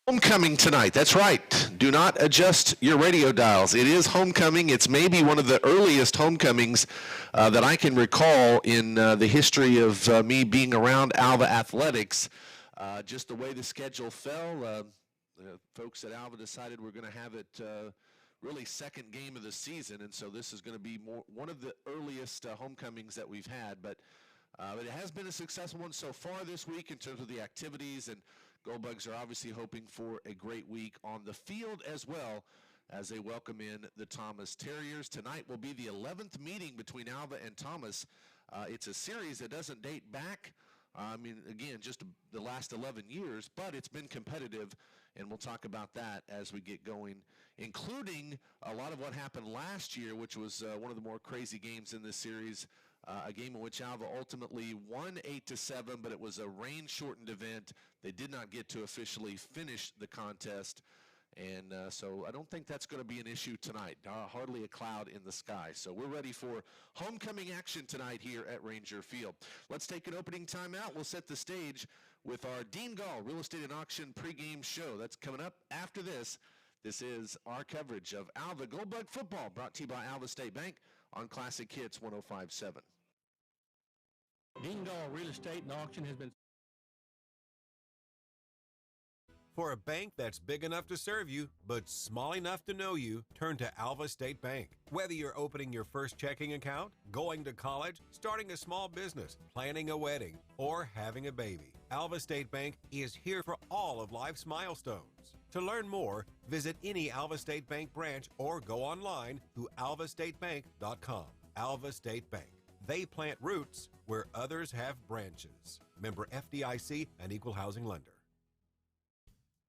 Homecoming tonight. That's right. Do not adjust your radio dials. It is homecoming. It's maybe one of the earliest homecomings that I can recall in the history of me being around Alva athletics. Just the way the schedule fell, folks at Alva decided we're going to have it really second game of the season, and so this is going to be one of the earliest homecomings that we've had. But it has been a successful one so far this week in terms of the activities, and Goldbugs are obviously hoping for a great week on the field as well as they welcome in the Thomas Terriers. Tonight will be the 11th meeting between Alva and Thomas. It's a series that doesn't date back, again, just the last 11 years, but it's been competitive, and we'll talk about that as we get going, including a lot of what happened last year, which was one of the more crazy games in this series. A game in which Alva ultimately won 8-7, but it was a rain-shortened event. They did not get to officially finish the contest, and so I don't think that's going to be an issue tonight. Hardly a cloud in the sky. So we're ready for homecoming action tonight here at Ranger Field. Let's take an opening timeout. We'll set the stage with our Dean Gall Real Estate and Auction pregame show. That's coming up after this. This is our coverage of Alva Goldbug football, brought to you by Alva State Bank on Classic Hits 105.7. Dingall Real Estate and Auction has been... For a bank that's big enough to serve you, but small enough to know you, turn to Alva State Bank. Whether you're opening your first checking account, going to college, starting a small business, planning a wedding, or having a baby, Alva State Bank is here for all of life's milestones. To learn more, visit any Alva State Bank branch or go online to alvastatebank.com. Alva State Bank. They plant roots where others have branches. Member FDIC, an equal housing lender.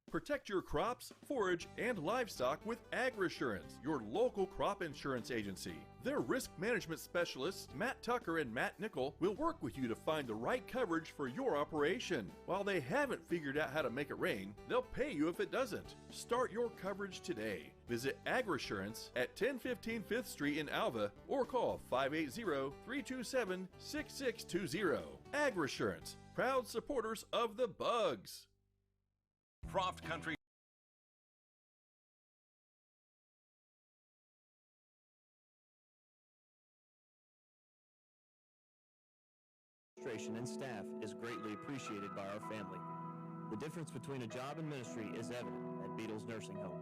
Protect your crops, forage, and livestock with AgResurance, your local crop insurance agency. Their risk management specialists, Matt Tucker and Matt Nickel, will work with you to find the right coverage for your operation. While they haven't figured out how to make it rain, they'll pay you if it doesn't. Start your coverage today. Visit AgResurance at 1015 5th Street in Alva or call 580-327-6620. AgResurance, proud supporters of the Bugs. Croft Country and staff is greatly appreciated by our family. The difference between a job and ministry is evident at Beatles Nursing Home.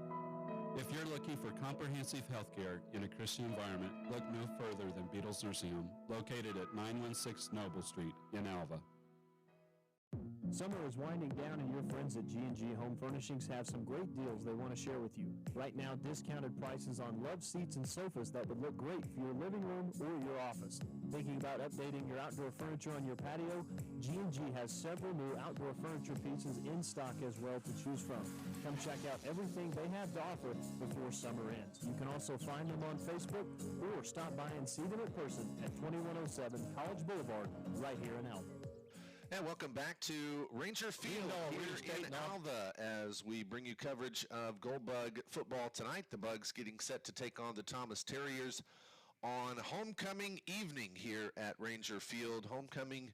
If you're looking for comprehensive health care in a Christian environment, look no further than Beatles Nursing Home, located at 916 Noble Street in Alva. Summer is winding down, and your friends at G&G Home Furnishings have some great deals they want to share with you. Right now, discounted prices on love seats and sofas that would look great for your living room or your office. Thinking about updating your outdoor furniture on your patio? G&G has several new outdoor furniture pieces in stock as well to choose from. Come check out everything they have to offer before summer ends. You can also find them on Facebook or stop by and see them in person at 2107 College Boulevard right here in Alva. And welcome back to Ranger Field here in Alva as we bring you coverage of Goldbug football tonight. The Bugs getting set to take on the Thomas Terriers on homecoming evening here at Ranger Field. Homecoming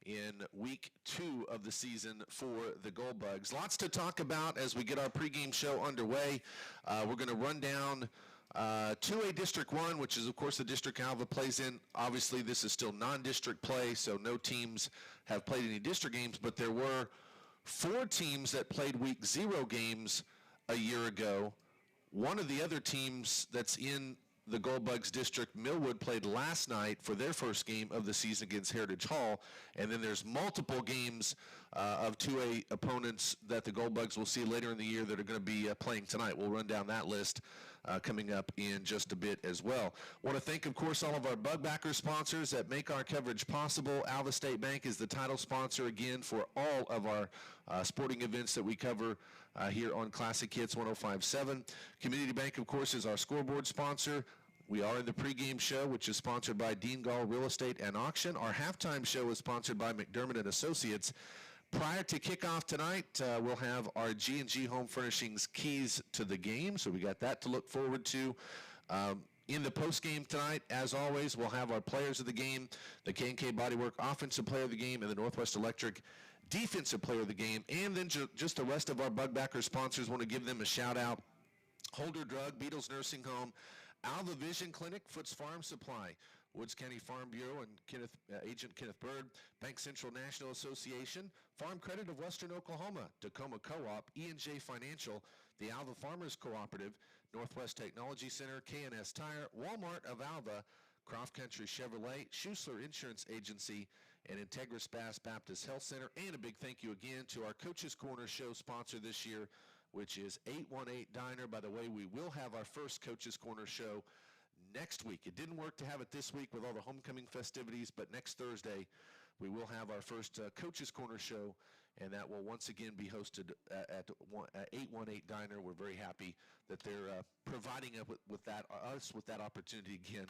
in week 2 of the season for the Goldbugs. Lots to talk about as we get our pregame show underway. We're going to run down 2A District 1, which is, of course, the district Alva plays in. Obviously, this is still non-district play, so no teams have played any district games, but there were 4 teams that played week 0 games a year ago. One of the other teams that's in the Goldbugs district, Millwood, played last night for their first game of the season against Heritage Hall, and then there's multiple games of 2A opponents that the Goldbugs will see later in the year that are going to be playing tonight. We'll run down that list coming up in just a bit as well. Want to thank, of course, all of our bug backer sponsors that make our coverage possible. Alva State Bank is the title sponsor again for all of our sporting events that we cover here on Classic Hits 105.7. Community Bank, of course, is our scoreboard sponsor. We are in the pregame show, which is sponsored by Dean Gall Real Estate and Auction. Our halftime show is sponsored by McDermott and Associates. Prior to kickoff tonight, we'll have our G&G Home Furnishings keys to the game, so we got that to look forward to. In the postgame tonight, as always, we'll have our players of the game, the K&K Bodywork Offensive Player of the Game, and the Northwest Electric defensive player of the game, and then just the rest of our Bug Backer sponsors want to give them a shout out. Holder Drug, Beatles Nursing Home, Alva Vision Clinic, Foots Farm Supply, Woods County Farm Bureau and Agent Kenneth Bird, Bank Central National Association, Farm Credit of Western Oklahoma, Tacoma Co-op, E&J Financial, the Alva Farmers Cooperative, Northwest Technology Center, K&S Tire, Walmart of Alva, Croft Country Chevrolet, Schuessler Insurance Agency, and Integris Bass Baptist Health Center. And a big thank you again to our Coaches Corner show sponsor this year, which is 818 Diner. By the way, we will have our first Coaches Corner show next week. It didn't work to have it this week with all the homecoming festivities, but next Thursday we will have our first Coaches Corner show, and that will once again be hosted at 818 Diner. We're very happy that they're providing us with that opportunity again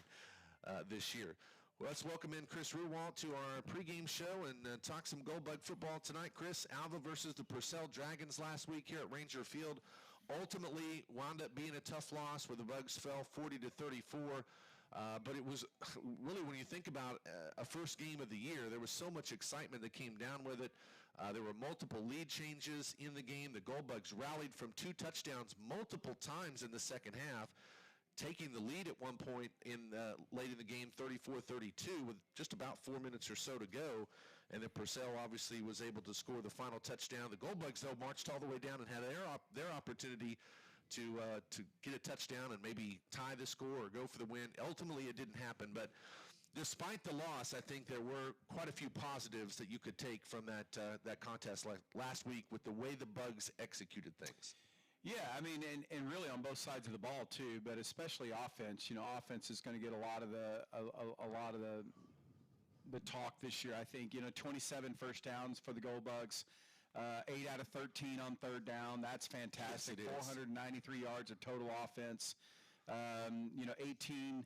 this year. Well, let's welcome in Chris Ruwalt to our pregame show and talk some Goldbug football tonight. Chris, Alva versus the Purcell Dragons last week here at Ranger Field ultimately wound up being a tough loss where the Bugs fell 40-34. But it was really, when you think about a first game of the year, there was so much excitement that came down with it. There were multiple lead changes in the game. The Goldbugs rallied from 2 touchdowns multiple times in the second half, taking the lead at one point late in the game, 34-32, with just about 4 minutes or so to go. And then Purcell obviously was able to score the final touchdown. The Goldbugs, though, marched all the way down and had their opportunity to get a touchdown and maybe tie the score or go for the win. Ultimately, it didn't happen. But despite the loss, I think there were quite a few positives that you could take from that contest last week with the way the Bugs executed things. Yeah, I mean, and really on both sides of the ball too, but especially offense. You know, offense is going to get a lot of the talk this year. I think 27 first downs for the Goldbugs, 8 out of 13 on third down. That's fantastic. Yes, 493 yards of total offense. 18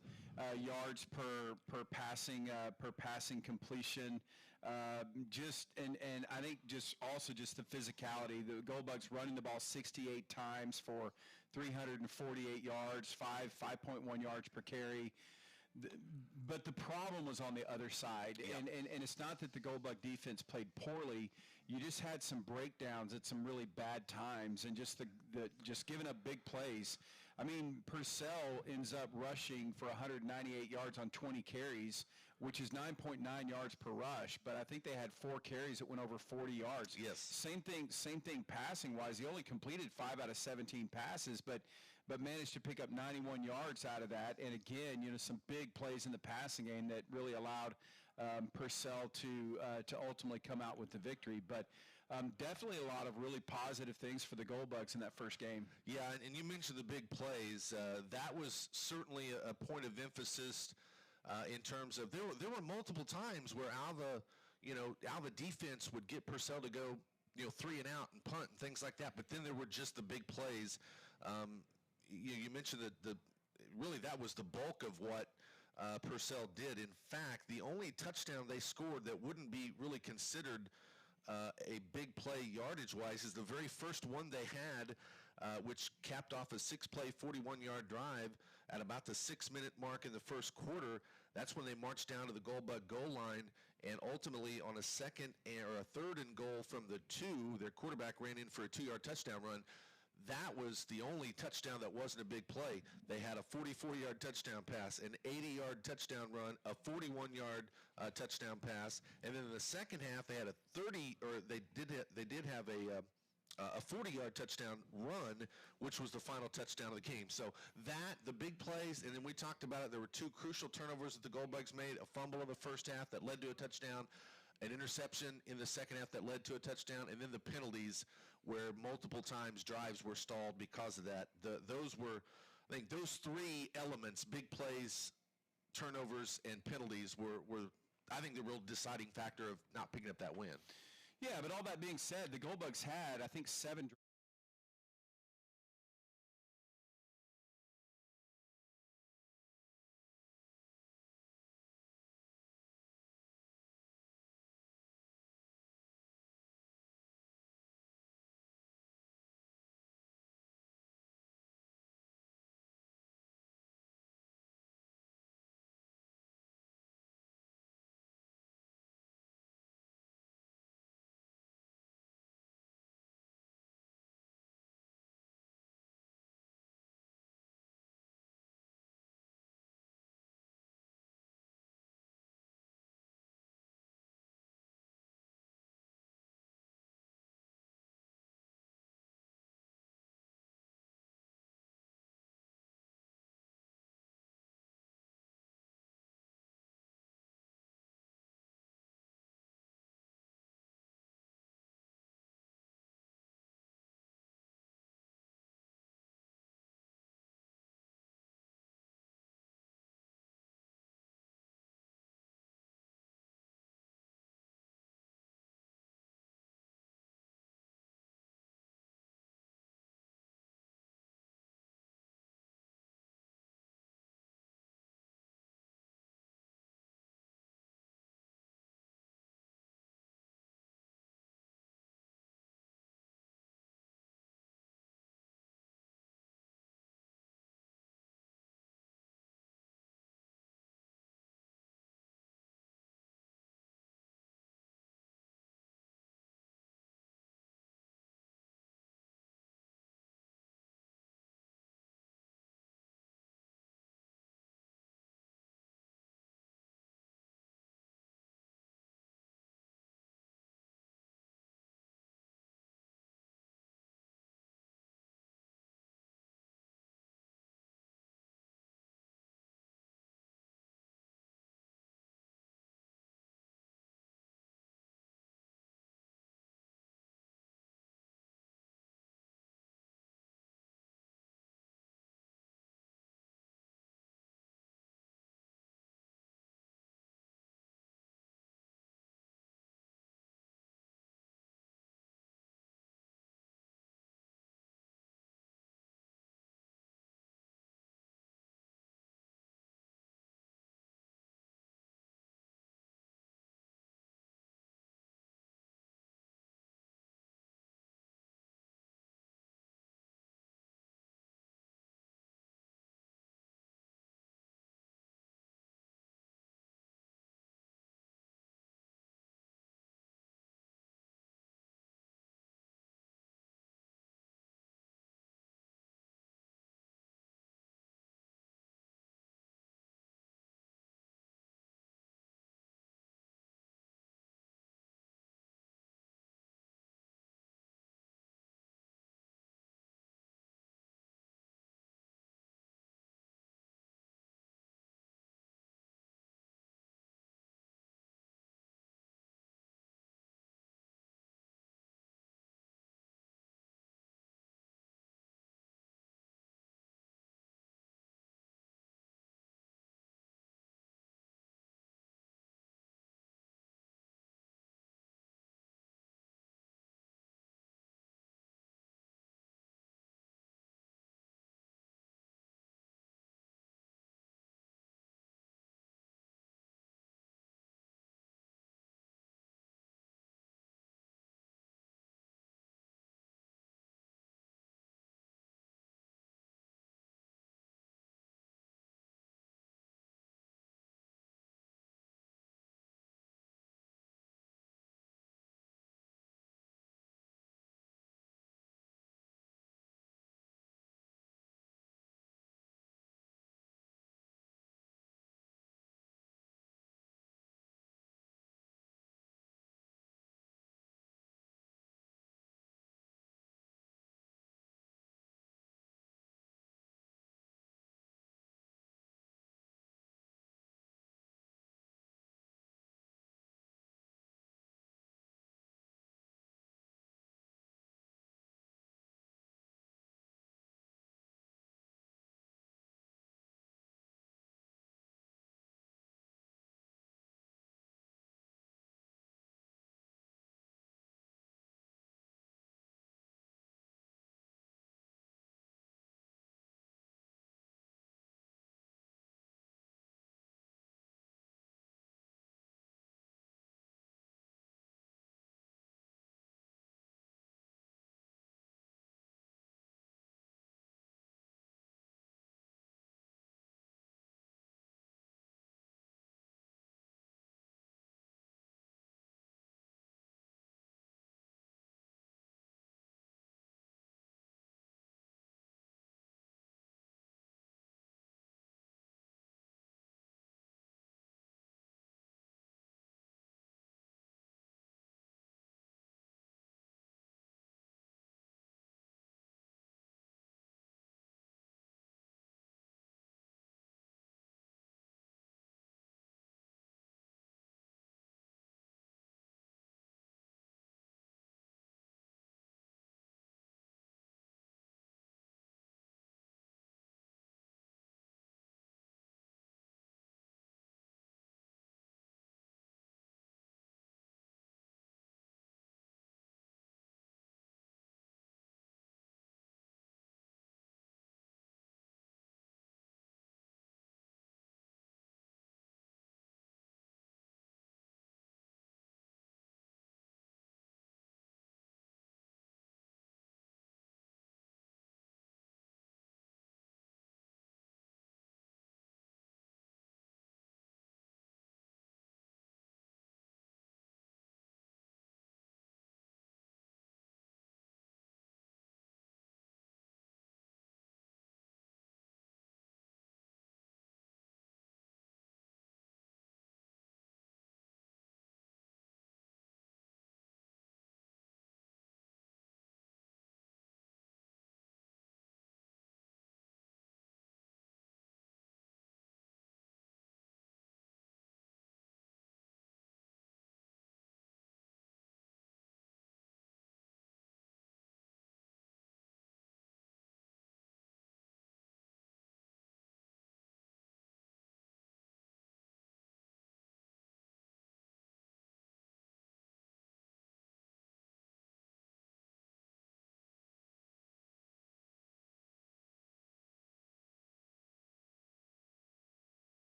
yards per passing completion. And I think just the physicality. The Goldbugs running the ball 68 times for 348 yards, 5.1 yards per carry. But the problem was on the other side, yeah. and it's not that the Goldbug defense played poorly. You just had some breakdowns at some really bad times, and just just giving up big plays. I mean, Purcell ends up rushing for 198 yards on 20 carries, which is 9.9 yards per rush. But I think they had 4 carries that went over 40 yards. Yes. Same thing passing-wise. He only completed 5 out of 17 passes, but managed to pick up 91 yards out of that. And again, some big plays in the passing game that really allowed Purcell to ultimately come out with the victory. But definitely a lot of really positive things for the Goldbugs in that first game. Yeah, and you mentioned the big plays. That was certainly a point of emphasis in terms of there were multiple times where Alva defense would get Purcell to go 3 and out and punt and things like that. But then there were just the big plays. You mentioned that really that was the bulk of what Purcell did. In fact, the only touchdown they scored that wouldn't be really considered a big play yardage-wise is the very first one they had, which capped off a 6-play, 41-yard drive at about the 6-minute mark in the first quarter. That's when they marched down to the Goldbug goal line, and ultimately on a second or a third and goal from the 2, their quarterback ran in for a 2-yard touchdown run. That was the only touchdown that wasn't a big play. They had a 44-yard touchdown pass, an 80-yard touchdown run, a 41-yard touchdown pass, and then in the second half they had they did have a 40-yard touchdown run, which was the final touchdown of the game. So the big plays, and then we talked about it. There were 2 crucial turnovers that the Goldbugs made: a fumble in the first half that led to a touchdown, an interception in the second half that led to a touchdown, and then the penalties where multiple times drives were stalled because of that. I think those 3 elements, big plays, turnovers, and penalties, were I think the real deciding factor of not picking up that win. Yeah, but all that being said, the Goldbugs had, I think, 7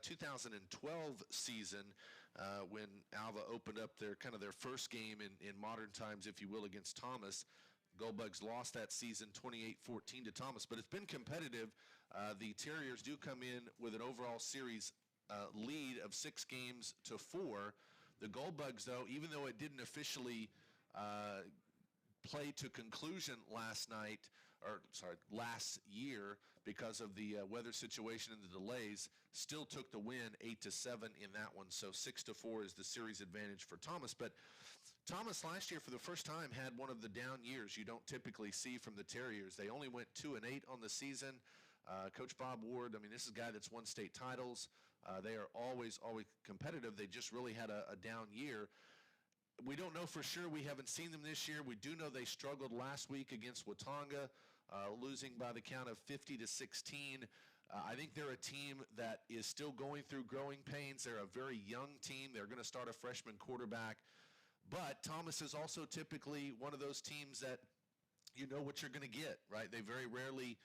2012 season when Alva opened up their first game in modern times, if you will, against Thomas. Goldbugs lost that season 28-14 to Thomas, but it's been competitive. The Terriers do come in with an overall series lead of 6-4. The Goldbugs, though, even though it didn't officially play to conclusion last year because of the weather situation and the delays, still took the win 8-7 in that one. So 6-4 is the series advantage for Thomas. But Thomas last year, for the first time, had one of the down years you don't typically see from the Terriers. They only went 2-8 on the season. Coach Bob Ward, I mean, this is a guy that's won state titles. They are always competitive. They just really had a down year. We don't know for sure. We haven't seen them this year. We do know they struggled last week against Watonga, losing by the count of 50-16. I think they're a team that is still going through growing pains. They're a very young team. They're going to start a freshman quarterback. But Thomas is also typically one of those teams that you know what you're going to get, right? They very rarely,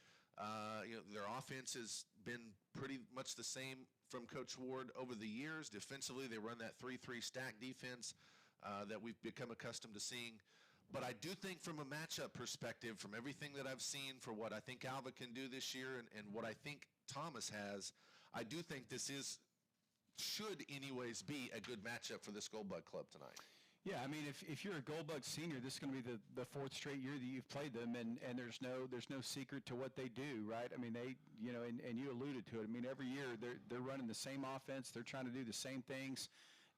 their offense has been pretty much the same from Coach Ward over the years. Defensively, they run that 3-3 stack defense that we've become accustomed to seeing. But I do think from a matchup perspective, from everything that I've seen, for what I think Alva can do this year and what I think Thomas has, I do think this should anyways be a good matchup for this Goldbug club tonight. Yeah, I mean, if you're a Goldbug senior, this is going to be the fourth straight year that you've played them, and there's no secret to what they do, right? I mean, they, and you alluded to it. I mean, every year they're running the same offense. They're trying to do the same things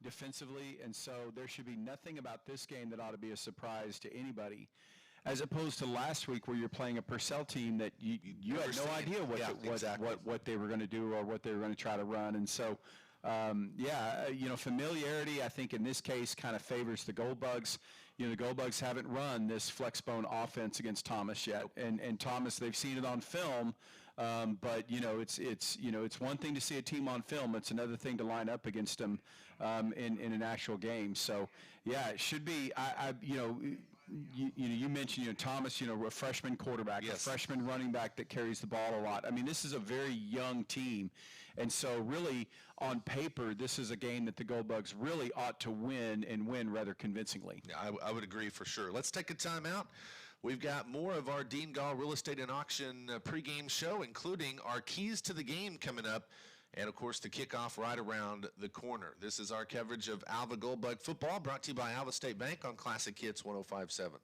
defensively, and so there should be nothing about this game that ought to be a surprise to anybody, as opposed to last week where you're playing a Purcell team that you had no idea what they were going to do or what they were going to try to run, and so. Familiarity, I think, in this case kind of favors the Goldbugs. The Goldbugs haven't run this flexbone offense against Thomas yet, and Thomas, they've seen it on film, but it's one thing to see a team on film. It's another thing to line up against them in an actual game. So, yeah, it should be. You mentioned Thomas, a freshman quarterback, yes. A freshman running back that carries the ball a lot. I mean, this is a very young team, and so really on paper, this is a game that the Goldbugs really ought to win and win rather convincingly. Yeah, I would agree for sure. Let's take a timeout. We've got more of our Dean Gall Real Estate and Auction pregame show, including our keys to the game coming up, and of course the kickoff right around the corner. This is our coverage of Alva Goldbug football, brought to you by Alva State Bank on Classic Hits 105.7.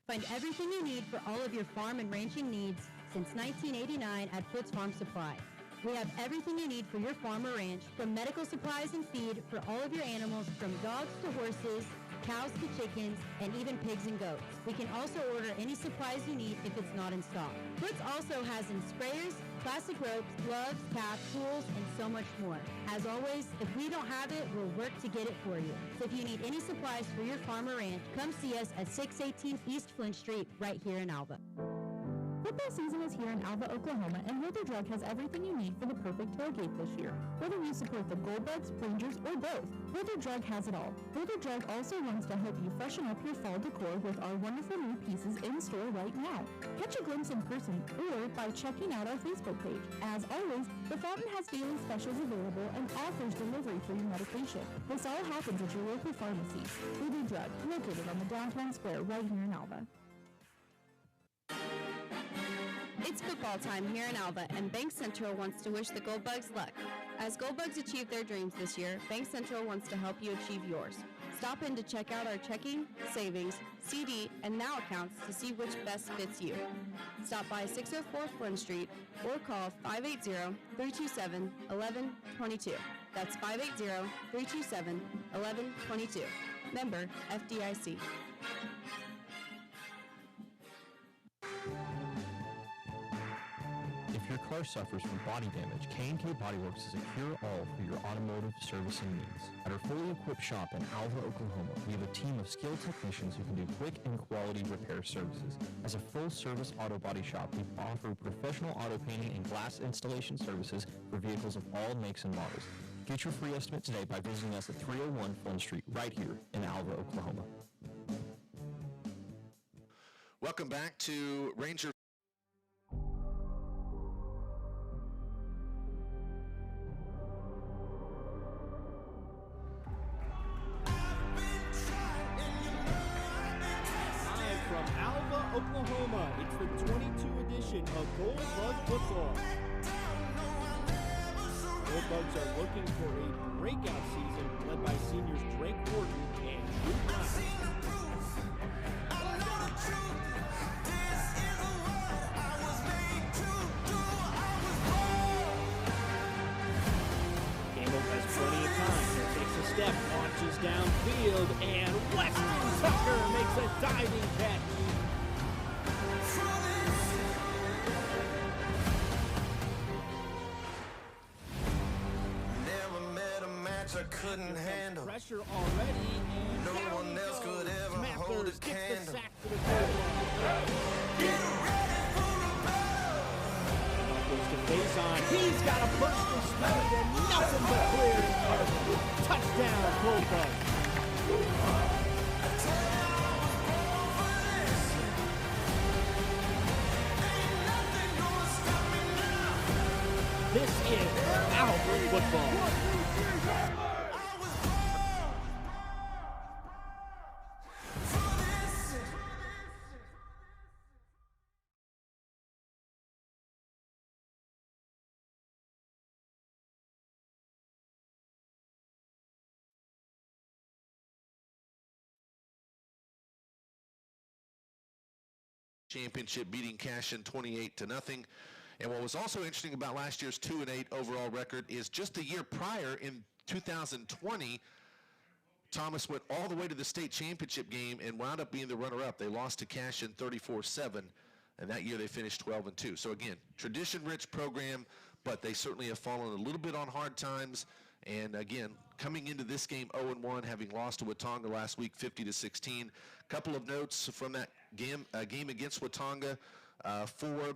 Find everything you need for all of your farm and ranching needs since 1989 at Foots Farm Supply. We have everything you need for your farm or ranch, from medical supplies and feed for all of your animals, from dogs to horses, cows to chickens, and even pigs and goats. We can also order any supplies you need if it's not in stock. Foots also has in sprayers, plastic ropes, gloves, caps, tools, and so much more. As always, if we don't have it, we'll work to get it for you. So if you need any supplies for your farm or ranch, come see us at 618 East Flint Street right here in Alva. Football season is here in Alva, Oklahoma, and Wilder Drug has everything you need for the perfect tailgate this year. Whether you support the Goldbugs, Rangers, or both, Wilder Drug has it all. Wilder Drug also wants to help you freshen up your fall decor with our wonderful new pieces in store right now. Catch a glimpse in person or by checking out our Facebook page. As always, the Fountain has daily specials available and offers delivery for your medication. This all happens at your local pharmacy. Wilder Drug, located on the downtown square right here in Alva. It's football time here in Alva, and Bank Central wants to wish the Goldbugs luck. As Goldbugs achieve their dreams this year, Bank Central wants to help you achieve yours. Stop in to check out our checking, savings, CD, and Now accounts to see which best fits you. Stop by 604 Flynn Street or call 580-327-1122. That's 580-327-1122. Member FDIC. If your car suffers from body damage, K&K Body Works is a cure-all for your automotive servicing needs. At our fully equipped shop in Alva, Oklahoma, we have a team of skilled technicians who can do quick and quality repair services. As a full-service auto body shop, we offer professional auto painting and glass installation services for vehicles of all makes and models. Get your free estimate today by visiting us at 301 Flynn Street, right here in Alva, Oklahoma. Welcome back to Ranger. Goldbug football. Goldbugs are looking for a breakout season led by seniors Drake Horton and Drew Brown. Campbell has plenty of time. He takes a step, launches downfield, and Weston Tucker makes a diving catch. I couldn't handle Pressure already, and no one else could ever hold a candle. Sack for the Get ready for the battle. Goes to face on. He's got a personal speed and nothing but clear. Touchdown, Goldbug. This is Alva football. Championship beating Cashin 28-0. And what was also interesting about last year's 2-8 overall record is just the year prior in 2020, Thomas went all the way to the state championship game and wound up being the runner-up. They lost to Cashin 34-7, and that year they finished 12-2. So again, tradition-rich program, but they certainly have fallen a little bit on hard times. And again, coming into this game 0-1, having lost to Watonga last week 50-16. Couple of notes from that game against Watonga for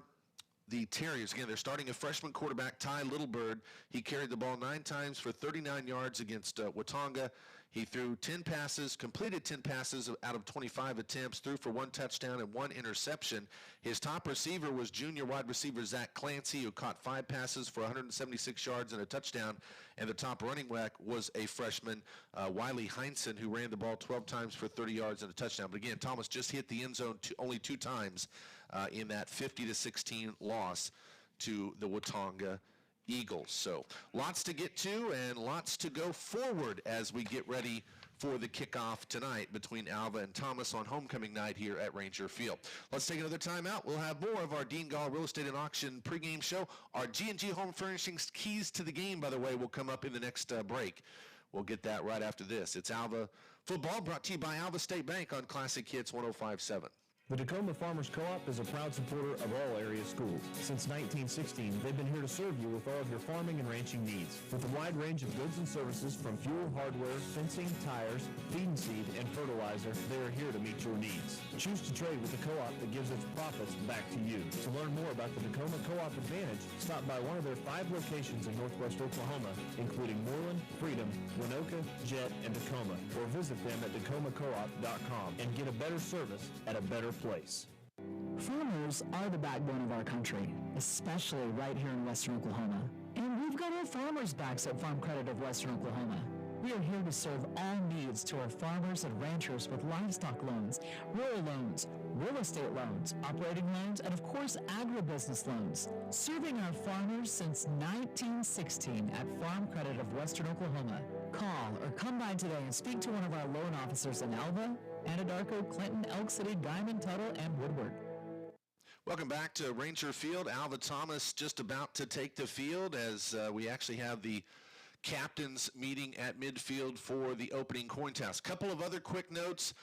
the Terriers. Again, they're starting a freshman quarterback, Ty Littlebird. He carried the ball 9 times for 39 yards against Watonga. He threw 10 passes, completed 10 passes out of 25 attempts, threw for 1 touchdown and 1 interception. His top receiver was junior wide receiver Zach Clancy, who caught 5 passes for 176 yards and a touchdown. And the top running back was a freshman, Wiley Heinsohn, who ran the ball 12 times for 30 yards and a touchdown. But again, Thomas just hit the end zone only 2 times in that 50-16 loss to the Watonga Eagles. So lots to get to and lots to go forward as we get ready for the kickoff tonight between Alva and Thomas on homecoming night here at Ranger Field. Let's take another time out. We'll have more of our Dean Gall Real Estate and Auction pregame show. Our G&G Home Furnishings keys to the game, by the way, will come up in the next break. We'll get that right after this. It's Alva football brought to you by Alva State Bank on Classic Hits 105.7. The Tacoma Farmers Co-op is a proud supporter of all area schools. Since 1916, they've been here to serve you with all of your farming and ranching needs. With a wide range of goods and services from fuel, hardware, fencing, tires, feed and seed, and fertilizer, they are here to meet your needs. Choose to trade with the co-op that gives its profits back to you. To learn more about the Tacoma Co-op Advantage, stop by one of their 5 locations in northwest Oklahoma, including Moreland, Freedom, Winoka, Jet, and Tacoma, or visit them at tacomacoop.com and get a better service at a better place. Farmers are the backbone of our country, especially right here in western Oklahoma. And we've got our farmers' backs at Farm Credit of Western Oklahoma. We are here to serve all needs to our farmers and ranchers with livestock loans, rural loans, real estate loans, operating loans, and of course agribusiness loans. Serving our farmers since 1916 at Farm Credit of Western Oklahoma. Call or come by today and speak to one of our loan officers in Alva, Anadarko, Clinton, Elk City, Diamond, Tuttle, and Woodward. Welcome back to Ranger Field. Alva Thomas just about to take the field as we actually have the captains meeting at midfield for the opening coin toss. Couple of other quick notes.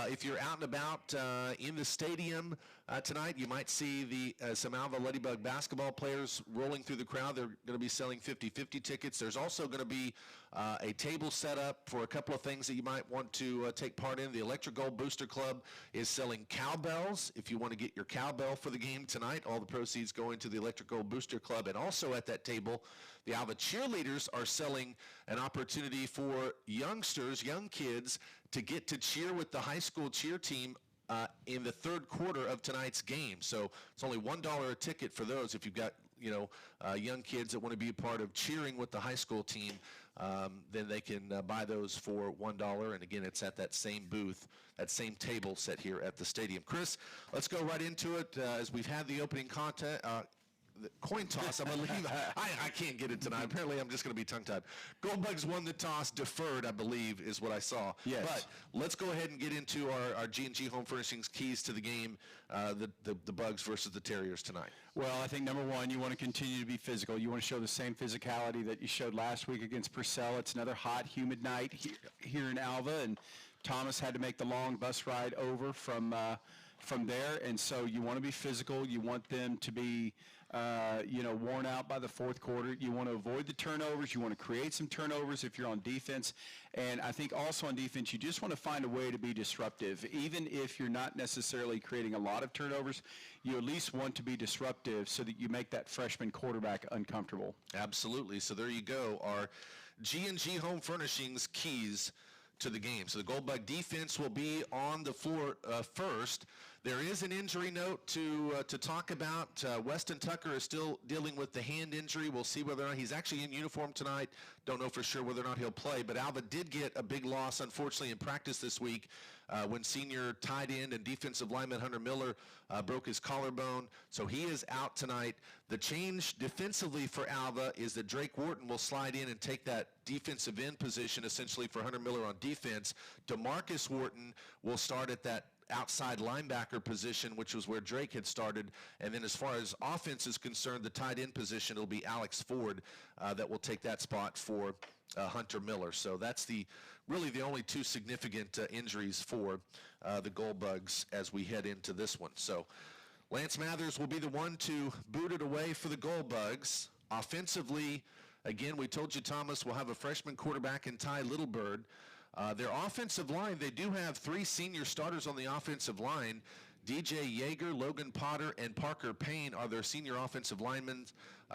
If you're out and about in the stadium tonight, you might see some Alva Ladybug basketball players rolling through the crowd. They're going to be selling 50-50 tickets. There's also going to be a table set up for a couple of things that you might want to take part in. The Electric Gold Booster Club is selling cowbells. If you want to get your cowbell for the game tonight, all the proceeds going to the Electric Gold Booster Club. And also at that table, the Alva cheerleaders are selling an opportunity for youngsters, young kids, to get to cheer with the high school cheer team in the third quarter of tonight's game. So it's only $1 a ticket for those. If you've got young kids that want to be a part of cheering with the high school team, then they can buy those for $1. And again, it's at that same booth, that same table set here at the stadium. Chris, let's go right into it as we've had the opening contest. The coin toss, I believe. I can't get it tonight. Apparently, I'm just going to be tongue-tied. Goldbugs won the toss, deferred, I believe, is what I saw. Yes. But let's go ahead and get into our G&G Home Furnishings keys to the game, the Bugs versus the Terriers tonight. Well, I think number one, you want to continue to be physical. You want to show the same physicality that you showed last week against Purcell. It's another hot, humid night here in Alva, and Thomas had to make the long bus ride over from there. And so you want to be physical. You want them to be worn out by the fourth quarter. You want to avoid the turnovers. You want to create some turnovers if you're on defense. And I think also on defense, you just want to find a way to be disruptive. Even if you're not necessarily creating a lot of turnovers, you at least want to be disruptive so that you make that freshman quarterback uncomfortable. Absolutely. So there you go. Our G&G Home Furnishings keys to the game. So the Goldbug defense will be on the floor first. There is an injury note to talk about. Weston Tucker is still dealing with the hand injury. We'll see whether or not he's actually in uniform tonight. Don't know for sure whether or not he'll play. But Alva did get a big loss, unfortunately, in practice this week when senior tight end and defensive lineman Hunter Miller broke his collarbone. So he is out tonight. The change defensively for Alva is that Drake Wharton will slide in and take that defensive end position essentially for Hunter Miller on defense. DeMarcus Wharton will start at that outside linebacker position, which was where Drake had started. And then as far as offense is concerned, the tight end position, it'll be Alex Ford that will take that spot for Hunter Miller. So that's really the only two significant injuries for the Goldbugs as we head into this one. So Lance Mathers will be the one to boot it away for the Goldbugs. Offensively, again, we told you Thomas will have a freshman quarterback in Ty Littlebird. Their offensive line, they do have three senior starters on the offensive line. DJ Yeager, Logan Potter, and Parker Payne are their senior offensive linemen.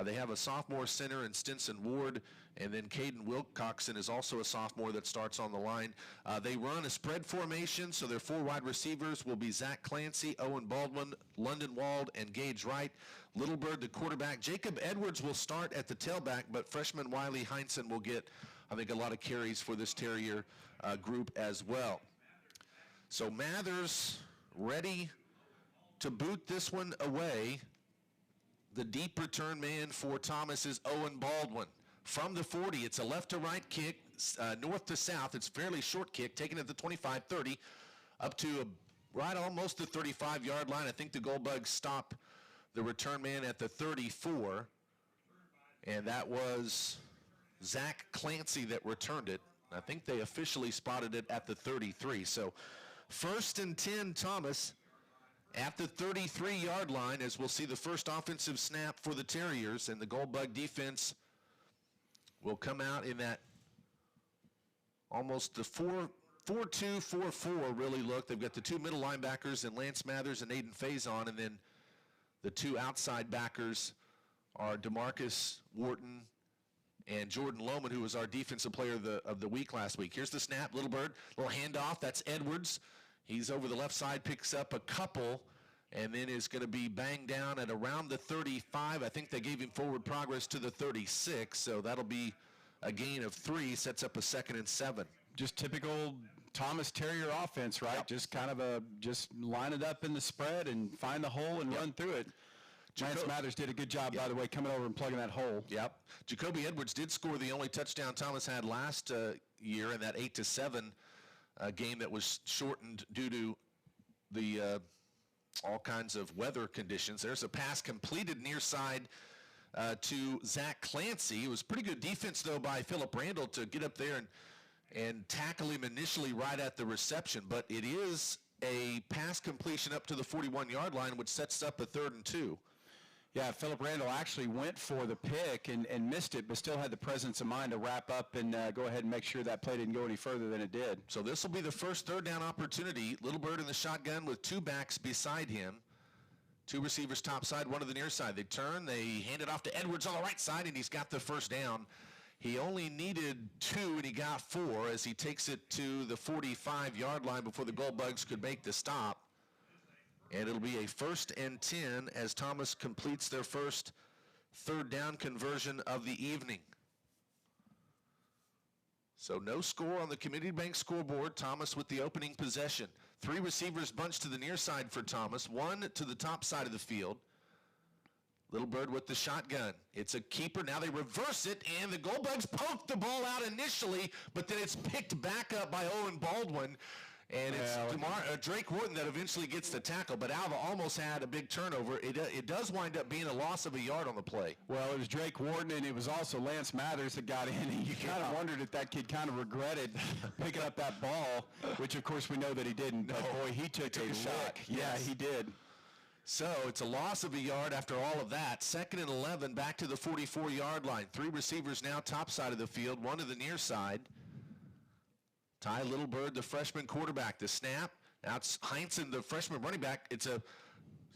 They have a sophomore center in Stinson Ward, and then Caden Wilcoxon is also a sophomore that starts on the line. They run a spread formation, so their four wide receivers will be Zach Clancy, Owen Baldwin, London Wald, and Gage Wright. Littlebird, the quarterback. Jacob Edwards will start at the tailback, but freshman Wiley Heinsohn will get, I think, a lot of carries for this Terrier group as well. So Mathers ready to boot this one away. The deep return man for Thomas is Owen Baldwin. From the 40, it's a left to right kick, north to south. It's a fairly short kick, taken at the 25-30, up to right almost the 35-yard line. I think the Goldbugs stop the return man at the 34, and that was Zach Clancy that returned it. I think they officially spotted it at the 33. So 1st and 10, Thomas at the 33-yard line, as we'll see the first offensive snap for the Terriers, and the Goldbug defense will come out in that almost the 4-2, 4-4 really look. They've got the two middle linebackers and Lance Mathers and Aiden Faison, and then the two outside backers are DeMarcus Wharton and Jordan Lohman, who was our defensive player of the week last week. Here's the snap, Littlebird, little handoff. That's Edwards. He's over the left side, picks up a couple, and then is going to be banged down at around the 35. I think they gave him forward progress to the 36, so that'll be a gain of 3, sets up a 2nd and 7. Just typical Thomas Terrier offense, right? Yep. Just kind of just line it up in the spread and find the hole and run through it. Lance Mathers did a good job, by the way, coming over and plugging that hole. Yep. Jacoby Edwards did score the only touchdown Thomas had last year in that 8-7 game that was shortened due to the all kinds of weather conditions. There's a pass completed near side to Zach Clancy. It was pretty good defense, though, by Philip Randall to get up there and tackle him initially right at the reception. But it is a pass completion up to the 41-yard line, which sets up a 3rd and 2. Yeah, Philip Randall actually went for the pick and missed it, but still had the presence of mind to wrap up and go ahead and make sure that play didn't go any further than it did. So this will be the first 3rd down opportunity. Littlebird in the shotgun with two backs beside him. Two receivers top side, one to the near side. They turn, they hand it off to Edwards on the right side, and he's got the 1st down. He only needed 2, and he got 4 as he takes it to the 45-yard line before the Goldbugs could make the stop. And it'll be a 1st and 10 as Thomas completes their first third down conversion of the evening. So no score on the Community Bank scoreboard. Thomas with the opening possession. 3 receivers bunched to the near side for Thomas, 1 to the top side of the field. Little Bird with the shotgun. It's a keeper. Now they reverse it, and the Goldbugs poke the ball out initially, but then it's picked back up by Owen Baldwin. And it's Drake Wharton that eventually gets the tackle, but Alva almost had a big turnover. It does wind up being a loss of a yard on the play. Well, it was Drake Wharton, and it was also Lance Mathers that got in, and you kind of wondered if that kid kind of regretted picking up that ball, which, of course, we know that he didn't. But, boy, he took a shot. Yeah, he did. So it's a loss of a yard after all of that. 2nd and 11, back to the 44-yard line. 3 receivers now top side of the field, 1 to the near side. Ty Littlebird, the freshman quarterback. The snap. Now it's Heinzen, the freshman running back. It's a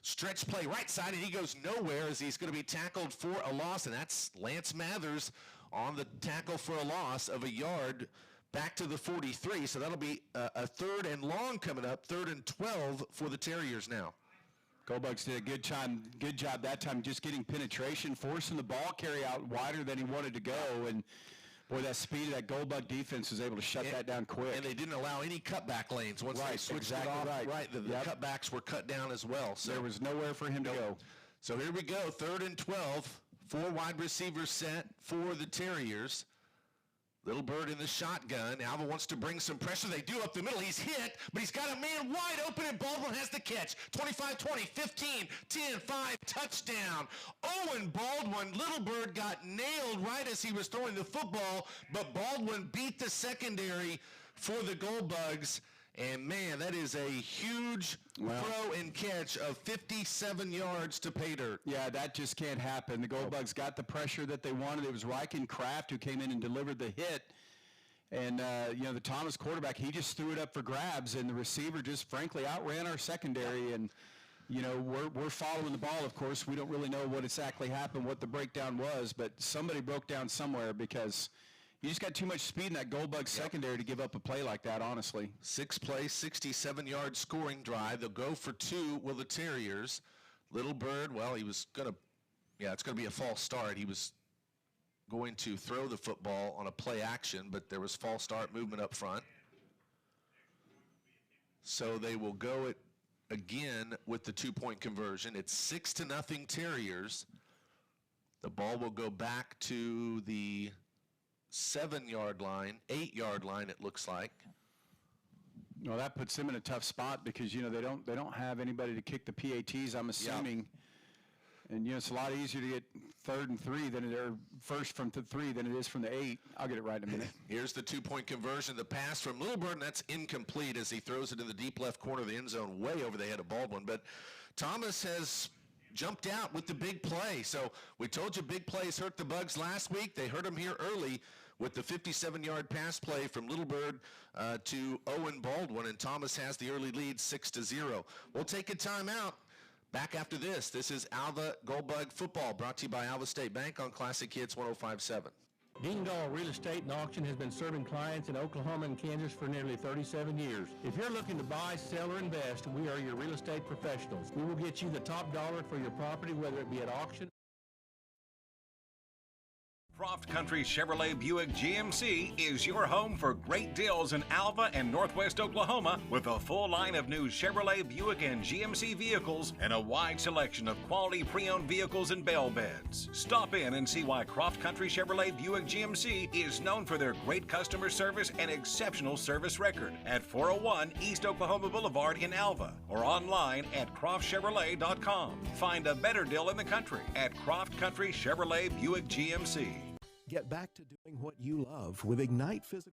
stretch play right side, and he goes nowhere as he's going to be tackled for a loss, and that's Lance Mathers on the tackle for a loss of a yard back to the 43. So that'll be a 3rd and long coming up, 3rd and 12 for the Terriers now. Goldbugs did a good job that time just getting penetration, forcing the ball carry out wider than he wanted to go, and boy, that speed of that Goldbug defense was able to shut that down quick. And they didn't allow any cutback lanes. Once they switched it off, the cutbacks were cut down as well. So there was nowhere for him to go. So here we go, 3rd and 12. 4 wide receivers set for the Terriers. Little Bird in the shotgun. Alva wants to bring some pressure. They do up the middle. He's hit, but he's got a man wide open, and Baldwin has the catch. 25-20, 15, 10, 5, touchdown. Owen Baldwin, Little Bird got nailed right as he was throwing the football, but Baldwin beat the secondary for the Goldbugs. And, man, that is a huge throw and catch of 57 yards to pay dirt. Yeah, that just can't happen. The Goldbugs got the pressure that they wanted. It was Ryken Kraft who came in and delivered the hit. And, the Thomas quarterback, he just threw it up for grabs, and the receiver just, frankly, outran our secondary. And, we're following the ball, of course. We don't really know what exactly happened, what the breakdown was, but somebody broke down somewhere because – you just got too much speed in that Goldbug secondary to give up a play like that, honestly. 6-play, 67-yard scoring drive. They'll go for 2, will the Terriers. Little Bird, well, he was going to, it's going to be a false start. He was going to throw the football on a play action, but there was false start movement up front. So they will go it again with the 2-point conversion. It's 6-0 Terriers. The ball will go back to the 7-yard line, 8-yard line, it looks like. Well, that puts them in a tough spot because they don't have anybody to kick the PATs, I'm assuming. And it's a lot easier to get 3rd and 3 than first from the 3 than it is from the 8. I'll get it right in a minute. Here's the 2-point conversion. The pass from Little Bird, and that's incomplete as he throws it in the deep left corner of the end zone, way over the head of Baldwin. But Thomas has jumped out with the big play. So we told you big plays hurt the Bugs last week. They hurt them here early with the 57-yard pass play from Little Bird to Owen Baldwin, and Thomas has the early lead 6-0. We'll take a timeout. Back after this. This is Alva Goldbug Football, brought to you by Alva State Bank on Classic Hits 105.7. Dingdall Real Estate and Auction has been serving clients in Oklahoma and Kansas for nearly 37 years. If you're looking to buy, sell, or invest, we are your real estate professionals. We will get you the top dollar for your property, whether it be at auction. Croft Country Chevrolet Buick GMC is your home for great deals in Alva and Northwest Oklahoma with a full line of new Chevrolet, Buick, and GMC vehicles and a wide selection of quality pre-owned vehicles and bell beds. Stop in and see why Croft Country Chevrolet Buick GMC is known for their great customer service and exceptional service record at 401 East Oklahoma Boulevard in Alva or online at CroftChevrolet.com. Find a better deal in the country at Croft Country Chevrolet Buick GMC. Get back to doing what you love with Ignite Physical.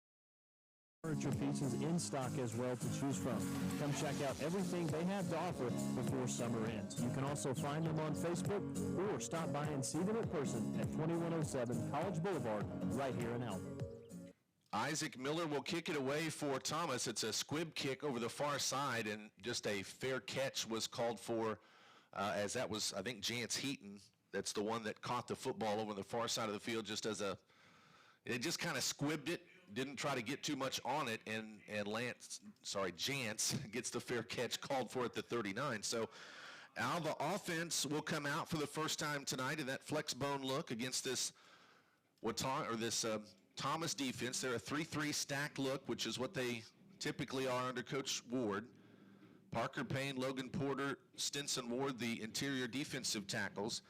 Furniture pieces in stock as well to choose from. Come check out everything they have to offer before summer ends. You can also find them on Facebook or stop by and see them in person at 2107 College Boulevard right here in Alva. Isaac Miller will kick it away for Thomas. It's a squib kick over the far side, and just a fair catch was called for as that was, I think, Jance Heaton. That's the one that caught the football over the far side of the field it just kind of squibbed it didn't try to get too much on it, and Jantz gets the fair catch called for at the 39. So Alva offense will come out for the first time tonight in that flex bone look against this Thomas defense. They're a 3-3 stack look, which is what they typically are under Coach Ward. Parker Payne, Logan Porter, Stinson Ward, the interior defensive tackles.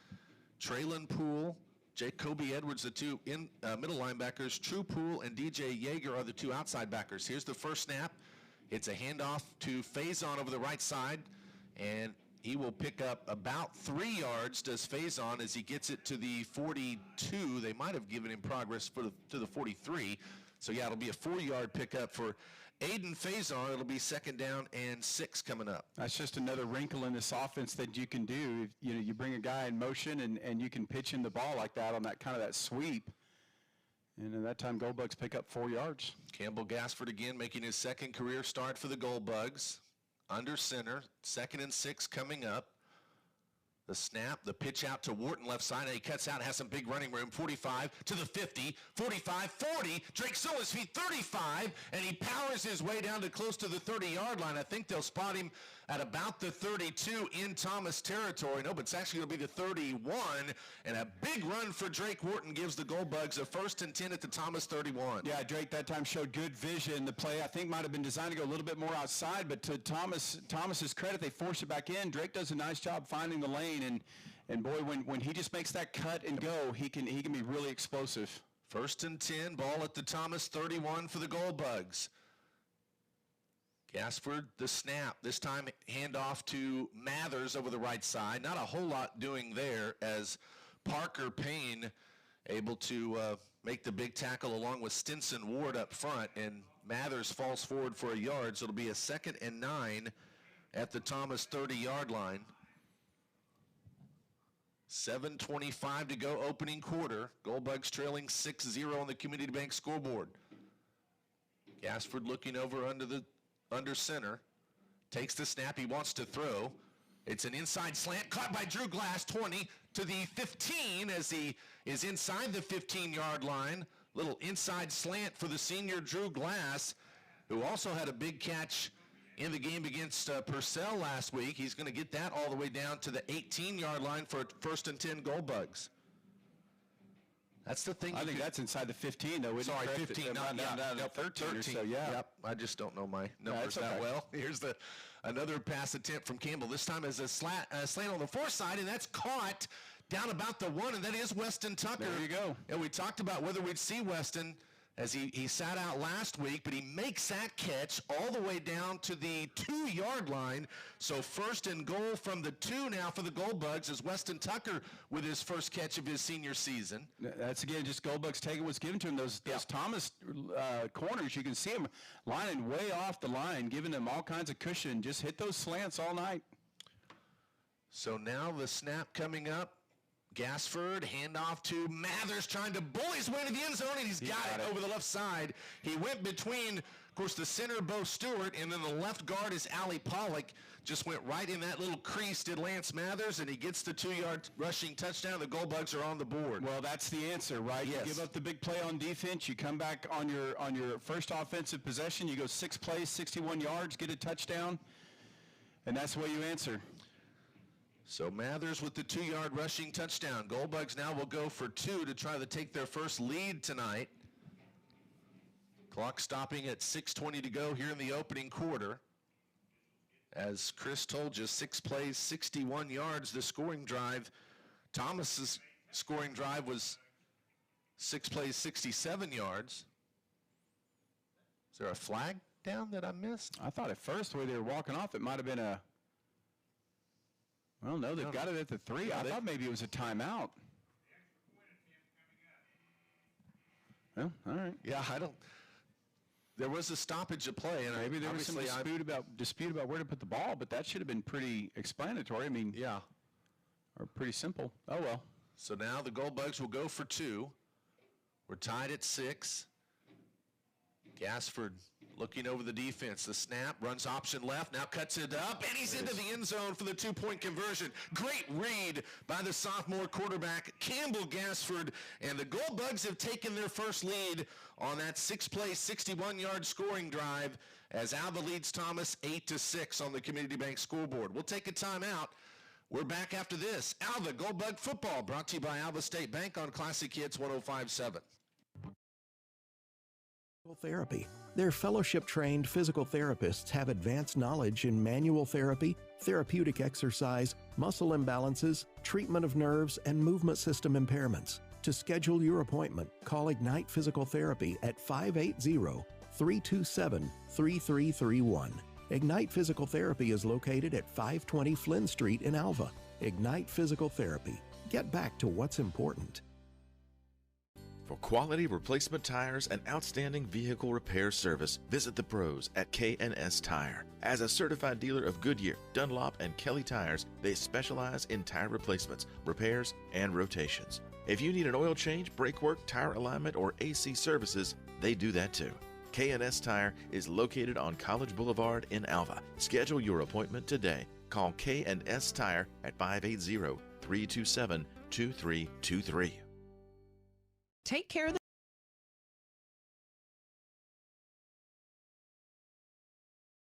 Traylon Poole, Jacoby Edwards, the two middle linebackers. True Poole and DJ Yeager are the two outside backers. Here's the first snap. It's a handoff to Faison over the right side, and he will pick up about 3 yards, does Faison, as he gets it to the 42. They might have given him progress to the 43. So, yeah, it'll be a 4-yard pickup for Aiden Faison. It'll be 2nd down and 6 coming up. That's just another wrinkle in this offense that you can do. You bring a guy in motion and you can pitch him the ball like that on that kind of that sweep. And at that time, Goldbugs pick up 4 yards. Campbell Gaspard again making his second career start for the Goldbugs. Under center, 2nd and 6 coming up. The snap, the pitch out to Wharton left side, and he cuts out, has some big running room. 45 to the 50, 45, 40. Drake still his feet, 35, and he powers his way down to close to the 30-yard line. I think they'll spot him at about the 32 in Thomas territory. No, but it's actually going to be the 31, and a big run for Drake Wharton gives the Goldbugs a 1st and 10 at the Thomas 31. Yeah, Drake that time showed good vision. The play, I think, might have been designed to go a little bit more outside, but to Thomas's credit, they force it back in. Drake does a nice job finding the lane, and boy, when he just makes that cut and go, he can be really explosive. 1st and 10, ball at the Thomas 31 for the Goldbugs. Gaspard, the snap. This time, handoff to Mathers over the right side. Not a whole lot doing there as Parker Payne able to make the big tackle along with Stinson Ward up front, and Mathers falls forward for a yard, so it'll be a 2nd and 9 at the Thomas 30-yard line. 7:25 to go opening quarter. Goldbugs trailing 6-0 on the Community Bank scoreboard. Gaspard looking over under center. Takes the snap. He wants to throw. It's an inside slant caught by Drew Glass, 20 to the 15 as he is inside the 15-yard line. Little inside slant for the senior Drew Glass, who also had a big catch in the game against Purcell last week. He's going to get that all the way down to the 18-yard line for 1st and 10 Goldbugs. That's the thing. I think that's inside the 15, though. Sorry, 15, not down to 13. So, yeah. Yep, I just don't know my numbers that well. Here's another pass attempt from Campbell. This time is a slant on the far side, and that's caught down about the 1, and that is Weston Tucker. There you go. And we talked about whether we'd see Weston as he sat out last week, but he makes that catch all the way down to the 2-yard line. So 1st and goal from the 2 now for the Goldbugs as Weston Tucker with his first catch of his senior season. That's, again, just Goldbugs taking what's given to him. Those Thomas corners, you can see him lining way off the line, giving them all kinds of cushion. Just hit those slants all night. So now the snap coming up. Gaspard, handoff to Mathers, trying to bull his way to the end zone, and he's got it over the left side. He went between, of course, the center, Bo Stewart, and then the left guard is Allie Pollock. Just went right in that little crease, did Lance Mathers, and he gets the 2-yard rushing touchdown. The Goldbugs are on the board. Well, that's the answer, right? Yes. You give up the big play on defense. You come back on your first offensive possession. You go 6 plays, 61 yards, get a touchdown, and that's the way you answer. So Mathers with the 2-yard rushing touchdown. Goldbugs now will go for 2 to try to take their first lead tonight. Clock stopping at 6:20 to go here in the opening quarter. As Chris told you, 6 plays, 61 yards, the scoring drive. Thomas's scoring drive was 6 plays, 67 yards. Is there a flag down that I missed? I thought at first, the way they were walking off, it might have been a... Well, no, they've got it at the 3. Yeah, I thought maybe it was a timeout. Well, all right. Yeah, there was a stoppage of play, and maybe there was some dispute about where to put the ball, but that should have been pretty explanatory. I mean, yeah, or pretty simple. Oh well. So now the Goldbugs will go for 2. We're tied at 6. Gaspard Looking over the defense, the snap, runs option left, now cuts it up, and he's into the end zone for the two-point conversion. Great read by the sophomore quarterback, Campbell Gassford, and the Gold Bugs have taken their first lead on that 6-play, 61-yard scoring drive as Alva leads Thomas 8-6 on the Community Bank scoreboard. We'll take a timeout. We're back after this. Alva Gold Bug Football, brought to you by Alva State Bank on Classic Hits 105.7. Therapy. Their fellowship-trained physical therapists have advanced knowledge in manual therapy, therapeutic exercise, muscle imbalances, treatment of nerves, and movement system impairments. To schedule your appointment, call Ignite Physical Therapy at 580-327-3331. Ignite Physical Therapy is located at 520 Flynn Street in Alva. Ignite Physical Therapy. Get back to what's important. For quality replacement tires and outstanding vehicle repair service, visit the pros at K&S Tire. As a certified dealer of Goodyear, Dunlop, and Kelly tires, they specialize in tire replacements, repairs, and rotations. If you need an oil change, brake work, tire alignment, or AC services, they do that too. K&S Tire is located on College Boulevard in Alva. Schedule your appointment today. Call K&S Tire at 580-327-2323. Take care of the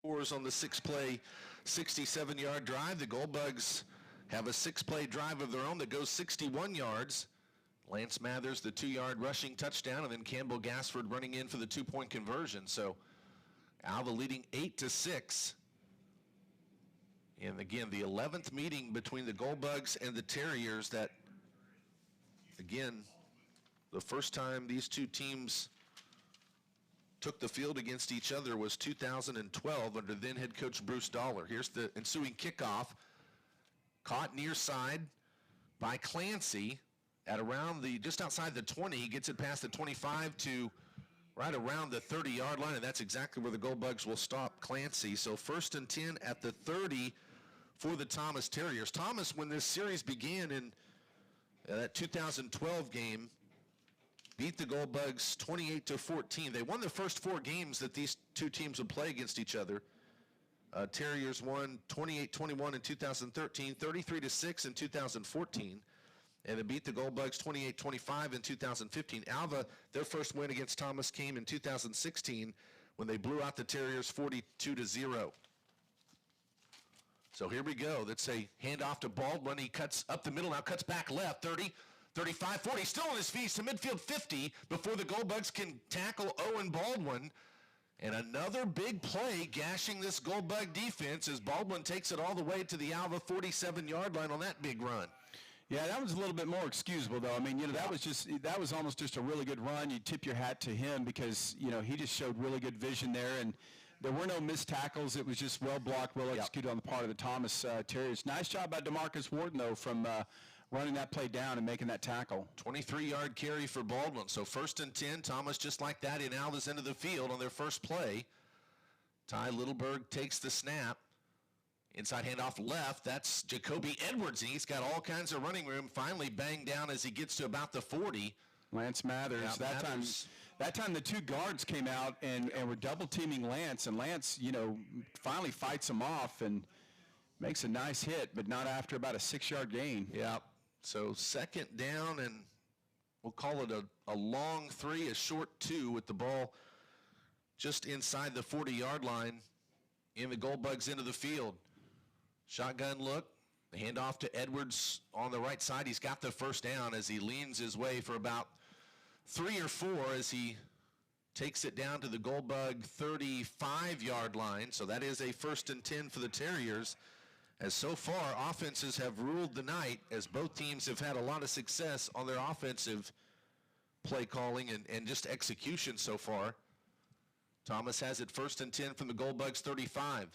scores on the 6-play, 67-yard drive. The Gold Bugs have a 6-play drive of their own that goes 61 yards. Lance Mathers, the 2-yard rushing touchdown, and then Campbell Gassford running in for the 2-point conversion. So Alva leading 8-6. And again, the 11th meeting between the Gold Bugs and the Terriers that, again, the first time these two teams took the field against each other was 2012 under then head coach Bruce Dollar. Here's the ensuing kickoff. Caught near side by Clancy at around just outside the 20. He gets it past the 25 to right around the 30-yard line, and that's exactly where the Gold Bugs will stop Clancy. So 1st and 10 at the 30 for the Thomas Terriers. Thomas, when this series began in that 2012 game, beat the Gold Bugs 28-14. They won the first 4 games that these two teams would play against each other. Terriers won 28-21 in 2013, 33-6 in 2014, and they beat the Gold Bugs 28-25 in 2015. Alva, their first win against Thomas came in 2016 when they blew out the Terriers 42-0. So here we go. That's a handoff to Baldwin. He cuts up the middle, now cuts back left, 30, 35, 40, still on his feet to midfield 50 before the Gold Bugs can tackle Owen Baldwin. And another big play gashing this Gold Bug defense as Baldwin takes it all the way to the Alva 47-yard line on that big run. Yeah, that was a little bit more excusable, though. I mean, that was almost just a really good run. You tip your hat to him because, he just showed really good vision there, and there were no missed tackles. It was just well blocked, well executed on the part of the Thomas Terriers. Nice job by DeMarcus Wharton, though, from running that play down and making that tackle. 23-yard carry for Baldwin. So 1st and 10, Thomas just like that in Alva's end of the field on their first play. Ty Littleberg takes the snap. Inside handoff left, that's Jacoby Edwards, and he's got all kinds of running room. Finally banged down as he gets to about the 40. Lance Mathers. Yeah, That time the 2 guards came out and were double teaming Lance, and Lance, finally fights him off and makes a nice hit, but not after about a 6-yard gain. Yeah. So 2nd down, and we'll call it a long 3, a short 2 with the ball just inside the 40-yard line in the Gold Bugs into the field. Shotgun look, the handoff to Edwards on the right side. He's got the first down as he leans his way for about 3 or 4 as he takes it down to the Gold Bug 35-yard line. So that is a 1st and 10 for the Terriers. As so far, offenses have ruled the night as both teams have had a lot of success on their offensive play calling and just execution so far. Thomas has it 1st and 10 from the Gold Bugs 35.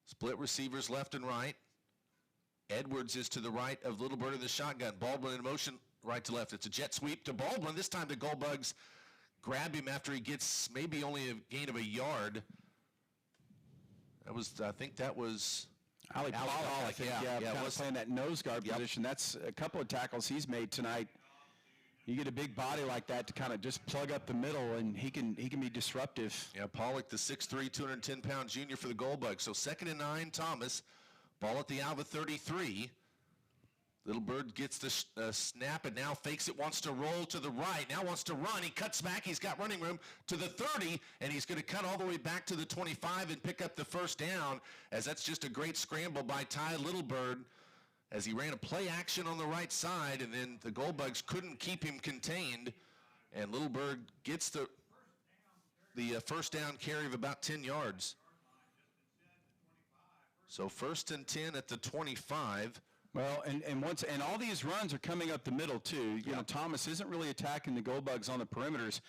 Split receivers left and right. Edwards is to the right of Littlebird in the shotgun. Baldwin in motion right to left. It's a jet sweep to Baldwin. This time the Gold Bugs grab him after he gets maybe only a gain of a yard. I think that was Ali Pollock, yeah, playing that nose guard position. That's a couple of tackles he's made tonight. You get a big body like that to kind of just plug up the middle, and he can be disruptive. Yeah, Pollock, the 6'3", 210-pound junior for the Gold Bugs. So 2nd and 9, Thomas. Ball at the Alva 33. Little Bird gets the snap and now fakes it, wants to roll to the right, now wants to run. He cuts back. He's got running room to the 30, and he's going to cut all the way back to the 25 and pick up the first down, as that's just a great scramble by Ty Littlebird as he ran a play action on the right side, and then the Gold Bugs couldn't keep him contained, and Littlebird gets the first down carry of about 10 yards. So 1st and 10 at the 25. Well, and all these runs are coming up the middle too. You know, Thomas isn't really attacking the Gold Bugs on the perimeters.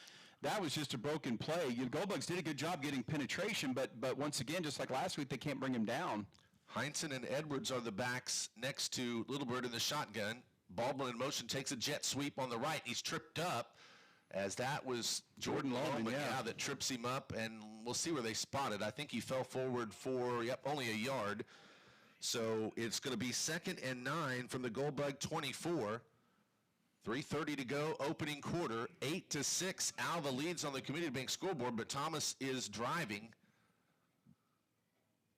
That was just a broken play. The Gold Bugs did a good job getting penetration, but once again, just like last week, they can't bring him down. Heinsohn and Edwards are the backs next to Littlebird in the shotgun. Baldwin in motion takes a jet sweep on the right. He's tripped up, as that was Jordan Lohman, that trips him up, and we'll see where they spot it. I think he fell forward for, only a yard. So it's going to be 2nd and 9 from the Gold Bug 24. 3:30 to go, opening quarter. 8-6, Alva leads on the Community Bank scoreboard, but Thomas is driving.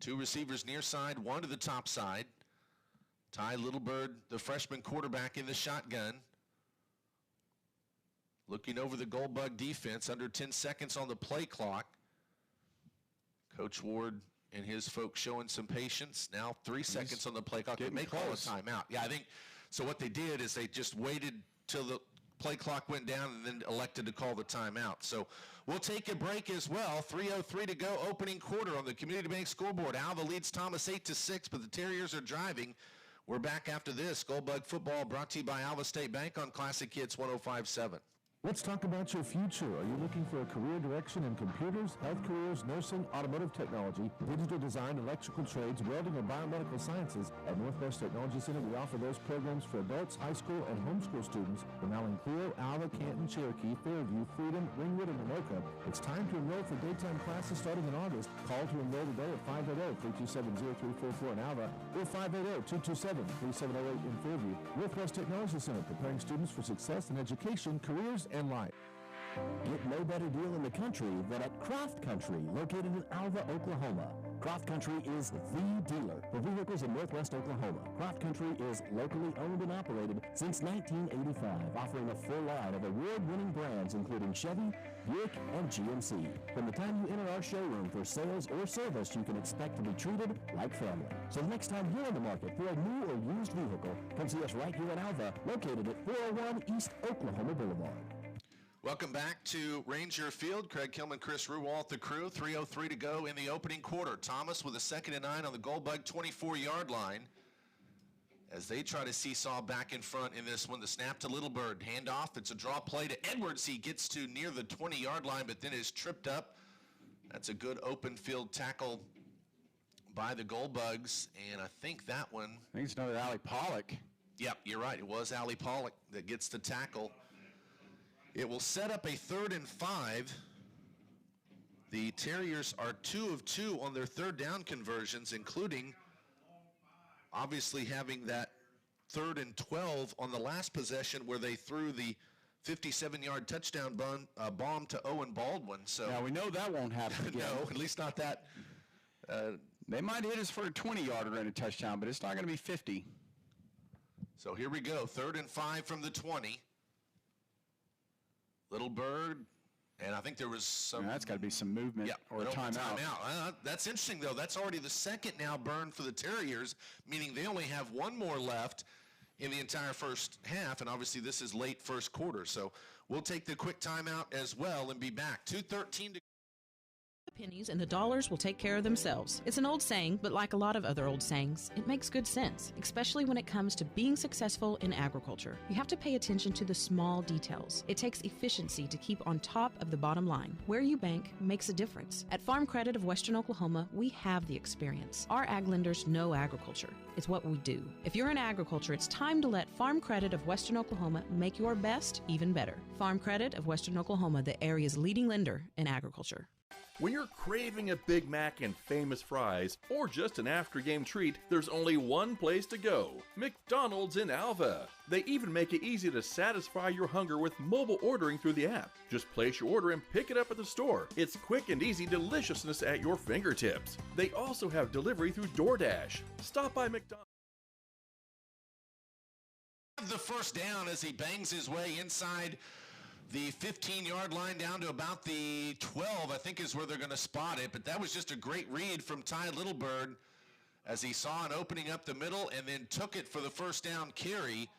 2 receivers near side, 1 to the top side. Ty Littlebird, the freshman quarterback, in the shotgun. Looking over the Gold Bug defense, under 10 seconds on the play clock. Coach Ward and his folks showing some patience. Now 3 seconds on the play clock. They may call a timeout. Yeah, I think so. What they did is they just waited till the play clock went down and then elected to call the timeout. So we'll take a break as well. 3:03 to go, opening quarter on the Community Bank scoreboard. Alva leads Thomas 8-6, but the Terriers are driving. We're back after this. Gold Bug football brought to you by Alva State Bank on Classic Hits 105.7. Let's talk about your future. Are you looking for a career direction in computers, health careers, nursing, automotive technology, digital design, electrical trades, welding, or biomedical sciences? At Northwest Technology Center, we offer those programs for adults, high school, and homeschool students from Allen Cleo, Alva, Canton, Cherokee, Fairview, Freedom, Ringwood, and Anoka. It's time to enroll for daytime classes starting in August. Call to enroll today at 580-327-0344 in Alva or 580-227-3708 in Fairview. Northwest Technology Center, preparing students for success in education, careers, and life. Get no better deal in the country than at Croft Country, located in Alva, Oklahoma. Croft Country is the dealer for vehicles in Northwest Oklahoma. Croft Country is locally owned and operated since 1985, offering a full line of award-winning brands including Chevy, Buick, and GMC. From the time you enter our showroom for sales or service, you can expect to be treated like family. So the next time you're in the market for a new or used vehicle, come see us right here in Alva, located at 401 East Oklahoma Boulevard. Welcome back to Ranger Field. Craig Kilman, Chris Ruwalt, the crew. 3:03 to go in the opening quarter. Thomas with a 2nd and 9 on the Gold Bug 24-yard line as they try to seesaw back in front in this one. The snap to Littlebird. Handoff. It's a draw play to Edwards. He gets to near the 20-yard line, but then is tripped up. That's a good open field tackle by the Gold Bugs, and I think that one. I think it's another Allie Pollock. Yep, you're right. It was Allie Pollock that gets the tackle. It will set up a 3rd and 5. The Terriers are 2 of 2 on their 3rd down conversions, including obviously having that 3rd and 12 on the last possession where they threw the 57-yard touchdown bomb to Owen Baldwin. So now we know that won't happen again. No, at least not that. They might hit us for a 20-yarder and a touchdown, but it's not going to be 50. So here we go, 3rd and 5 from the 20. Littlebird, and I think there was some. Yeah, that's got to be some movement or a timeout. That's interesting, though. That's already the 2nd now burned for the Terriers, meaning they only have 1 more left in the entire first half, and obviously this is late first quarter. So we'll take the quick timeout as well and be back. 2:13 to The pennies and the dollars will take care of themselves. It's an old saying, but like a lot of other old sayings, it makes good sense, especially when it comes to being successful in agriculture. You have to pay attention to the small details. It takes efficiency to keep on top of the bottom line. Where you bank makes a difference. At Farm Credit of Western Oklahoma, we have the experience. Our ag lenders know agriculture. It's what we do. If you're in agriculture, it's time to let Farm Credit of Western Oklahoma make your best even better. Farm Credit of Western Oklahoma, the area's leading lender in agriculture. When you're craving a Big Mac and famous fries, or just an after-game treat, there's only one place to go: McDonald's in Alva. They even make it easy to satisfy your hunger with mobile ordering through the app. Just place your order and pick it up at the store. It's quick and easy deliciousness at your fingertips. They also have delivery through DoorDash. Stop by McDonald's. The first down as he bangs his way inside the 15-yard line down to about the 12, I think is where they're going to spot it. But that was just a great read from Ty Littlebird as he saw an opening up the middle and then took it for the first down carry.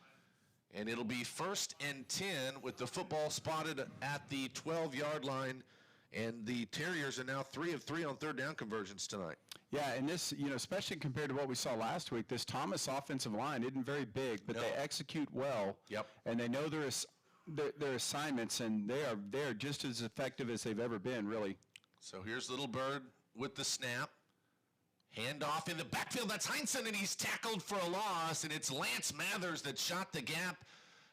And it'll be 1st and 10 with the football spotted at the 12-yard line. And the Terriers are now 3 of 3 on third down conversions tonight. Yeah, and this, especially compared to what we saw last week, this Thomas offensive line isn't very big, but they execute well. Yep. And they know their assignments, and they are just as effective as they've ever been, really. So here's Littlebird with the snap. Handoff in the backfield. That's Heinsohn, and he's tackled for a loss, and it's Lance Mathers that shot the gap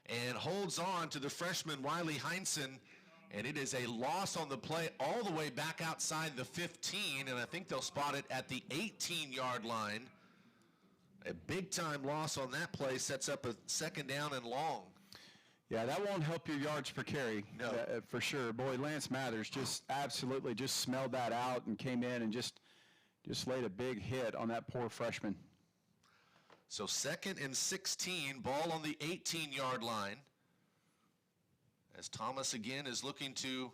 and holds on to the freshman Wiley Heinsohn, and it is a loss on the play all the way back outside the 15, and I think they'll spot it at the 18-yard line. A big-time loss on that play sets up a second down and long. Yeah, that won't help your yards per carry, for sure. Boy, Lance Mathers just absolutely just smelled that out and came in and just laid a big hit on that poor freshman. So 2nd and 16, ball on the 18-yard line. As Thomas again is looking to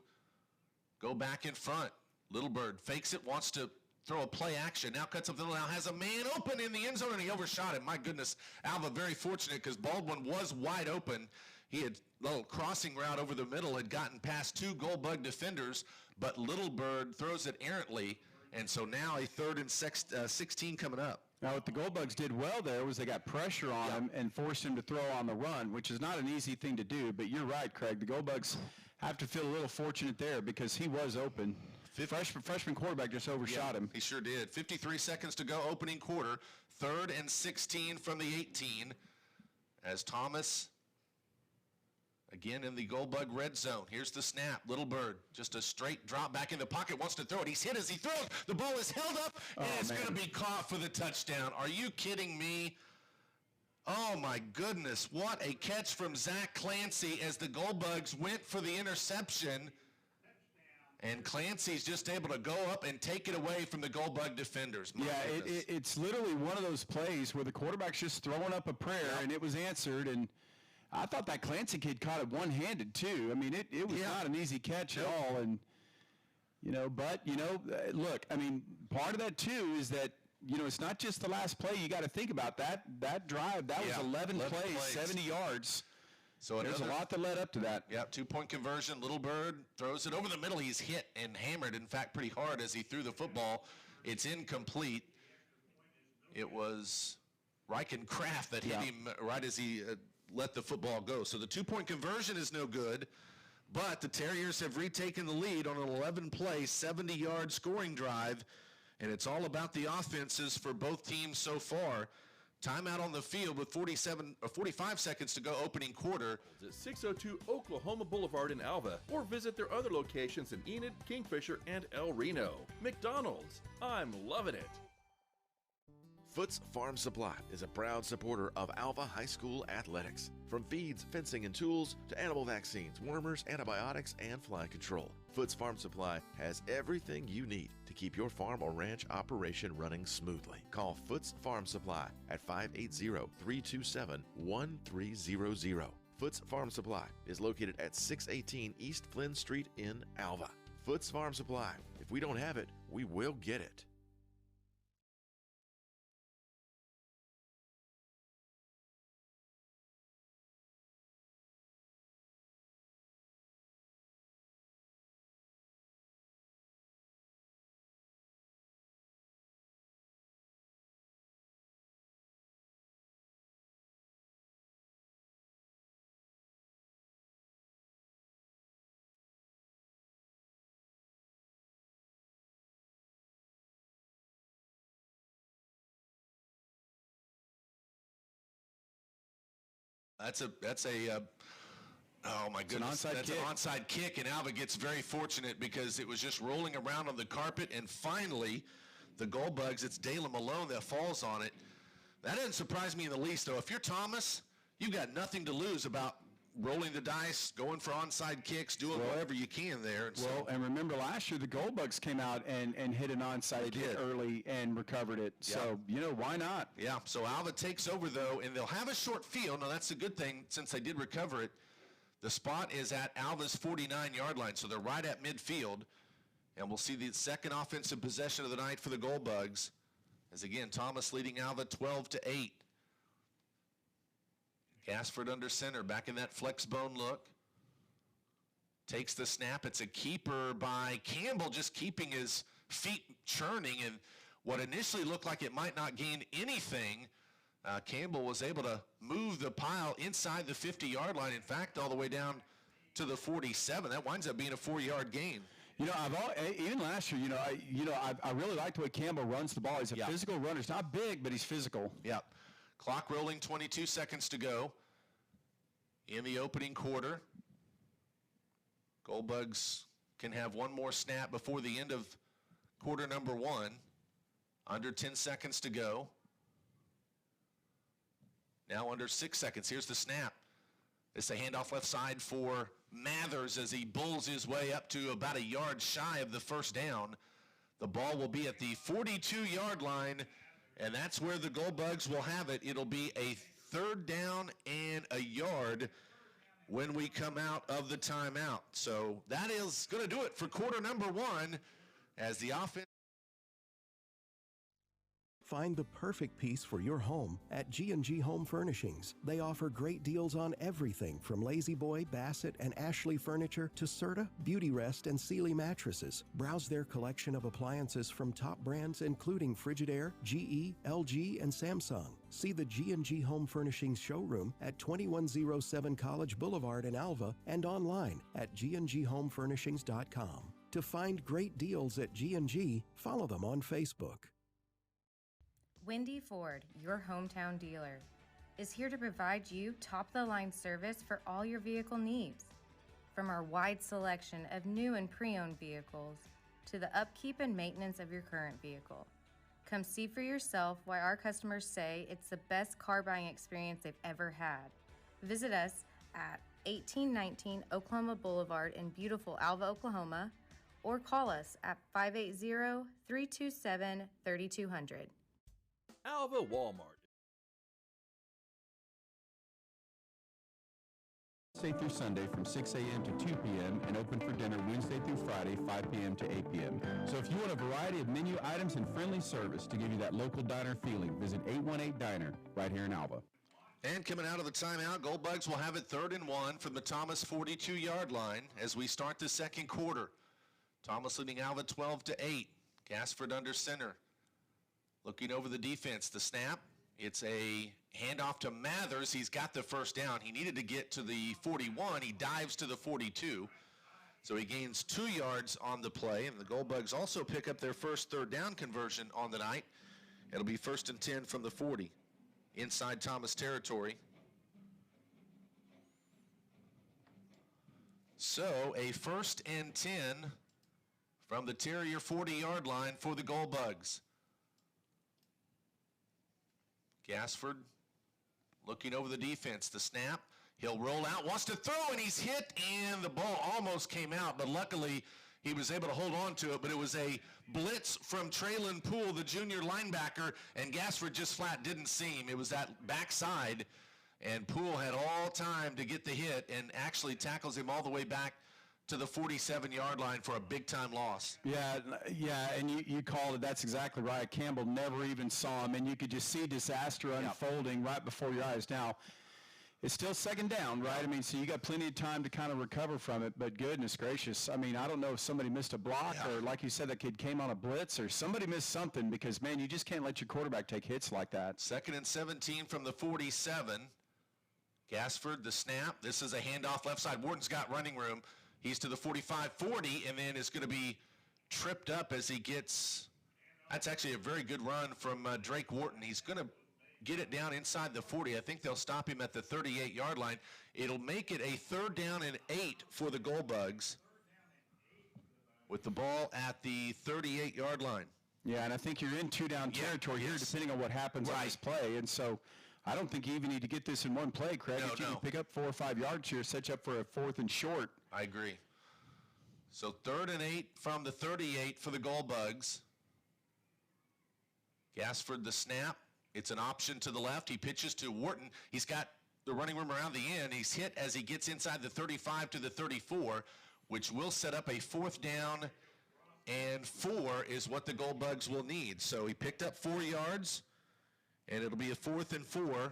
go back in front. Littlebird fakes it, wants to throw a play action. Now cuts up the middle, now has a man open in the end zone, and he overshot him. My goodness, Alva very fortunate because Baldwin was wide open. He had a little crossing route over the middle, had gotten past 2 Goldbug defenders, but Littlebird throws it errantly, and so now a 3rd and 16 coming up. Now, what the Goldbugs did well there was they got pressure on him and forced him to throw on the run, which is not an easy thing to do, but you're right, Craig. The Goldbugs have to feel a little fortunate there because he was open. Freshman quarterback just overshot him. He sure did. 53 seconds to go, opening quarter. 3rd and 16 from the 18 as Thomas again in the Goldbug red zone. Here's the snap. Littlebird, just a straight drop back in the pocket, wants to throw it. He's hit as he throws. The ball is held up, and it's going to be caught for the touchdown. Are you kidding me? Oh, my goodness. What a catch from Zach Clancy as the Goldbugs went for the interception. And Clancy's just able to go up and take it away from the Goldbug defenders. It's literally one of those plays where the quarterback's just throwing up a prayer, and it was answered, and I thought that Clancy kid caught it one-handed, too. I mean, it was not an easy catch at all. And, look, I mean, part of that, too, is that, it's not just the last play. You got to think about that. That drive, that was 11 plays, 70 yards. So there's a lot that led up to that. Yeah, 2-point conversion. Littlebird throws it over the middle. He's hit and hammered, in fact, pretty hard as he threw the football. It's incomplete. It was Kraft that hit him right as he let the football go. So the 2-point conversion is no good, but the Terriers have retaken the lead on an 11-play, 70-yard scoring drive, and it's all about the offenses for both teams so far. Timeout on the field with 45 seconds to go, opening quarter. At 602 Oklahoma Boulevard in Alva, or visit their other locations in Enid, Kingfisher, and El Reno. McDonald's, I'm loving it. Foots Farm Supply is a proud supporter of Alva High School athletics. From feeds, fencing, and tools to animal vaccines, wormers, antibiotics, and fly control, Foots Farm Supply has everything you need to keep your farm or ranch operation running smoothly. Call Foots Farm Supply at 580-327-1300. Foots Farm Supply is located at 618 East Flynn Street in Alva. Foots Farm Supply. If we don't have it, we will get it. That's a Oh, my goodness. That's an onside kick, and Alva gets very fortunate because it was just rolling around on the carpet, and finally, the Gold Bugs, it's Dalen Malone that falls on it. That doesn't surprise me in the least, though. If you're Thomas, you've got nothing to lose about rolling the dice, going for onside kicks, doing whatever you can there. And remember last year the Gold Bugs came out and hit an onside kick early and recovered it. So, why not? Yeah, so Alva takes over, though, and they'll have a short field. Now, that's a good thing since they did recover it. The spot is at Alva's 49-yard line, so they're right at midfield. And we'll see the second offensive possession of the night for the Gold Bugs. As, again, Thomas leading Alva 12-8. Gassford under center, back in that flex bone look. Takes the snap. It's a keeper by Campbell, just keeping his feet churning. And what initially looked like it might not gain anything, Campbell was able to move the pile inside the 50-yard line. In fact, all the way down to the 47. That winds up being a 4-yard gain. Even last year, I really like the way Campbell runs the ball. He's a physical runner. He's not big, but he's physical. Yep. Clock rolling, 22 seconds to go in the opening quarter. Gold Bugs can have one more snap before the end of quarter number 1. Under 10 seconds to go. Now under 6 seconds. Here's the snap. It's a handoff left side for Mathers as he bulls his way up to about a yard shy of the first down. The ball will be at the 42-yard line, and that's where the Gold Bugs will have it. It'll be a 3rd down and a yard when we come out of the timeout. So that is going to do it for quarter number 1 as the offense. Find the perfect piece for your home at G&G Home Furnishings. They offer great deals on everything from Lazy Boy, Bassett, and Ashley furniture to Serta, Beauty Rest, and Sealy mattresses. Browse their collection of appliances from top brands including Frigidaire, GE, LG, and Samsung. See the G&G Home Furnishings showroom at 2107 College Boulevard in Alva and online at gndhomefurnishings.com. To find great deals at G&G, follow them on Facebook. Wendy Ford, your hometown dealer, is here to provide you top-of-the-line service for all your vehicle needs. From our wide selection of new and pre-owned vehicles to the upkeep and maintenance of your current vehicle. Come see for yourself why our customers say it's the best car buying experience they've ever had. Visit us at 1819 Oklahoma Boulevard in beautiful Alva, Oklahoma, or call us at 580-327-3200. Alva Walmart. Wednesday through Sunday from 6 a.m. to 2 p.m. and open for dinner Wednesday through Friday, 5 p.m. to 8 p.m. So if you want a variety of menu items and friendly service to give you that local diner feeling, visit 818 Diner right here in Alva. And coming out of the timeout, Gold Bugs will have it 3rd and 1 from the Thomas 42-yard line as we start the second quarter. Thomas leading Alva 12-8. Gassford under center. Looking over the defense, the snap, it's a handoff to Mathers. He's got the first down. He needed to get to the 41. He dives to the 42. So he gains 2 yards on the play, and the Gold Bugs also pick up their first 3rd down conversion on the night. It'll be 1st and 10 from the 40, inside Thomas territory. So a 1st and 10 from the Terrier 40-yard line for the Gold Bugs. Gassford looking over the defense. The snap. He'll roll out, wants to throw, and he's hit, and the ball almost came out, but luckily he was able to hold on to it. But it was a blitz from Traylon Poole, the junior linebacker, and Gassford just flat didn't see him. It was that backside, and Poole had all time to get the hit and actually tackles him all the way back to the 47-yard line for a big-time loss. Yeah, and you called it. That's exactly right. Campbell never even saw him, and you could just see disaster unfolding right before your eyes. Now, it's still 2nd down, right? I mean, so you got plenty of time to kind of recover from it, but goodness gracious. I mean, I don't know if somebody missed a block or, like you said, that kid came on a blitz or somebody missed something because, man, you just can't let your quarterback take hits like that. 2nd and 17 from the 47. Gassford, the snap. This is a handoff left side. Wharton's got running room. He's to the 45-40, and then is going to be tripped up as he gets – that's actually a very good run from Drake Wharton. He's going to get it down inside the 40. I think they'll stop him at the 38-yard line. It'll make it a 3rd down and 8 for the Goldbugs with the ball at the 38-yard line. Yeah, and I think you're in 2-down territory here, depending on what happens on this play. And so I don't think you even need to get this in one play, Craig. If you can pick up 4 or 5 yards here, set you up for a 4th and short. I agree. So 3rd and 8 from the 38 for the Goldbugs. Gassford the snap. It's an option to the left. He pitches to Wharton. He's got the running room around the end. He's hit as he gets inside the 35 to the 34, which will set up a 4th down and 4 is what the Goldbugs will need. So he picked up 4 yards, and it'll be a 4th and 4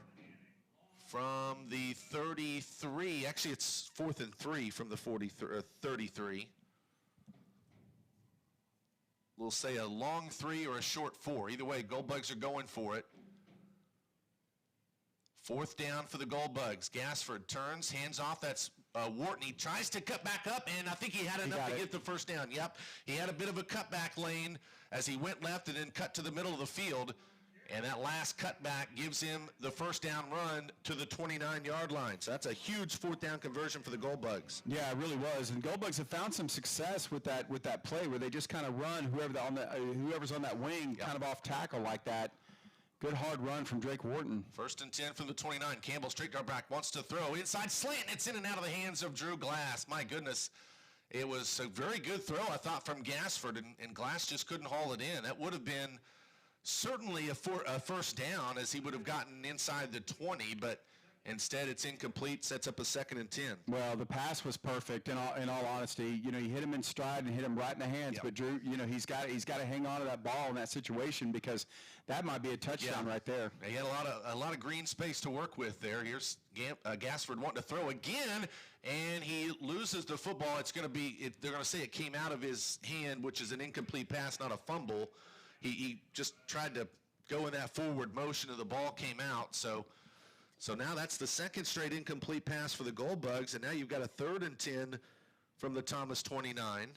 from the 33. Actually, it's 4th and 3 from the 33. We'll say a long 3 or a short 4. Either way, Goldbugs are going for it. 4th down for the Goldbugs. Gassford turns, hands off. That's Wharton. He tries to cut back up, and I think he had enough to get the 1st down. Yep, he had a bit of a cutback lane as he went left and then cut to the middle of the field. And that last cutback gives him the 1st down run to the 29-yard line. So that's a huge 4th down conversion for the Goldbugs. Yeah, it really was. And Goldbugs have found some success with that play where they just kind of run whoever's on that wing kind of off tackle like that. Good hard run from Drake Wharton. 1st and 10 from the 29. Campbell, straight yard back, wants to throw. Inside slant, it's in and out of the hands of Drew Glass. My goodness. It was a very good throw, I thought, from Gassford, and Glass just couldn't haul it in. That would have been certainly a 1st down as he would have gotten inside the 20, but instead it's incomplete, sets up a 2nd and 10. Well, the pass was perfect in all honesty. You know, you hit him in stride and hit him right in the hands, but Drew, you know, he's got to hang on to that ball in that situation because that might be a touchdown right there. He had a lot of green space to work with there. Here's Gassford wanting to throw again, and he loses the football. It's going to be they're going to say it came out of his hand, which is an incomplete pass, not a fumble. He just tried to go in that forward motion, and the ball came out. So now that's the 2nd straight incomplete pass for the Goldbugs, and now you've got a 3rd and 10 from the Thomas 29.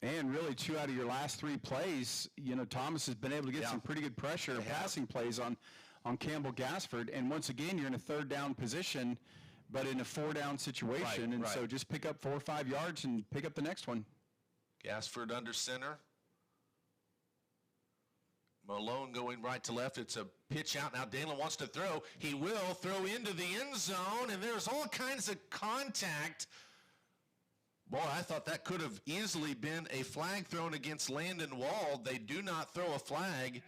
And really 2 out of your last 3 plays, you know, Thomas has been able to get some pretty good pressure and passing plays on Campbell Gassford. And once again, you're in a 3rd down position, but in a 4-down situation. So just pick up 4 or 5 yards and pick up the next one. Gassford under center. Malone going right to left. It's a pitch out. Now Dalen wants to throw. He will throw into the end zone, and there's all kinds of contact. Boy, I thought that could have easily been a flag thrown against Landon Wald. They do not throw a flag,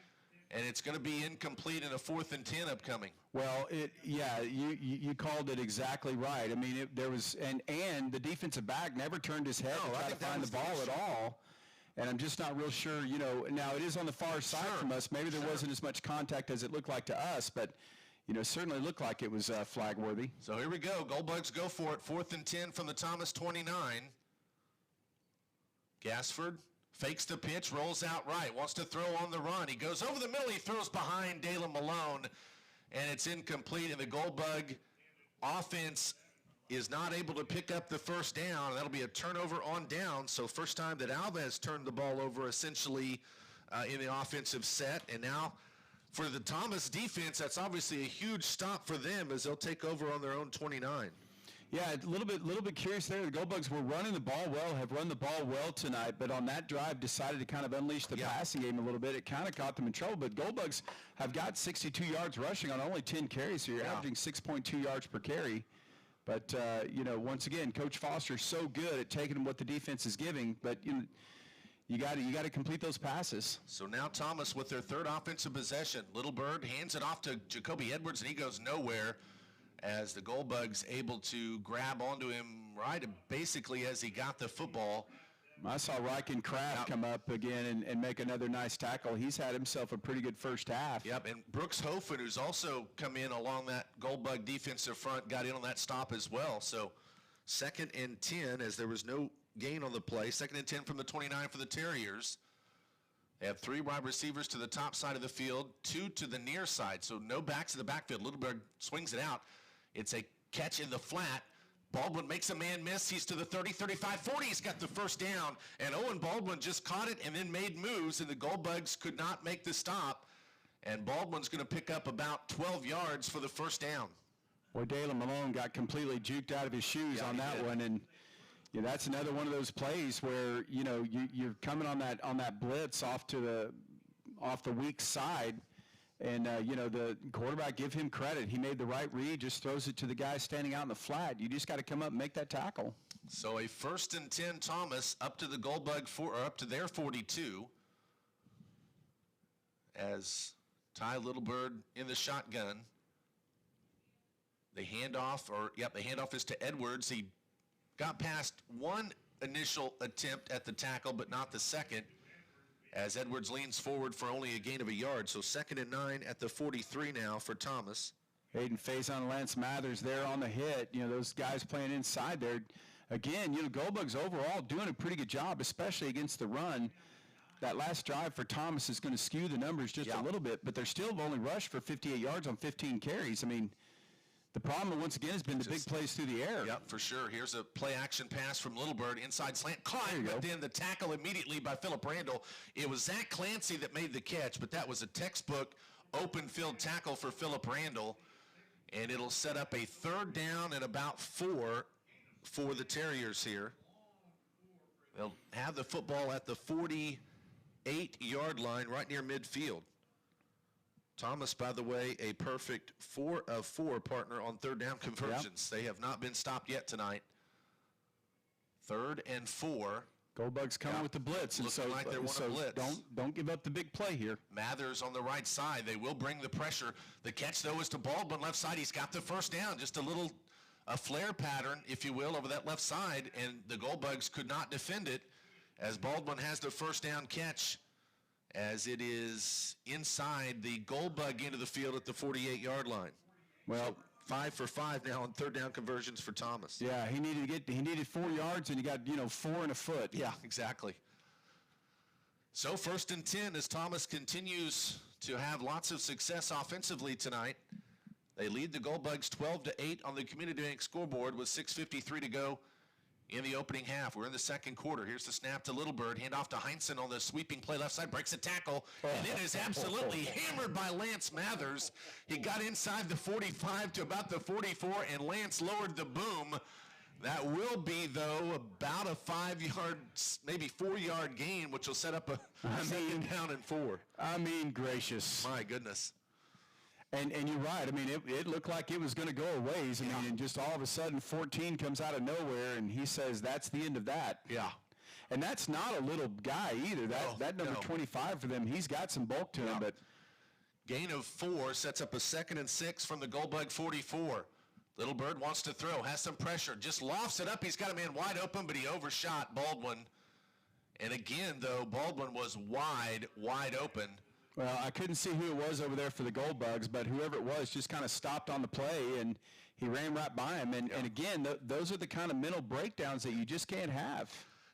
and it's going to be incomplete in a 4th and 10 upcoming. Well, you called it exactly right. I mean, there was and the defensive back never turned his head to try to find the ball at all. And I'm just not real sure, you know, now it is on the far side from us. Maybe there wasn't as much contact as it looked like to us, but, you know, certainly looked like it was flag worthy. So here we go. Goldbugs go for it. 4th and 10 from the Thomas 29. Gassford fakes the pitch, rolls out right, wants to throw on the run. He goes over the middle. He throws behind Dalen Malone, and it's incomplete. And the Goldbug offense is not able to pick up the 1st down. That'll be a turnover on down. So first time that Alva has turned the ball over essentially in the offensive set. And now for the Thomas defense, that's obviously a huge stop for them as they'll take over on their own 29. Yeah, a little bit curious there. The Goldbugs were running the ball well, have run the ball well tonight, but on that drive decided to kind of unleash the passing game a little bit. It kind of caught them in trouble, but Goldbugs have got 62 yards rushing on only 10 carries, so you're averaging 6.2 yards per carry. But, you know, once again, Coach Foster's so good at taking what the defense is giving, but you got to complete those passes. So now Thomas with their 3rd offensive possession. Little Bird hands it off to Jacoby Edwards, and he goes nowhere as the Goldbugs able to grab onto him right basically as he got the football. I saw Ryken Kraft come up again and make another nice tackle. He's had himself a pretty good first half. Yep, and Brooks Hofen, who's also come in along that Goldbug defensive front, got in on that stop as well. So 2nd and 10 as there was no gain on the play. 2nd and 10 from the 29 for the Terriers. They have 3 wide receivers to the top side of the field, 2 to the near side. So no backs to the backfield. Little Bird swings it out. It's a catch in the flat. Baldwin makes a man miss. He's to the 30, 35, 40. He's got the 1st down. And Owen Baldwin just caught it and then made moves, and the Goldbugs could not make the stop. And Baldwin's going to pick up about 12 yards for the first down. Boy, Dalen Malone got completely juked out of his shoes on that one, and that's another one of those plays where you're coming on that blitz off the weak side, and the quarterback, give him credit. He made the right read, just throws it to the guy standing out in the flat. You just got to come up and make that tackle. So a 1st and 10, Thomas up to the Goldbug up to their 42, as Ty Littlebird in the shotgun. The handoff is to Edwards. He got past one initial attempt at the tackle, but not the second, as Edwards leans forward for only a gain of a yard. So 2nd and 9 at the 43 now for Thomas. Hayden Faison, Lance Mathers there on the hit. Those guys playing inside there. Again, Goldbugs overall doing a pretty good job, especially against the run. That last drive for Thomas is going to skew the numbers just a little bit, but they're still only rushed for 58 yards on 15 carries. I mean, the problem, once again, has been the big plays through the air. Yep, for sure. Here's a play-action pass from Littlebird, inside slant, caught, but then the tackle immediately by Philip Randall. It was Zach Clancy that made the catch, but that was a textbook open field tackle for Philip Randall, and it'll set up a 3rd down and about 4 for the Terriers here. They'll have the football at the 48-yard line right near midfield. Thomas, by the way, a perfect 4 of 4 partner on 3rd down conversions. They have not been stopped yet tonight. 3rd and 4. Goldbugs coming with the blitz, and so like they want to blitz. Don't give up the big play here. Mathers on the right side. They will bring the pressure. The catch, though, is to Baldwin left side. He's got the first down. Just a flare pattern, if you will, over that left side, and the Goldbugs could not defend it as Baldwin has the first down catch, as it is inside the Goldbug into the field at the 48-yard line. Well, so 5 for 5 now on 3rd down conversions for Thomas. Yeah, he needed 4 yards, and he got 4 and a foot. Yeah, exactly. So 1st and 10 as Thomas continues to have lots of success offensively tonight. They lead the Goldbugs 12-8 on the Community Bank scoreboard with 6:53 to go in the opening half. We're in the second quarter. Here's the snap to Littlebird. Hand off to Heinsohn on the sweeping play left side. Breaks a tackle. And it is absolutely hammered by Lance Mathers. He got inside the 45 to about the 44, and Lance lowered the boom. That will be, though, about a 5-yard, maybe 4-yard gain, which will set up a 2nd down and 4. I mean, gracious. My goodness. And you're right. I mean, it looked like it was going to go a ways. I mean, and just all of a sudden, 14 comes out of nowhere, and he says, that's the end of that. Yeah. And that's not a little guy either. That number 25 for them, he's got some bulk to him. But gain of 4 sets up a 2nd and 6 from the Goldbug 44. Littlebird wants to throw, has some pressure, just lofts it up. He's got a man wide open, but he overshot Baldwin. And again, though, Baldwin was wide open. Well, I couldn't see who it was over there for the Goldbugs, but whoever it was just kind of stopped on the play, and he ran right by him. And again, those are the kind of mental breakdowns that you just can't have.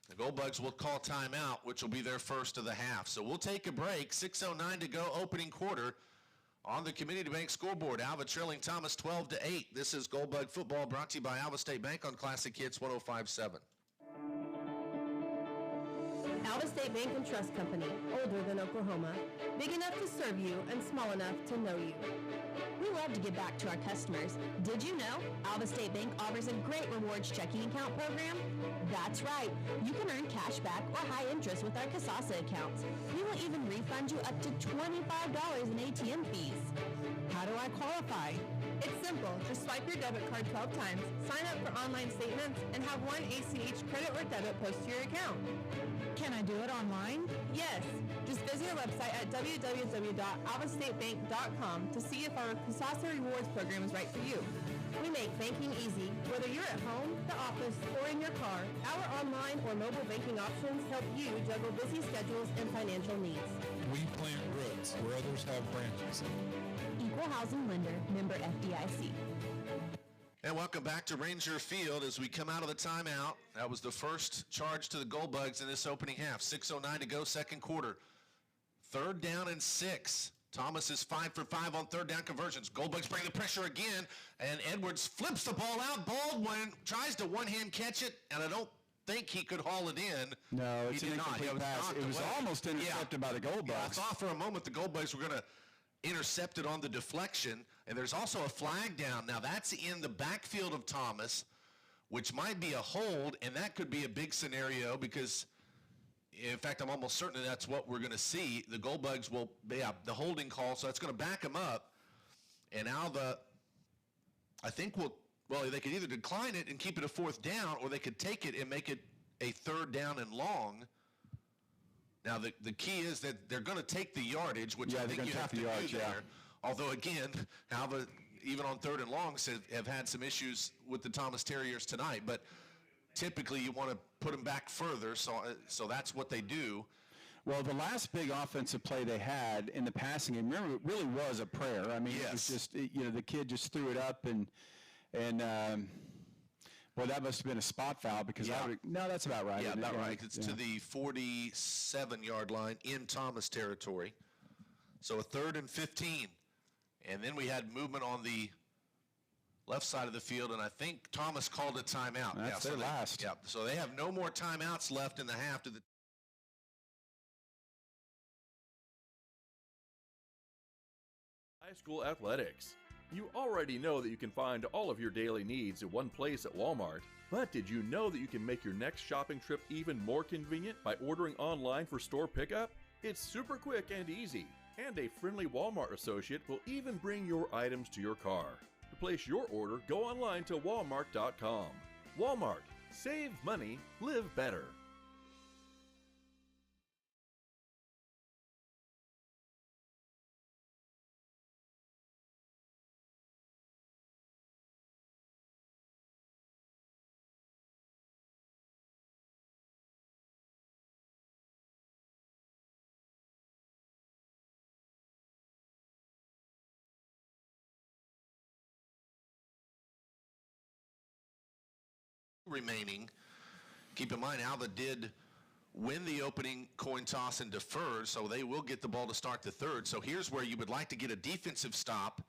The Goldbugs will call timeout, which will be their first of the half. So we'll take a break. 6:09 to go, opening quarter. On the Community Bank scoreboard, Alva trailing Thomas 12-8. This is Goldbug football brought to you by Alva State Bank on Classic Hits 105.7. Alva State Bank and Trust Company, older than Oklahoma, big enough to serve you and small enough to know you. We love to give back to our customers. Did you know Alva State Bank offers a great rewards checking account program? That's right. You can earn cash back or high interest with our Casasa accounts. We will even refund you up to $25 in ATM fees. How do I qualify? It's simple. Just swipe your debit card 12 times, sign up for online statements, and have one ACH credit or debit post to your account. Can I do it online? Yes. Just visit our website at www.alvastatebank.com to see if our Casasa Rewards program is right for you. We make banking easy. Whether you're at home, the office, or in your car, our online or mobile banking options help you juggle busy schedules and financial needs. We plant roots where others have branches. Equal housing lender, member FDIC. And welcome back to Ranger Field as we come out of the timeout. That was the first charge to the Goldbugs in this opening half. 6:09 to go, second quarter. 3rd down and 6. Thomas is 5 for 5 on 3rd down conversions. Goldbugs bring the pressure again, and Edwards flips the ball out. Baldwin tries to one-hand catch it, and I don't think he could haul it in. No, it's an incomplete pass. It was almost intercepted by the Goldbugs. Yeah, I thought for a moment the Goldbugs were going to intercepted on the deflection, and there's also a flag down. Now, that's in the backfield of Thomas, which might be a hold, and that could be a big scenario because, in fact, I'm almost certain that's what we're going to see. The Goldbugs will be the holding call, so it's going to back them up. And Alva, I think, they could either decline it and keep it a 4th down, or they could take it and make it a 3rd down and long. Now, the key is that they're going to take the yardage, which I think you have to do there. Although, again, Alva, even on 3rd and longs, have had some issues with the Thomas Terriers tonight. But typically you want to put them back further, so that's what they do. Well, the last big offensive play they had in the passing game, remember, it really was a prayer. I mean, It was just, the kid just threw it up, and well, that must have been a spot foul because that's about right. Yeah, about right. It's to the 47-yard line in Thomas territory. So a 3rd and 15. And then we had movement on the left side of the field, and I think Thomas called a timeout. That's their last. Yeah, so they have no more timeouts left in the half to the high school athletics. You already know that you can find all of your daily needs in one place at Walmart. But did you know that you can make your next shopping trip even more convenient by ordering online for store pickup? It's super quick and easy, and a friendly Walmart associate will even bring your items to your car. To place your order, go online to walmart.com. Walmart. Save money, live better. remaining. Keep in mind, Alva did win the opening coin toss and deferred, so they will get the ball to start the 3rd. So here's where you would like to get a defensive stop,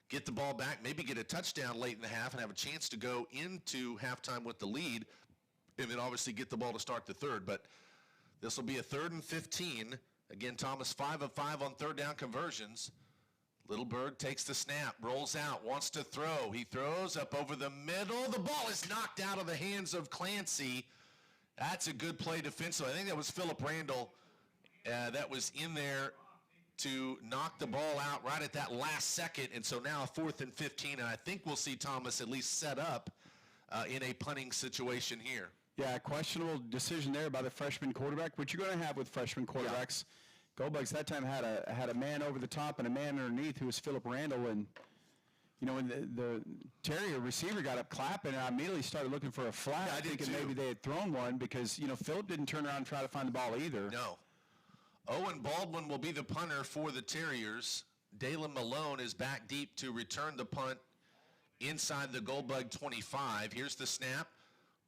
get the ball back, maybe get a touchdown late in the half and have a chance to go into halftime with the lead, and then obviously get the ball to start the 3rd. But this will be a 3rd and 15. Again, Thomas 5 of 5 on 3rd down conversions. Little Bird takes the snap, rolls out, wants to throw. He throws up over the middle. The ball is knocked out of the hands of Clancy. That's a good play defensively. I think that was Philip Randall that was in there to knock the ball out right at that last second. And so now a 4th and 15, and I think we'll see Thomas at least set up in a punting situation here. Yeah, questionable decision there by the freshman quarterback, which you're going to have with freshman quarterbacks. Yeah. Goldbugs that time had a man over the top and a man underneath who was Philip Randall, and when the Terrier receiver got up clapping, I immediately started looking for a flag, thinking maybe they had thrown one because Philip didn't turn around and try to find the ball either. No. Owen Baldwin will be the punter for the Terriers. Dalen Malone is back deep to return the punt inside the Goldbug 25. Here's the snap.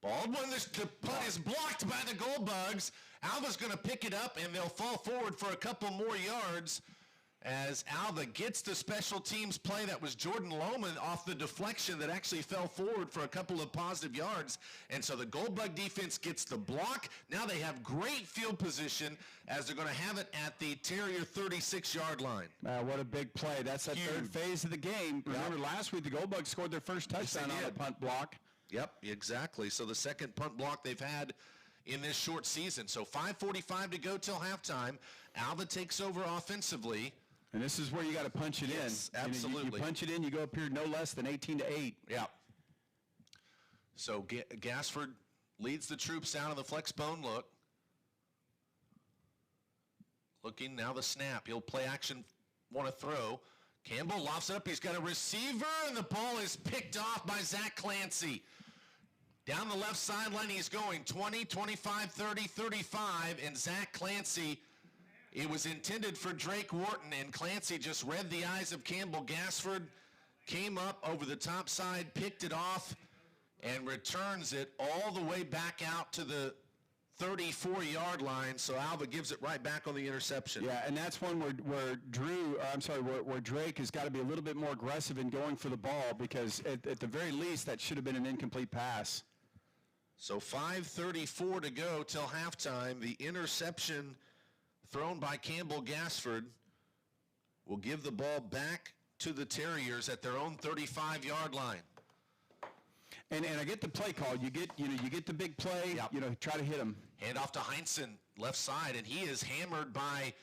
Baldwin, the punt is blocked by the Goldbugs. Alva's going to pick it up, and they'll fall forward for a couple more yards as Alva gets the special teams play. That was Jordan Lohman off the deflection that actually fell forward for a couple of positive yards. And so the Goldbug defense gets the block. Now they have great field position as they're going to have it at the Terrier 36-yard line. What a big play. That's that third phase of the game. Remember last week the Goldbugs scored their first touchdown on the punt block. Yep, exactly. So the second punt block they've had in this short season. So 5:45 to go till halftime. Alva takes over offensively. And this is where you got to punch it in. Absolutely. You punch it in, you go up here no less than 18-8. Yeah. So Gassford leads the troops out of the flex bone look. Looking now the snap. He'll play action, want to throw. Campbell lofts it up. He's got a receiver, and the ball is picked off by Zach Clancy. Down the left sideline he's going 20, 25, 30, 35, and Zach Clancy, it was intended for Drake Wharton, and Clancy just read the eyes of Campbell. Gassford came up over the top side, picked it off, and returns it all the way back out to the 34-yard line, so Alva gives it right back on the interception. Yeah, and that's one where Drake has got to be a little bit more aggressive in going for the ball because at the very least that should have been an incomplete pass. So 5:34 to go till halftime. The interception thrown by Campbell Gassford will give the ball back to the Terriers at their own 35-yard line. And I get the play call. You get the big play. Yep. Try to hit him. Hand off to Heinsohn, left side, and he is hammered by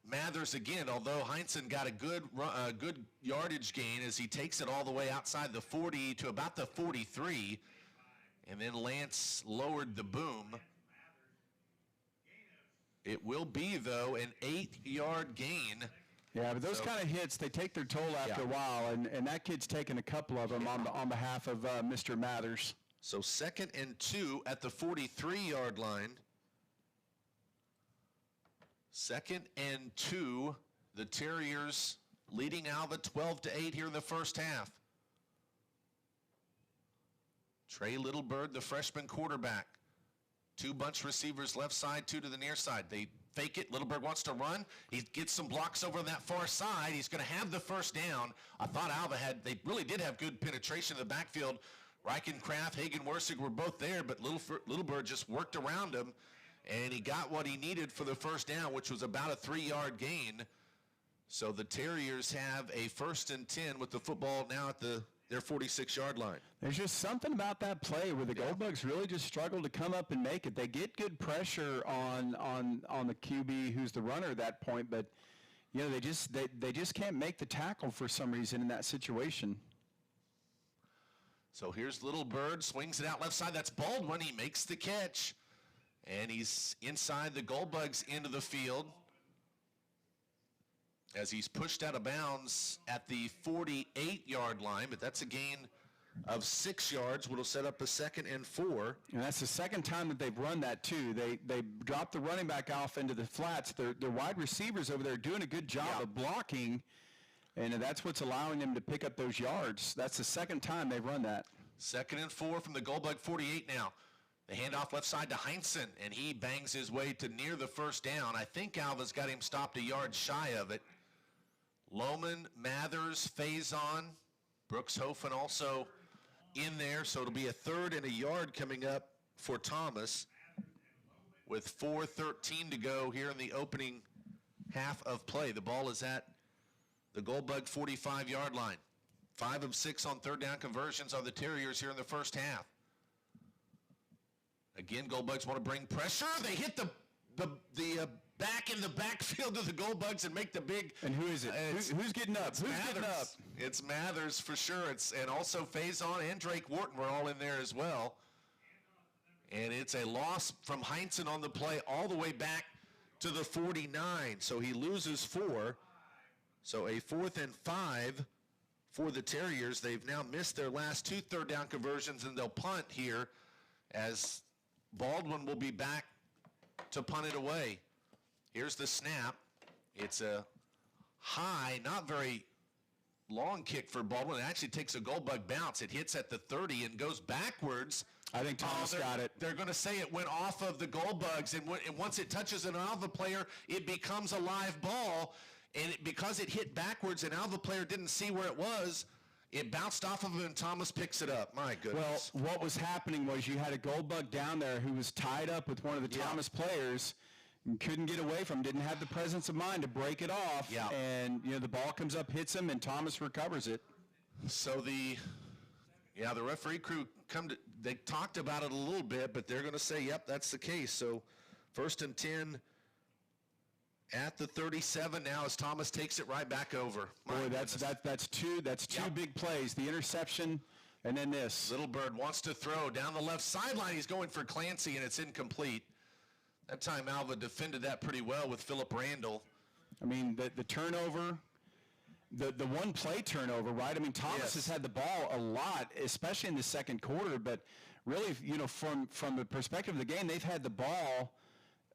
Mathers again. Although Heinsohn got a good yardage gain as he takes it all the way outside the 40 to about the 43, and then Lance lowered the boom. It will be, though, an 8-yard gain. Yeah, but those kind of hits, they take their toll after a while, and that kid's taken a couple of them on behalf of Mr. Mathers. So 2nd and 2 at the 43-yard line. 2nd and 2, the Terriers leading Alva 12-8 here in the first half. Trey Littlebird, the freshman quarterback. 2 bunch receivers left side, 2 to the near side. They fake it. Littlebird wants to run. He gets some blocks over on that far side. He's going to have the first down. I thought Alva they really did have good penetration in the backfield. Reichenkraft, Hagen-Wersig were both there, but Littlebird just worked around him, and he got what he needed for the first down, which was about a 3-yard gain. So the Terriers have a 1st and 10 with the football now at their 46-yard line. There's just something about that play where the Goldbugs really just struggle to come up and make it. They get good pressure on the QB who's the runner at that point, but they just can't make the tackle for some reason in that situation. So here's Littlebird, swings it out left side. That's Baldwin. He makes the catch, and he's inside the Goldbugs into the field as he's pushed out of bounds at the 48-yard line, but that's a gain of 6 yards, which will set up a 2nd and 4. And that's the second time that they've run that, too. They dropped the running back off into the flats. Their wide receivers over there are doing a good job of blocking, and that's what's allowing them to pick up those yards. That's the second time they've run that. 2nd and 4 from the Goldbug 48 now. The handoff left side to Heinsohn, and he bangs his way to near the first down. I think Alva's got him stopped a yard shy of it. Lohman, Mathers, Faison, Brooks Hofen also in there, so it'll be a 3rd and a yard coming up for Thomas with 4:13 to go here in the opening half of play. The ball is at the Goldbug 45-yard line. 5 of 6 on 3rd down conversions are the Terriers here in the first half. Again, Goldbugs want to bring pressure. They hit the back in the backfield of the Goldbugs and make the big. And who is it? Who's getting up? Who's getting up? It's Mathers for sure. And also Faison and Drake Wharton were all in there as well. And it's a loss from Heinsohn on the play all the way back to the 49. So he loses 4. So a 4th and 5 for the Terriers. They've now missed their last 2 3rd down conversions, and they'll punt here as Baldwin will be back to punt it away. Here's the snap. It's a high, not very long kick for Baldwin. It actually takes a Goldbug bounce. It hits at the 30 and goes backwards. I think Thomas got it. They're going to say it went off of the Goldbugs, and once it touches an Alva player, it becomes a live ball. And because it hit backwards, an Alva player didn't see where it was, it bounced off of him, and Thomas picks it up. My goodness. Well, what was happening was you had a Goldbug down there who was tied up with one of the Thomas players and couldn't get away from him, didn't have the presence of mind to break it off. Yeah. And, the ball comes up, hits him, and Thomas recovers it. So the referee crew they talked about it a little bit, but they're going to say, yep, that's the case. So 1st and 10 at the 37 now as Thomas takes it right back over. Boy, that's two big plays. The interception and then this. Littlebird wants to throw down the left sideline. He's going for Clancy, and it's incomplete. That time Alva defended that pretty well with Philip Randall. I mean, the turnover, the one play turnover, right? I mean, Thomas has had the ball a lot, especially in the second quarter, but really, from the perspective of the game, they've had the ball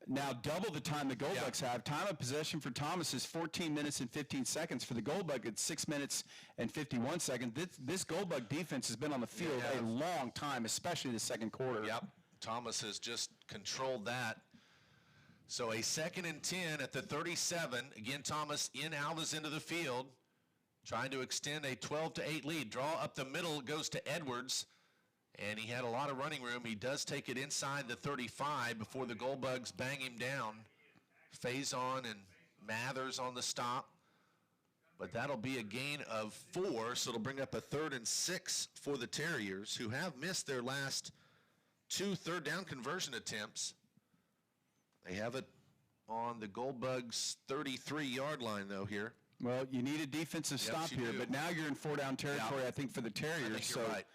now double the time the Goldbugs have. Time of possession for Thomas is 14 minutes and 15 seconds. For the Goldbug, it's 6 minutes and 51 seconds. This Goldbug defense has been on the field a long time, especially the second quarter. Yep. Thomas has just controlled that. So a 2nd and 10 at the 37. Again, Thomas in Alva's into the field, trying to extend a 12-8 lead. Draw up the middle goes to Edwards. And he had a lot of running room. He does take it inside the 35 before the Goldbugs bang him down. Faison and Mathers on the stop. But that'll be a gain of 4, so it'll bring up a 3rd and 6 for the Terriers, who have missed their last 2 third-down conversion attempts. They have it on the Goldbugs' 33-yard line, though, here. Well, you need a defensive stop here, but now you're in 4-down territory, I think, for the Terriers. I think you're right.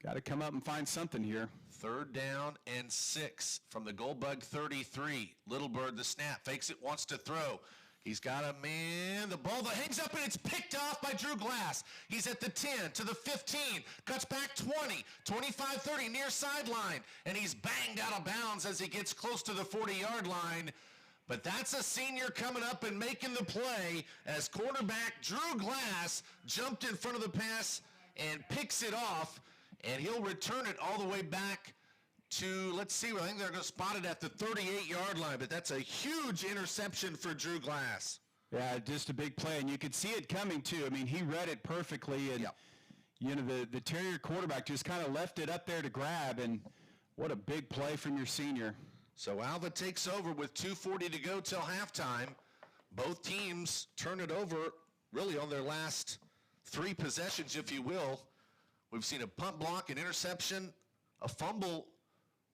Got to come up and find something here. 3rd down and 6 from the Goldbug 33. Little Bird, the snap, fakes it, wants to throw. He's got a man, the ball that hangs up, and it's picked off by Drew Glass. He's at the 10, to the 15, cuts back 20, 25, 30, near sideline, and he's banged out of bounds as he gets close to the 40-yard line. But that's a senior coming up and making the play as cornerback Drew Glass jumped in front of the pass and picks it off, and he'll return it all the way back to, let's see, I think they're going to spot it at the 38-yard line, but that's a huge interception for Drew Glass. Yeah, just a big play, and you could see it coming, too. I mean, he read it perfectly, and, you know, the Terrier quarterback just kind of left it up there to grab, and what a big play from your senior. So Alva takes over with 2:40 to go till halftime. Both teams turn it over really on their last 3 possessions, if you will. We've seen a punt block, an interception, a fumble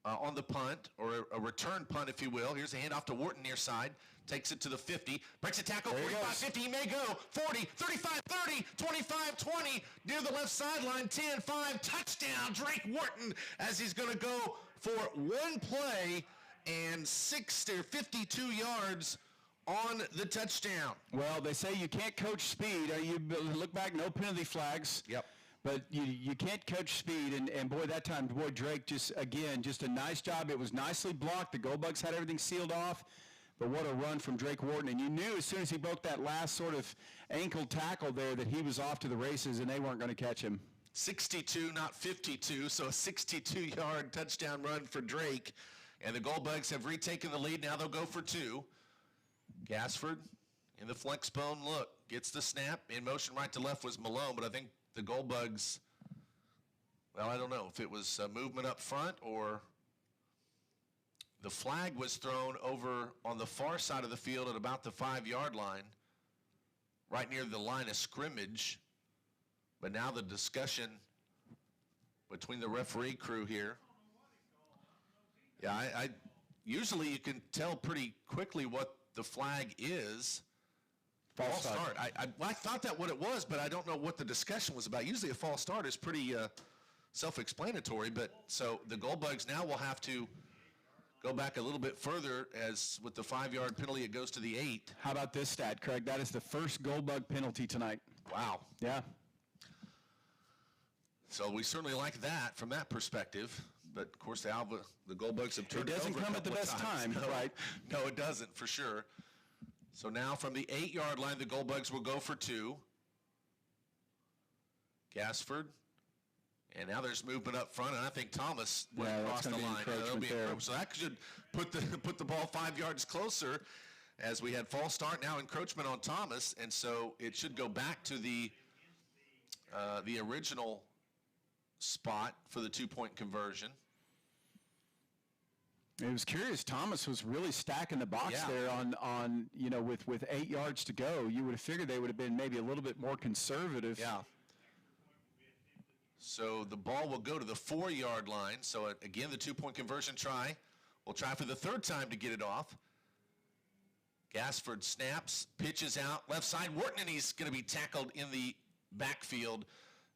on the punt, or a return punt, if you will. Here's a handoff to Wharton near side. Takes it to the 50. Breaks a tackle, 45, 50. He may go. 40, 35, 30, 25, 20. Near the left sideline, 10, 5. Touchdown, Drake Wharton, as he's going to go for 1 play and 52 yards on the touchdown. Well, they say you can't coach speed. You look back, no penalty flags. Yep. But you can't coach speed, and boy, that time, boy, Drake just a nice job. It was nicely blocked. The Goldbugs had everything sealed off, but what a run from Drake Wharton. And you knew as soon as he broke that last sort of ankle tackle there that he was off to the races, and they weren't going to catch him. 62, not 52, so a 62-yard touchdown run for Drake. And the Goldbugs have retaken the lead. Now they'll go for 2. Gassford in the flex bone look. Gets the snap. In motion right to left was Malone, but I think the Goldbugs, well, I don't know if it was movement up front or the flag was thrown over on the far side of the field at about the 5-yard line, right near the line of scrimmage. But now the discussion between the referee crew here. Yeah, I usually you can tell pretty quickly what the flag is. False start. I thought that what it was, but I don't know what the discussion was about. Usually a false start is pretty self-explanatory, but so the Goldbugs now will have to go back a little bit further, as with the 5-yard penalty, it goes to the 8. How about this stat, Craig? That is the first Goldbug penalty tonight. Wow. Yeah. So we certainly like that from that perspective. But, of course, the Goldbugs have turned it over. It doesn't come at the best time, right? No, it doesn't, for sure. So now from the 8-yard line, the Goldbugs will go for 2. Gassford. And now there's movement up front, and I think Thomas went across the line. That'll be so that should put the ball 5 yards closer, as we had false start, now encroachment on Thomas, and so it should go back to the original spot for the 2-point conversion. It was curious. Thomas was really stacking the box there on with 8 yards to go. You would have figured they would have been maybe a little bit more conservative. Yeah. So the ball will go to the 4-yard line. So again, the 2-point conversion try. We'll try for the 3rd time to get it off. Gassford snaps, pitches out, left side. Wharton, and he's going to be tackled in the backfield.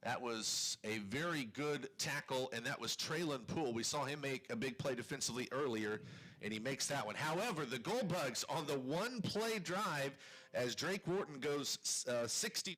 That was a very good tackle, and that was Traylon Poole. We saw him make a big play defensively earlier, and he makes that one. However, the Goldbugs on the 1-play drive as Drake Wharton goes 60.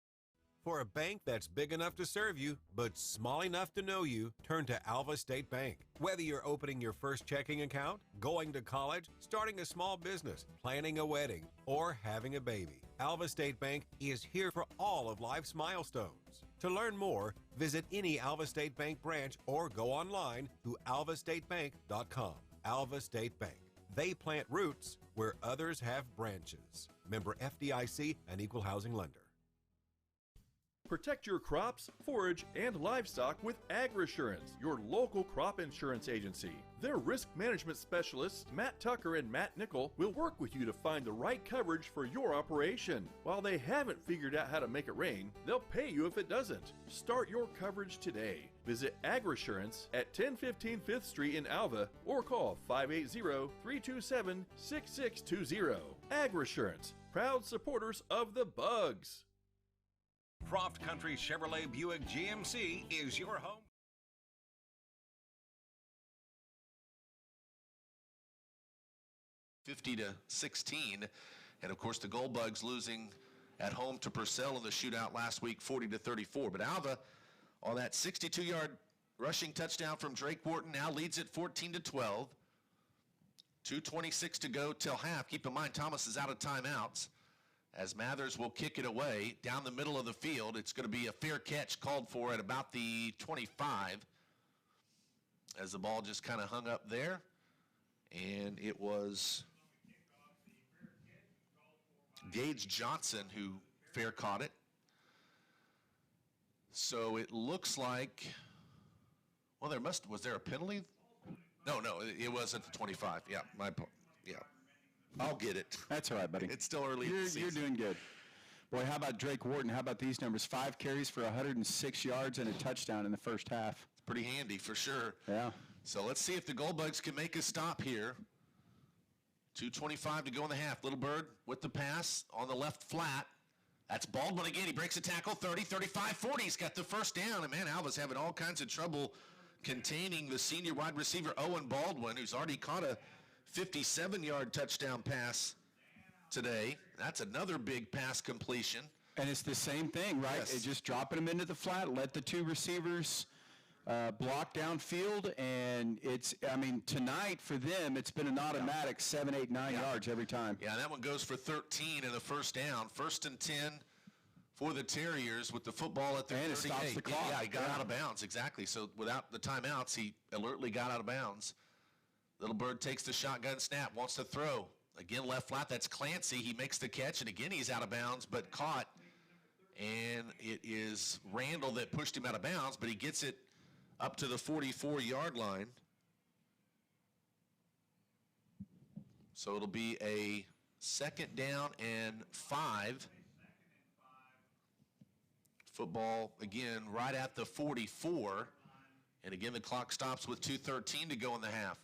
For a bank that's big enough to serve you, but small enough to know you, turn to Alva State Bank. Whether you're opening your first checking account, going to college, starting a small business, planning a wedding, or having a baby, Alva State Bank is here for all of life's milestones. To learn more, visit any Alva State Bank branch or go online to alvastatebank.com. Alva State Bank. They plant roots where others have branches. Member FDIC, an equal housing lender. Protect your crops, forage, and livestock with AgResurance, your local crop insurance agency. Their risk management specialists, Matt Tucker and Matt Nickel, will work with you to find the right coverage for your operation. While they haven't figured out how to make it rain, they'll pay you if it doesn't. Start your coverage today. Visit AgResurance at 1015 5th Street in Alva or call 580-327-6620. AgResurance, proud supporters of the Bugs. Croft Country Chevrolet Buick GMC is your home. (50-16), and of course the Gold Bugs losing at home to Purcell in the shootout last week, 40-34. But Alva, on that 62-yard rushing touchdown from Drake Wharton, now leads it 14-12. 2:26 to go till half. Keep in mind, Thomas is out of timeouts, as Mathers will kick it away down the middle of the field. It's going to be a fair catch called for at about the 25, as the ball just kind of hung up there. And it was Gage Johnson who fair caught it. So it looks like, well, was there a penalty? No, it was at the 25. Yeah, I'll get it. That's all right, buddy. It's still early in the season. You're doing good. Boy, how about Drake Wharton? How about these numbers? 5 carries for 106 yards and a touchdown in the first half. It's pretty handy for sure. Yeah. So let's see if the Gold Bugs can make a stop here. 2:25 to go in the half. Little Bird with the pass on the left flat. That's Baldwin again. He breaks a tackle, 30, 35, 40. He's got the first down. And, man, Alva's having all kinds of trouble containing the senior wide receiver, Owen Baldwin, who's already caught a 57-yard touchdown pass today. That's another big pass completion. And it's the same thing, right? Yes. It's just dropping them into the flat, let the two receivers block downfield, and tonight for them, it's been an automatic 7, 8, 9 yards every time. Yeah, that one goes for 13 and a first down. 1st and 10 for the Terriers with the football at their 38. And it stops the clock. Yeah, he got out of bounds, exactly. So without the timeouts, he alertly got out of bounds. Little Bird takes the shotgun snap, wants to throw. Again, left flat, that's Clancy. He makes the catch, and again, he's out of bounds, but caught. And it is Randall that pushed him out of bounds, but he gets it up to the 44-yard line. So it'll be a 2nd down and 5. Football, again, right at the 44. And again, the clock stops with 2:13 to go in the half.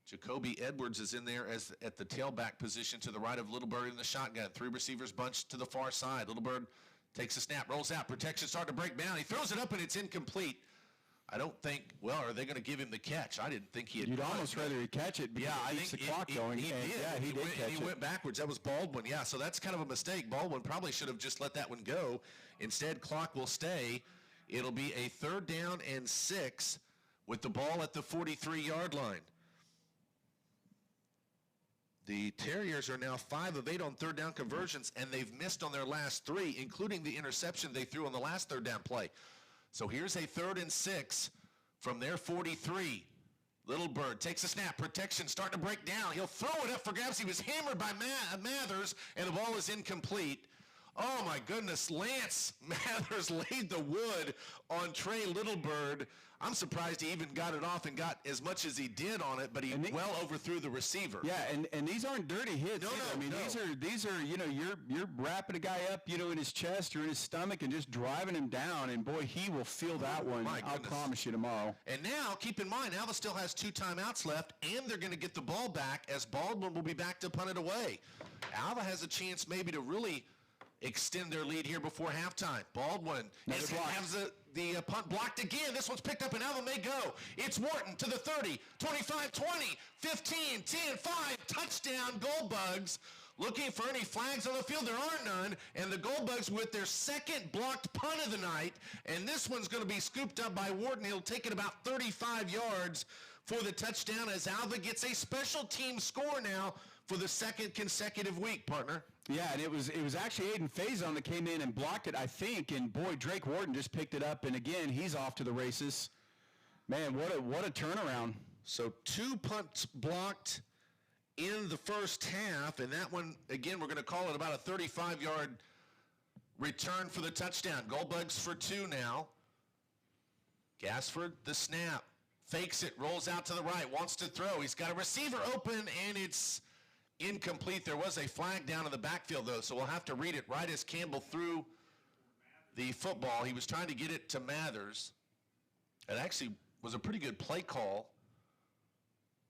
Jacoby Edwards is in there at the tailback position to the right of Little Bird in the shotgun. 3 receivers bunched to the far side. Little Bird takes a snap, rolls out, protection starting to break down. He throws it up, and it's incomplete. I don't think, well, are they going to give him the catch? I didn't think he had. You'd almost rather he catch it because it keeps the clock going. He did. Yeah, he did catch it. He went backwards. That was Baldwin. Yeah, so that's kind of a mistake. Baldwin probably should have just let that one go. Instead, clock will stay. It'll be a 3rd down and 6 with the ball at the 43-yard line. The Terriers are now 5 of 8 on 3rd down conversions, and they've missed on their last 3, including the interception they threw on the last 3rd down play. So here's a 3rd and 6 from their 43. Little Bird takes a snap. Protection starting to break down. He'll throw it up for grabs. He was hammered by Mathers, and the ball is incomplete. Oh, my goodness. Lance Mathers laid the wood on Trey Littlebird. I'm surprised he even got it off and got as much as he did on it, but he well overthrew the receiver. Yeah, and these aren't dirty hits. No, I mean, these are you're wrapping a guy up, in his chest or in his stomach and just driving him down, and boy, he will feel that one. I'll promise you tomorrow. And now, keep in mind, Alva still has 2 timeouts left, and they're going to get the ball back as Baldwin will be back to punt it away. Alva has a chance maybe to really extend their lead here before halftime. Baldwin has the punt blocked again. This one's picked up, and Alva may go. It's Wharton to the 30, 25, 20, 15, 10, 5. Touchdown, Gold Bugs. Looking for any flags on the field. There are none. And the Gold Bugs with their 2nd blocked punt of the night. And this one's going to be scooped up by Wharton. He'll take it about 35 yards for the touchdown as Alva gets a special team score now for the 2nd consecutive week, partner. Yeah, and it was actually Aiden Faison that came in and blocked it, I think, and boy, Drake Wharton just picked it up, and again, he's off to the races. Man, what a turnaround. So 2 punts blocked in the first half, and that one, again, we're going to call it about a 35-yard return for the touchdown. Goldbugs for 2 now. Gassford, the snap. Fakes it, rolls out to the right, wants to throw. He's got a receiver open, and it's incomplete. There was a flag down in the backfield, though, so we'll have to read it right as Campbell threw the football. He was trying to get it to Mathers. It actually was a pretty good play call,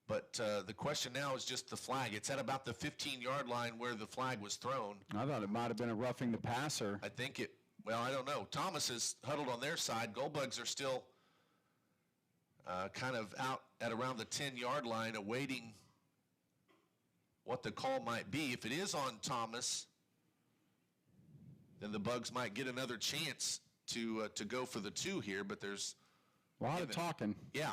but the question now is just the flag. It's at about the 15-yard line where the flag was thrown. I thought it might have been a roughing the passer. I think it, well, I don't know. Thomas is huddled on their side. Goldbugs are still kind of out at around the 10-yard line awaiting what the call might be. If it is on Thomas, then the Bugs might get another chance to go for the 2 here, but there's a lot of talking. Yeah.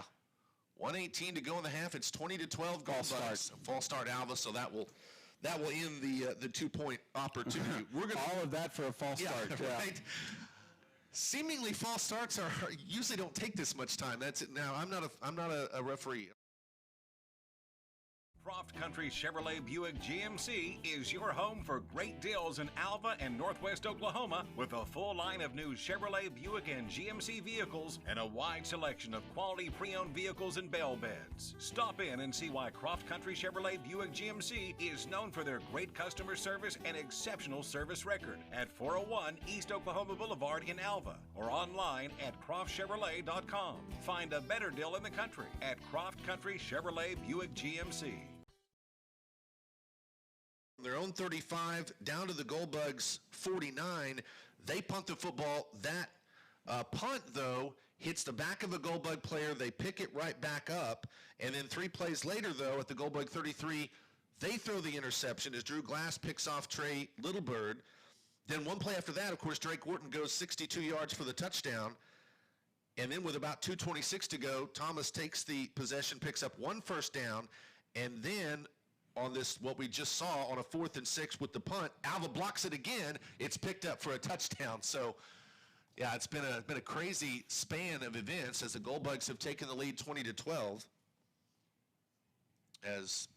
1:18 to go in the half. It's 20-12 Goldbugs. False start, Alva, so that will end the 2-point opportunity. We're gonna all of that for a false start. Yeah. Right. Seemingly false starts usually don't take this much time. That's it. Now I'm not a referee. Croft Country Chevrolet Buick GMC is your home for great deals in Alva and Northwest Oklahoma with a full line of new Chevrolet, Buick, and GMC vehicles and a wide selection of quality pre-owned vehicles and bell beds. Stop in and see why Croft Country Chevrolet Buick GMC is known for their great customer service and exceptional service record at 401 East Oklahoma Boulevard in Alva or online at CroftChevrolet.com. Find a better deal in the country at Croft Country Chevrolet Buick GMC. Their own 35 down to the Goldbugs 49. They punt the football. That punt, though, hits the back of a Goldbug player. They pick it right back up. And then 3 plays later, though, at the Goldbug 33, they throw the interception as Drew Glass picks off Trey Littlebird. Then 1 play after that, of course, Drake Wharton goes 62 yards for the touchdown. And then with about 2:26 to go, Thomas takes the possession, picks up 1 first down, and then on this, what we just saw on a 4th and 6 with the punt, Alva blocks it again. It's picked up for a touchdown. So, yeah, it's been a crazy span of events as the Goldbugs have taken the lead 20-12. As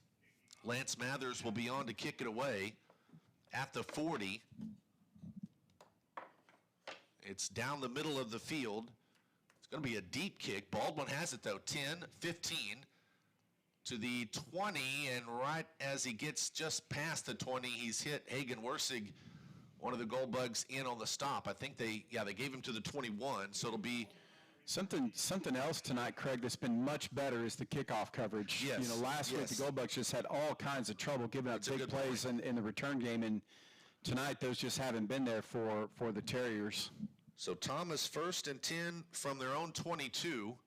Lance Mathers will be on to kick it away at the 40. It's down the middle of the field. It's going to be a deep kick. Baldwin has it, though, 10, 15. To the 20, and right as he gets just past the 20, he's hit Hagen Wersig, one of the Goldbugs, in on the stop. I think they gave him to the 21, so it'll be something else tonight, Craig, that's been much better is the kickoff coverage. Yes. Last week the Goldbugs just had all kinds of trouble giving up big plays in the return game, and tonight those just haven't been there for the Terriers. So Thomas 1st and 10 from their own 22.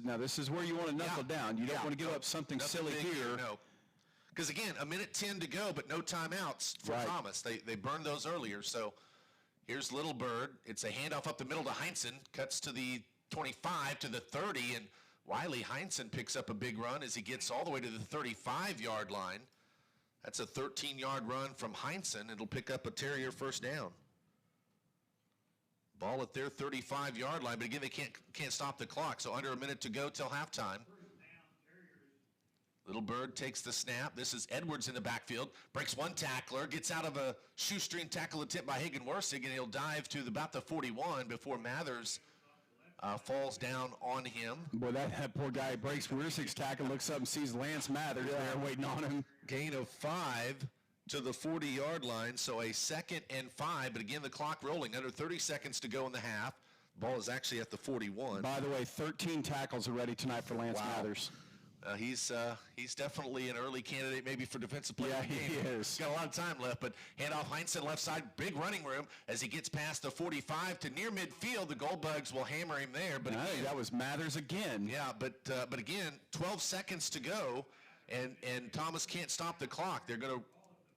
Now this is where you want to knuckle down. You don't want to give up something silly here. No. Because, again, 1:10 to go, but no timeouts for Thomas. They burned those earlier. So here's Littlebird. It's a handoff up the middle to Heinsohn. Cuts to the 25 to the 30, and Riley Heinsohn picks up a big run as he gets all the way to the 35-yard line. That's a 13-yard run from Heinsohn. It'll pick up a Terrier first down. Ball at their 35-yard line, but again, they can't stop the clock, so under a minute to go till halftime. Littlebird takes the snap. This is Edwards in the backfield. Breaks 1 tackler, gets out of a shoestring tackle attempt by Hagen Wersig, and he'll dive to about the 41 before Mathers falls down on him. Boy, that poor guy breaks Wersig's tackle, looks up and sees Lance Mathers there waiting on him. Gain of 5 to the 40-yard line, so a 2nd and 5, but again, the clock rolling. Under 30 seconds to go in the half. Ball is actually at the 41. By the way, 13 tackles already tonight for Lance Mathers. He's definitely an early candidate maybe for defensive player. Yeah, he is. Got a lot of time left, but handoff Heinsohn left side, big running room as he gets past the 45 to near midfield. The Goldbugs will hammer him there. But again, that was Mathers again. Yeah, but again, 12 seconds to go, and Thomas can't stop the clock. They're going to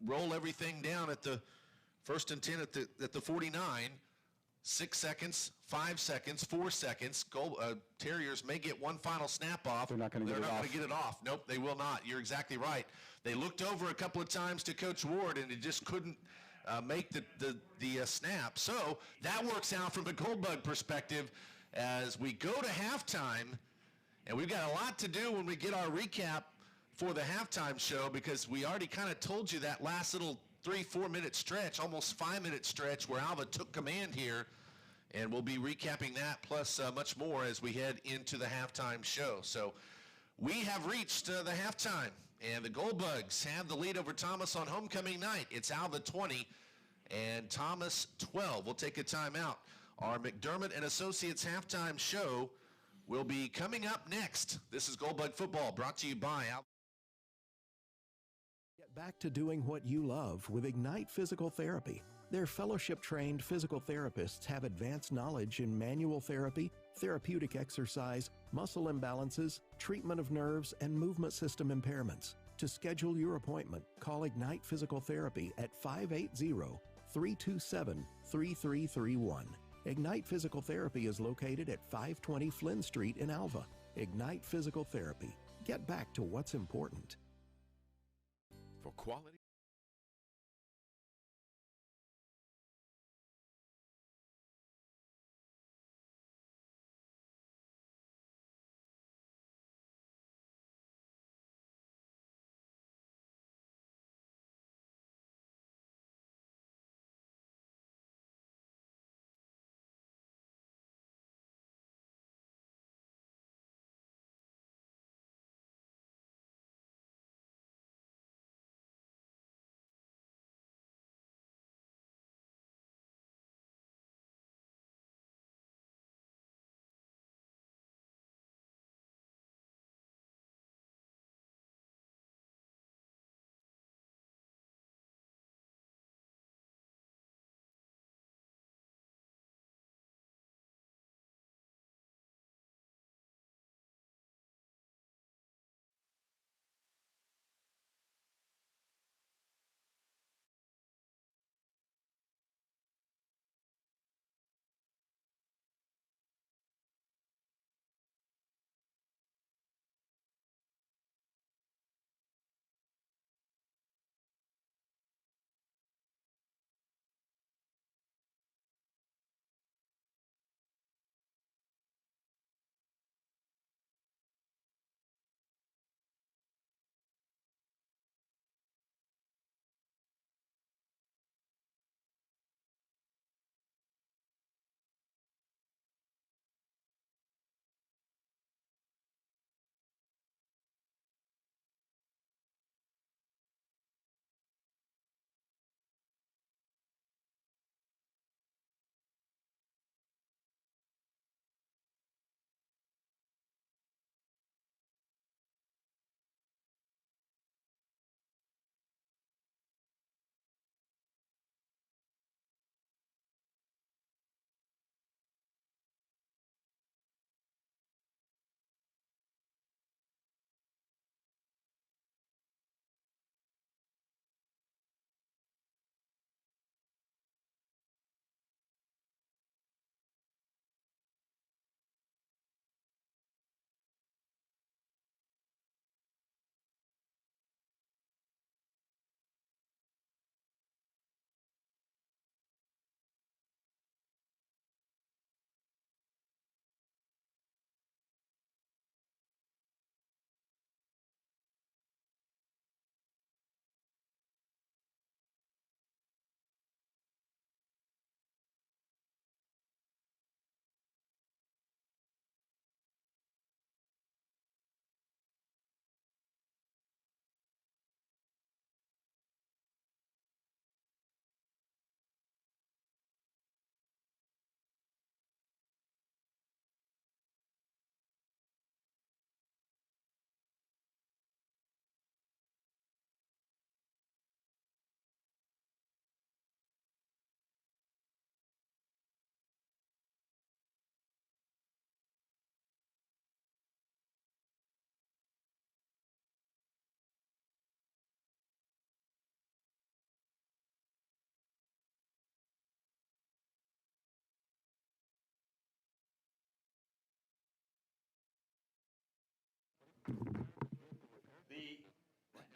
roll everything down at the 1st and 10 at the 49. 6 seconds, 5 seconds, 4 seconds. Terriers may get one final snap off. They're not going to get it off. Nope, they will not. You're exactly right. They looked over a couple of times to Coach Ward, and it just couldn't make the snap. So that works out from a Goldbug perspective as we go to halftime, and we've got a lot to do when we get our recap for the halftime show because we already kind of told you that last little 3-4 minute stretch, almost 5-minute stretch where Alva took command here. And we'll be recapping that plus much more as we head into the halftime show. So we have reached the halftime, and the Goldbugs have the lead over Thomas on homecoming night. It's Alva 20 and Thomas 12. We'll take a timeout. Our McDermott and Associates halftime show will be coming up next. This is Goldbug Football, brought to you by Alva. Get back to doing what you love with Ignite Physical Therapy. Their fellowship-trained physical therapists have advanced knowledge in manual therapy, therapeutic exercise, muscle imbalances, treatment of nerves, and movement system impairments. To schedule your appointment, call Ignite Physical Therapy at 580-327-3331. Ignite Physical Therapy is located at 520 Flynn Street in Alva. Ignite Physical Therapy. Get back to what's important. For quality.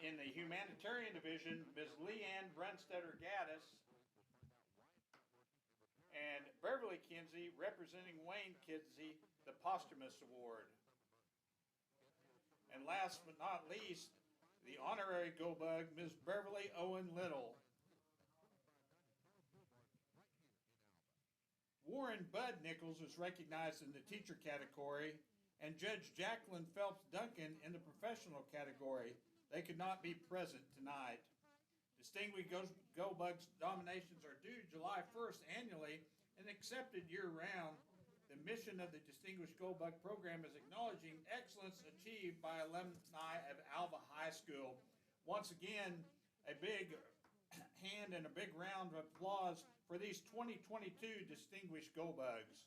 In the humanitarian division, Ms. Leanne Brunstetter Gaddis and Beverly Kinsey representing Wayne Kinsey, the posthumous award. And last but not least, the honorary Go Bug, Ms. Beverly Owen Little, Warren Bud Nichols is recognized in the teacher category, and Judge Jacqueline Phelps Duncan in the professional category. They could not be present tonight. Distinguished Go Bugs nominations are due July 1st annually and accepted year-round. The mission of the Distinguished Go Bug program is acknowledging excellence achieved by alumni of Alva High School. Once again, a big hand and a big round of applause for these 2022 Distinguished Go Bugs.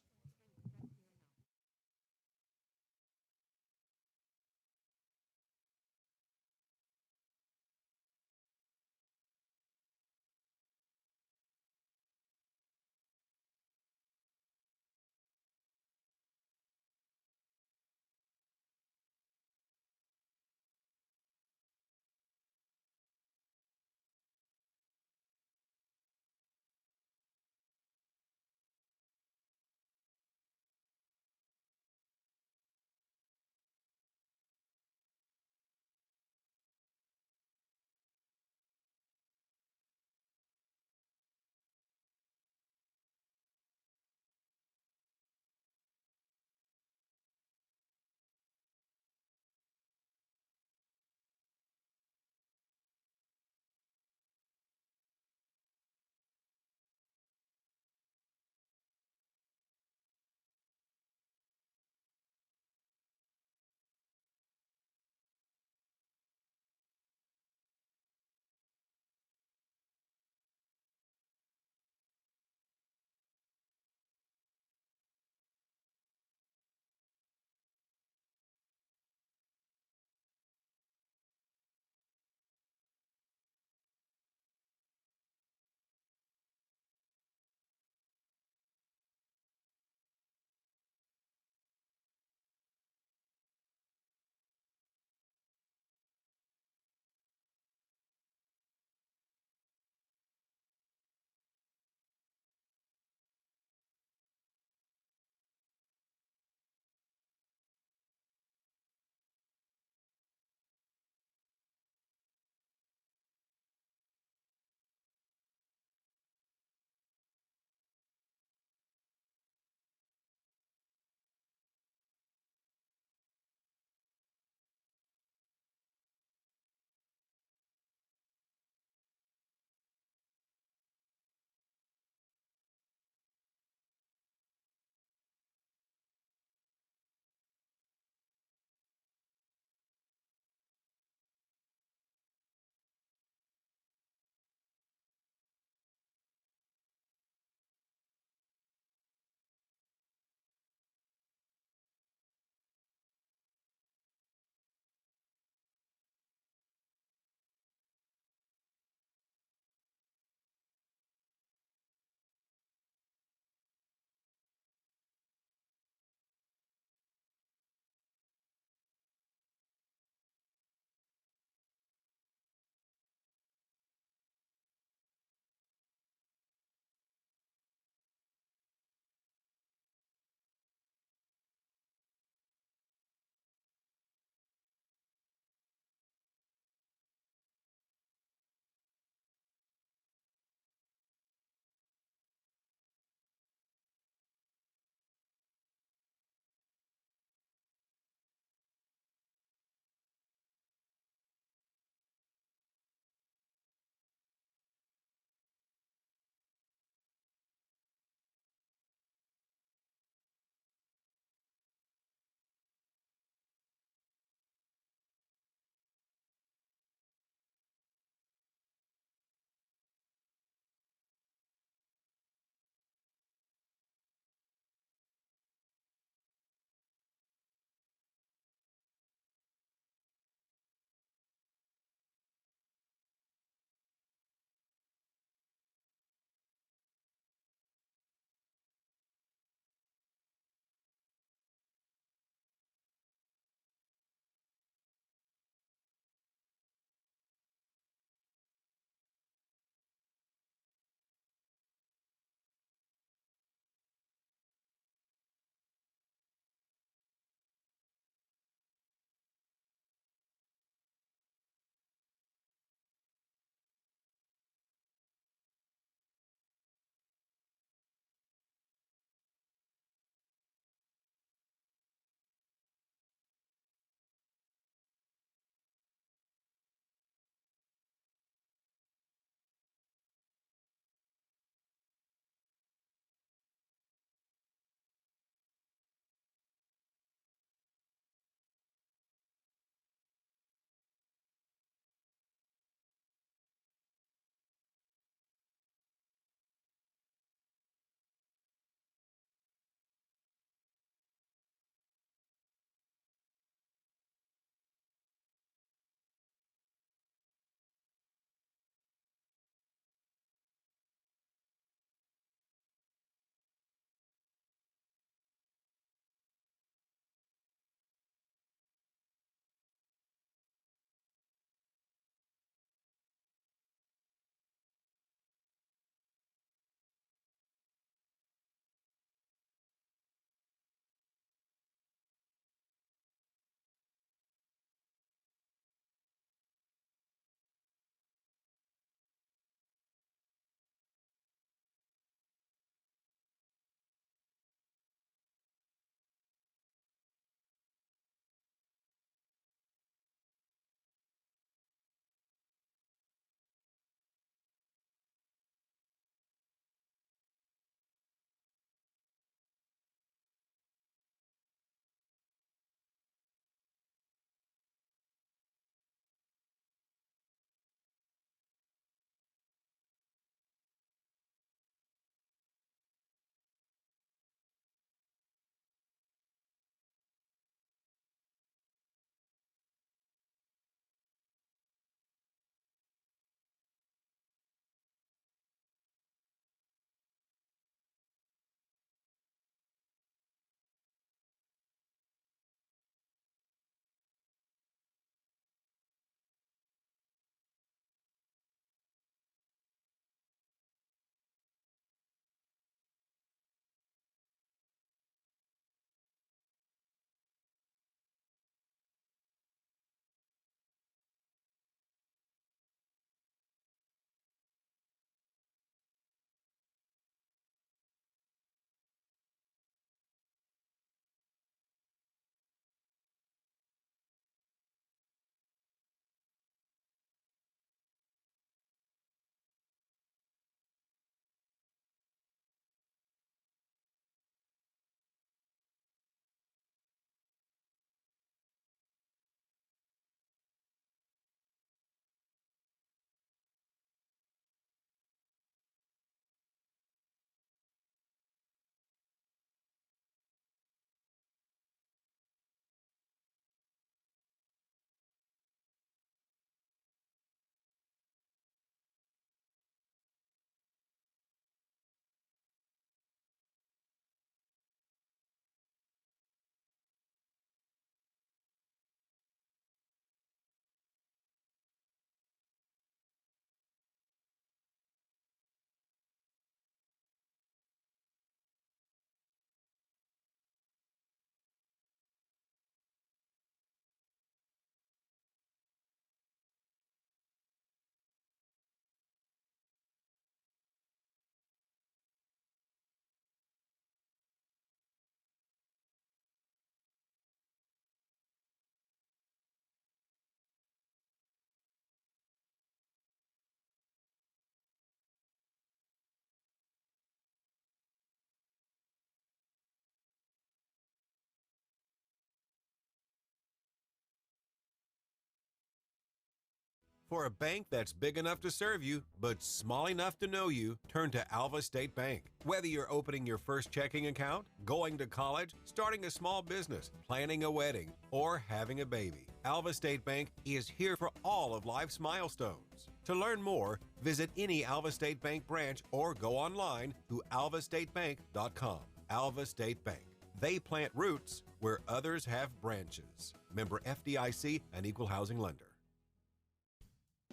For a bank that's big enough to serve you, but small enough to know you, turn to Alva State Bank. Whether you're opening your first checking account, going to college, starting a small business, planning a wedding, or having a baby, Alva State Bank is here for all of life's milestones. To learn more, visit any Alva State Bank branch or go online to alvastatebank.com. Alva State Bank. They plant roots where others have branches. Member FDIC, an equal housing lender.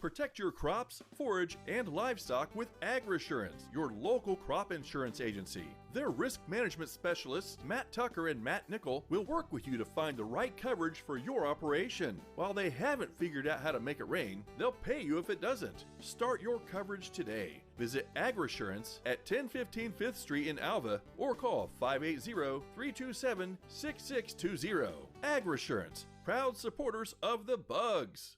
Protect your crops, forage, and livestock with AgResurance, your local crop insurance agency. Their risk management specialists, Matt Tucker and Matt Nickel, will work with you to find the right coverage for your operation. While they haven't figured out how to make it rain, they'll pay you if it doesn't. Start your coverage today. Visit AgResurance at 1015 5th Street in Alva or call 580-327-6620. AgResurance, proud supporters of the bugs.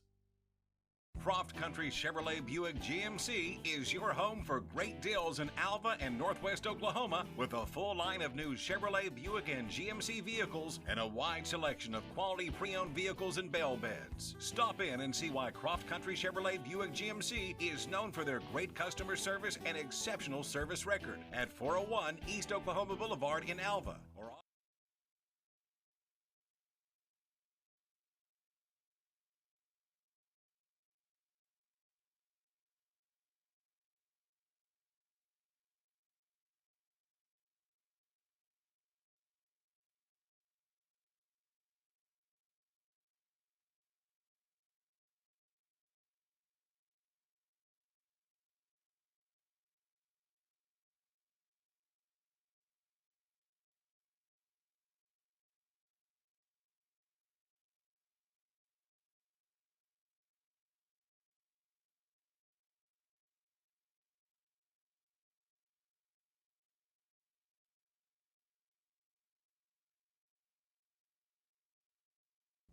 Croft Country Chevrolet Buick GMC is your home for great deals in Alva and Northwest Oklahoma with a full line of new Chevrolet, Buick, and GMC vehicles and a wide selection of quality pre-owned vehicles and bell beds. Stop in and see why Croft Country Chevrolet Buick GMC is known for their great customer service and exceptional service record at 401 East Oklahoma Boulevard in Alva or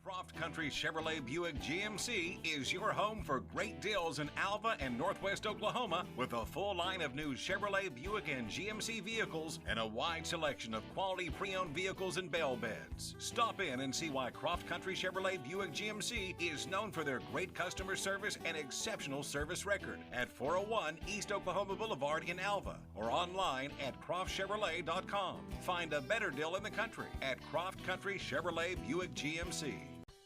Croft Country Chevrolet Buick GMC is your home for great deals in Alva and Northwest Oklahoma with a full line of new Chevrolet, Buick, and GMC vehicles and a wide selection of quality pre-owned vehicles and bell beds. Stop in and see why Croft Country Chevrolet Buick GMC is known for their great customer service and exceptional service record at 401 East Oklahoma Boulevard in Alva or online at CroftChevrolet.com. Find a better deal in the country at Croft Country Chevrolet Buick GMC.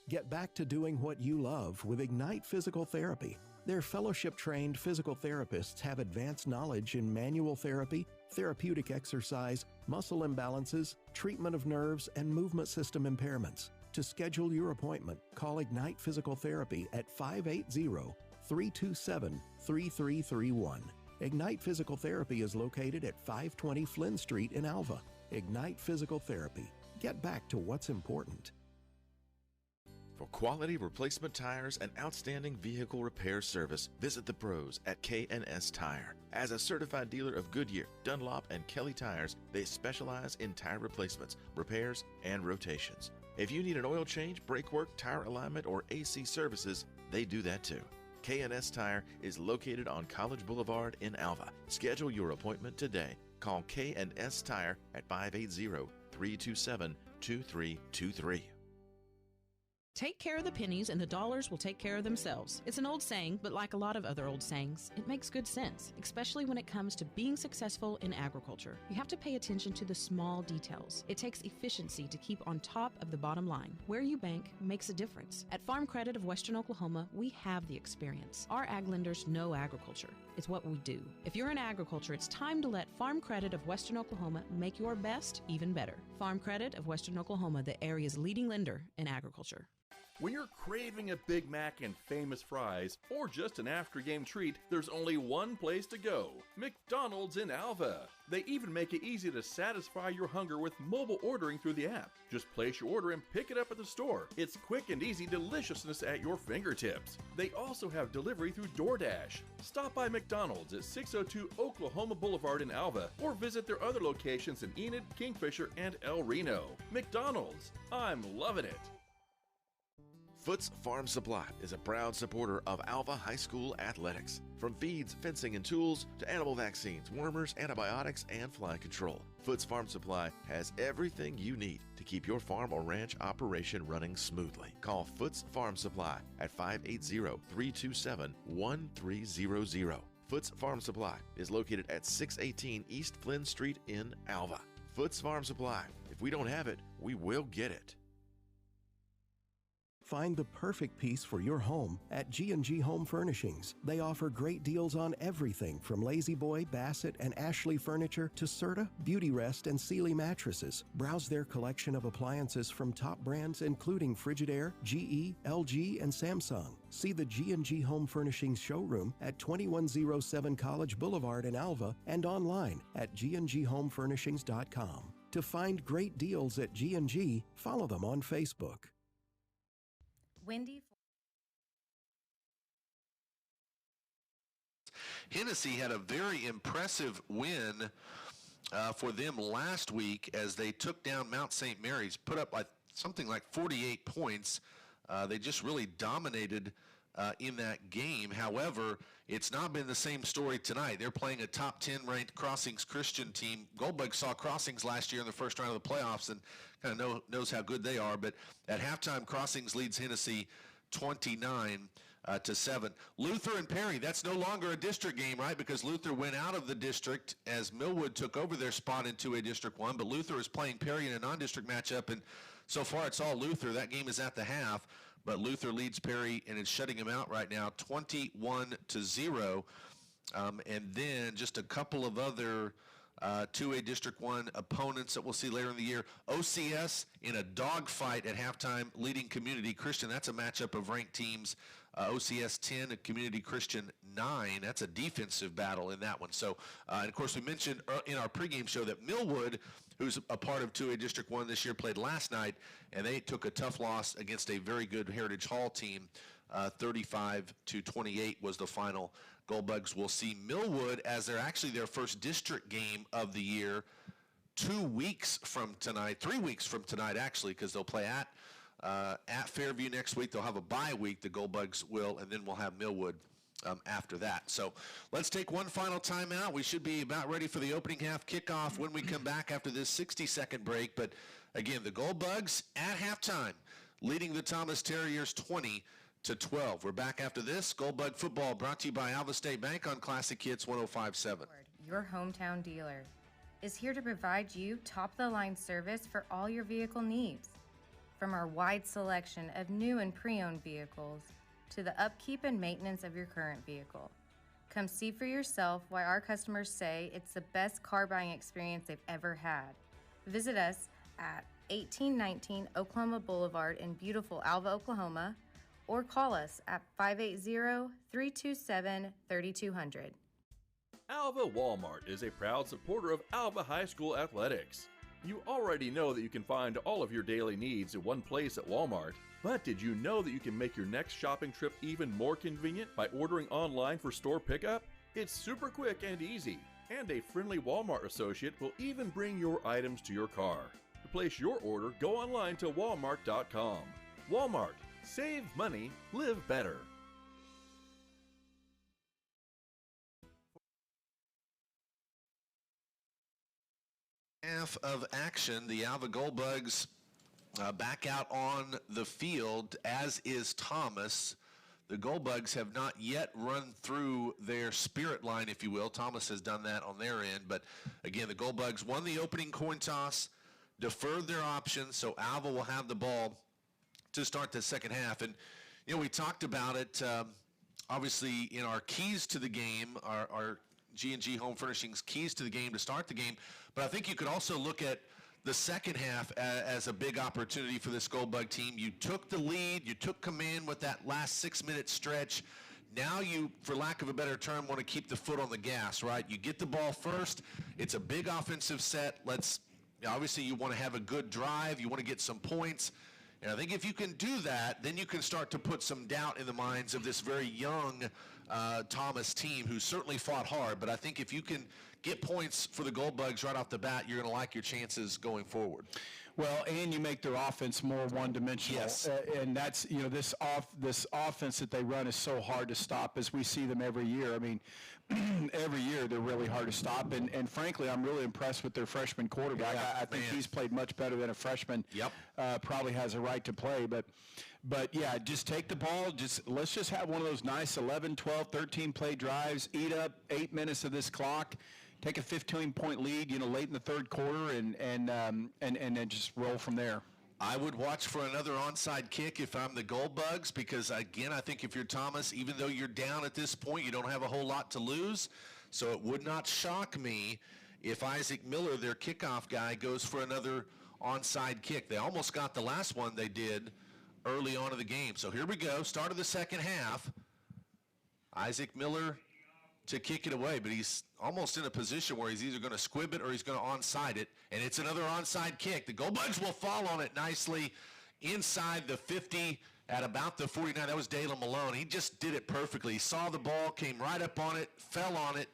Get back to doing what you love with Ignite Physical Therapy. Their fellowship-trained physical therapists have advanced knowledge in manual therapy, therapeutic exercise, muscle imbalances, treatment of nerves, and movement system impairments. To schedule your appointment, call Ignite Physical Therapy at 580-327-3331. Ignite Physical Therapy is located at 520 Flynn Street in Alva. Ignite Physical Therapy. Get back to what's important. For quality replacement tires and outstanding vehicle repair service, visit the pros at K&S Tire. As a certified dealer of Goodyear, Dunlop, and Kelly tires, they specialize in tire replacements, repairs, and rotations. If you need an oil change, brake work, tire alignment, or AC services, they do that too. K&S Tire is located on College Boulevard in Alva. Schedule your appointment today. Call K&S Tire at 580-327-2323. Take care of the pennies and the dollars will take care of themselves. It's an old saying, but like a lot of other old sayings, it makes good sense, especially when it comes to being successful in agriculture. You have to pay attention to the small details. It takes efficiency to keep on top of the bottom line. Where you bank makes a difference. At Farm Credit of Western Oklahoma, we have the experience. Our ag lenders know agriculture. It's what we do. If you're in agriculture, it's time to let Farm Credit of Western Oklahoma make your best even better. Farm Credit of Western Oklahoma, the area's leading lender in agriculture. When you're craving a Big Mac and famous fries, or just an after-game treat, there's only one place to go: McDonald's in Alva. They even make it easy to satisfy your hunger with mobile ordering through the app. Just place your order and pick it up at the store. It's quick and easy deliciousness at your fingertips. They also have delivery through DoorDash. Stop by McDonald's at 602 Oklahoma Boulevard in Alva, or visit their other locations in Enid, Kingfisher, and El Reno. McDonald's, I'm loving it. Foots Farm Supply is a proud supporter of Alva High School athletics. From feeds, fencing, and tools to animal vaccines, wormers, antibiotics, and fly control, Foots Farm Supply has everything you need to keep your farm or ranch operation running smoothly. Call Foots Farm Supply at 580-327-1300. Foots Farm Supply is located at 618 East Flynn Street in Alva. Foots Farm Supply. If we don't have it, we will get it. Find the perfect piece for your home at G&G Home Furnishings. They offer great deals on everything from Lazy Boy, Bassett, and Ashley furniture to Serta, Beauty Rest, and Sealy mattresses. Browse their collection of appliances from top brands including Frigidaire, GE, LG, and Samsung. See the G&G Home Furnishings showroom at 2107 College Boulevard in Alva and online at gndhomefurnishings.com. To find great deals at G&G, follow them on Facebook. Windy. Hennessy had a very impressive win for them last week as they took down Mount St. Mary's, put up something like 48 points. They just really dominated in that game. However, it's not been the same story tonight. They're playing a top 10 ranked Crossings Christian team. Goldbug saw Crossings last year in the first round of the playoffs and kind of knows how good they are. But at halftime, Crossings leads Hennessy 29-7. Luther and Perry, that's no longer a district game, right? Because Luther went out of the district as Millwood took over their spot in 2A District 1. But Luther is playing Perry in a non-district matchup, and so far it's all Luther. That game is at the half. But Luther leads Perry and is shutting him out right now, 21-0. And then just a couple of other 2A District 1 opponents that we'll see later in the year. OCS in a dogfight at halftime, leading Community Christian. That's a matchup of ranked teams. OCS 10, Community Christian 9. That's a defensive battle in that one. So, and of course, we mentioned in our pregame show that Millwood, who's a part of 2A District 1 this year, played last night, and they took a tough loss against a very good Heritage Hall team. 35-28 was the final. Goldbugs will see Millwood as their first district game of the year 2 weeks from tonight, 3 weeks from tonight actually, because they'll play at Fairview next week. They'll have a bye week, the Goldbugs will, and then we'll have Millwood after that. So let's take one final timeout. We should be about ready for the opening half kickoff when we come back after this 60-second break. But again, the Goldbugs at halftime leading the Thomas Terriers 20-12. We're back after this. Goldbug football brought to you by Alva State Bank on Classic Hits 105.7. Your hometown dealer is here to provide you top-of-the-line service for all your vehicle needs. From our wide selection of new and pre-owned vehicles to the upkeep and maintenance of your current vehicle. Come see for yourself why our customers say it's the best car buying experience they've ever had. Visit us at 1819 Oklahoma Boulevard in beautiful Alva, Oklahoma, or call us at 580-327-3200. Alva Walmart is a proud supporter of Alva High School athletics. You already know that you can find all of your daily needs in one place at Walmart. But did you know that you can make your next shopping trip even more convenient by ordering online for store pickup? It's super quick and easy, and a friendly Walmart associate will even bring your items to your car. To place your order, go online to walmart.com. Walmart. Save money, live better. Half of action, the Alva Goldbugs back out on the field, as is Thomas. The Goldbugs have not yet run through their spirit line, if you will. Thomas has done that on their end. But again, the Goldbugs won the opening coin toss, deferred their options, so Alva will have the ball to start the second half. And, you know, we talked about it, obviously, in our keys to the game, our G&G Home Furnishings keys to the game to start the game. But I think you could also look at the second half as a big opportunity for this Goldbug team. You took the lead, you took command with that last 6-minute stretch. Now you, for lack of a better term, want to keep the foot on the gas, right? You get the ball first. It's a big offensive set. Obviously you want to have a good drive. You want to get some points. And I think if you can do that, then you can start to put some doubt in the minds of this very young Thomas team, who certainly fought hard. But I think if you can get points for the Goldbugs right off the bat, you're going to like your chances going forward. Well, and you make their offense more one-dimensional. Yes. And that's, this offense that they run is so hard to stop as we see them every year. I mean, every year they're really hard to stop. And frankly, I'm really impressed with their freshman quarterback. Yeah, I think man. he's played much better than a freshman. Yep. Probably has a right to play. But yeah, just take the ball. Let's just have one of those nice 11, 12, 13 play drives. Eat up 8 minutes of this clock. Take a 15-point lead, late in the third quarter, and then just roll from there. I would watch for another onside kick if I'm the Gold Bugs, because again, I think if you're Thomas, even though you're down at this point, you don't have a whole lot to lose. So it would not shock me if Isaac Miller, their kickoff guy, goes for another onside kick. They almost got the last one they did early on in the game. So here we go, start of the second half. Isaac Miller to kick it away, but he's almost in a position where he's either going to squib it or he's going to onside it, and it's another onside kick. The Gold Bugs will fall on it nicely inside the 50 at about the 49. That was Dalen Malone. He just did it perfectly. He saw the ball, came right up on it, fell on it,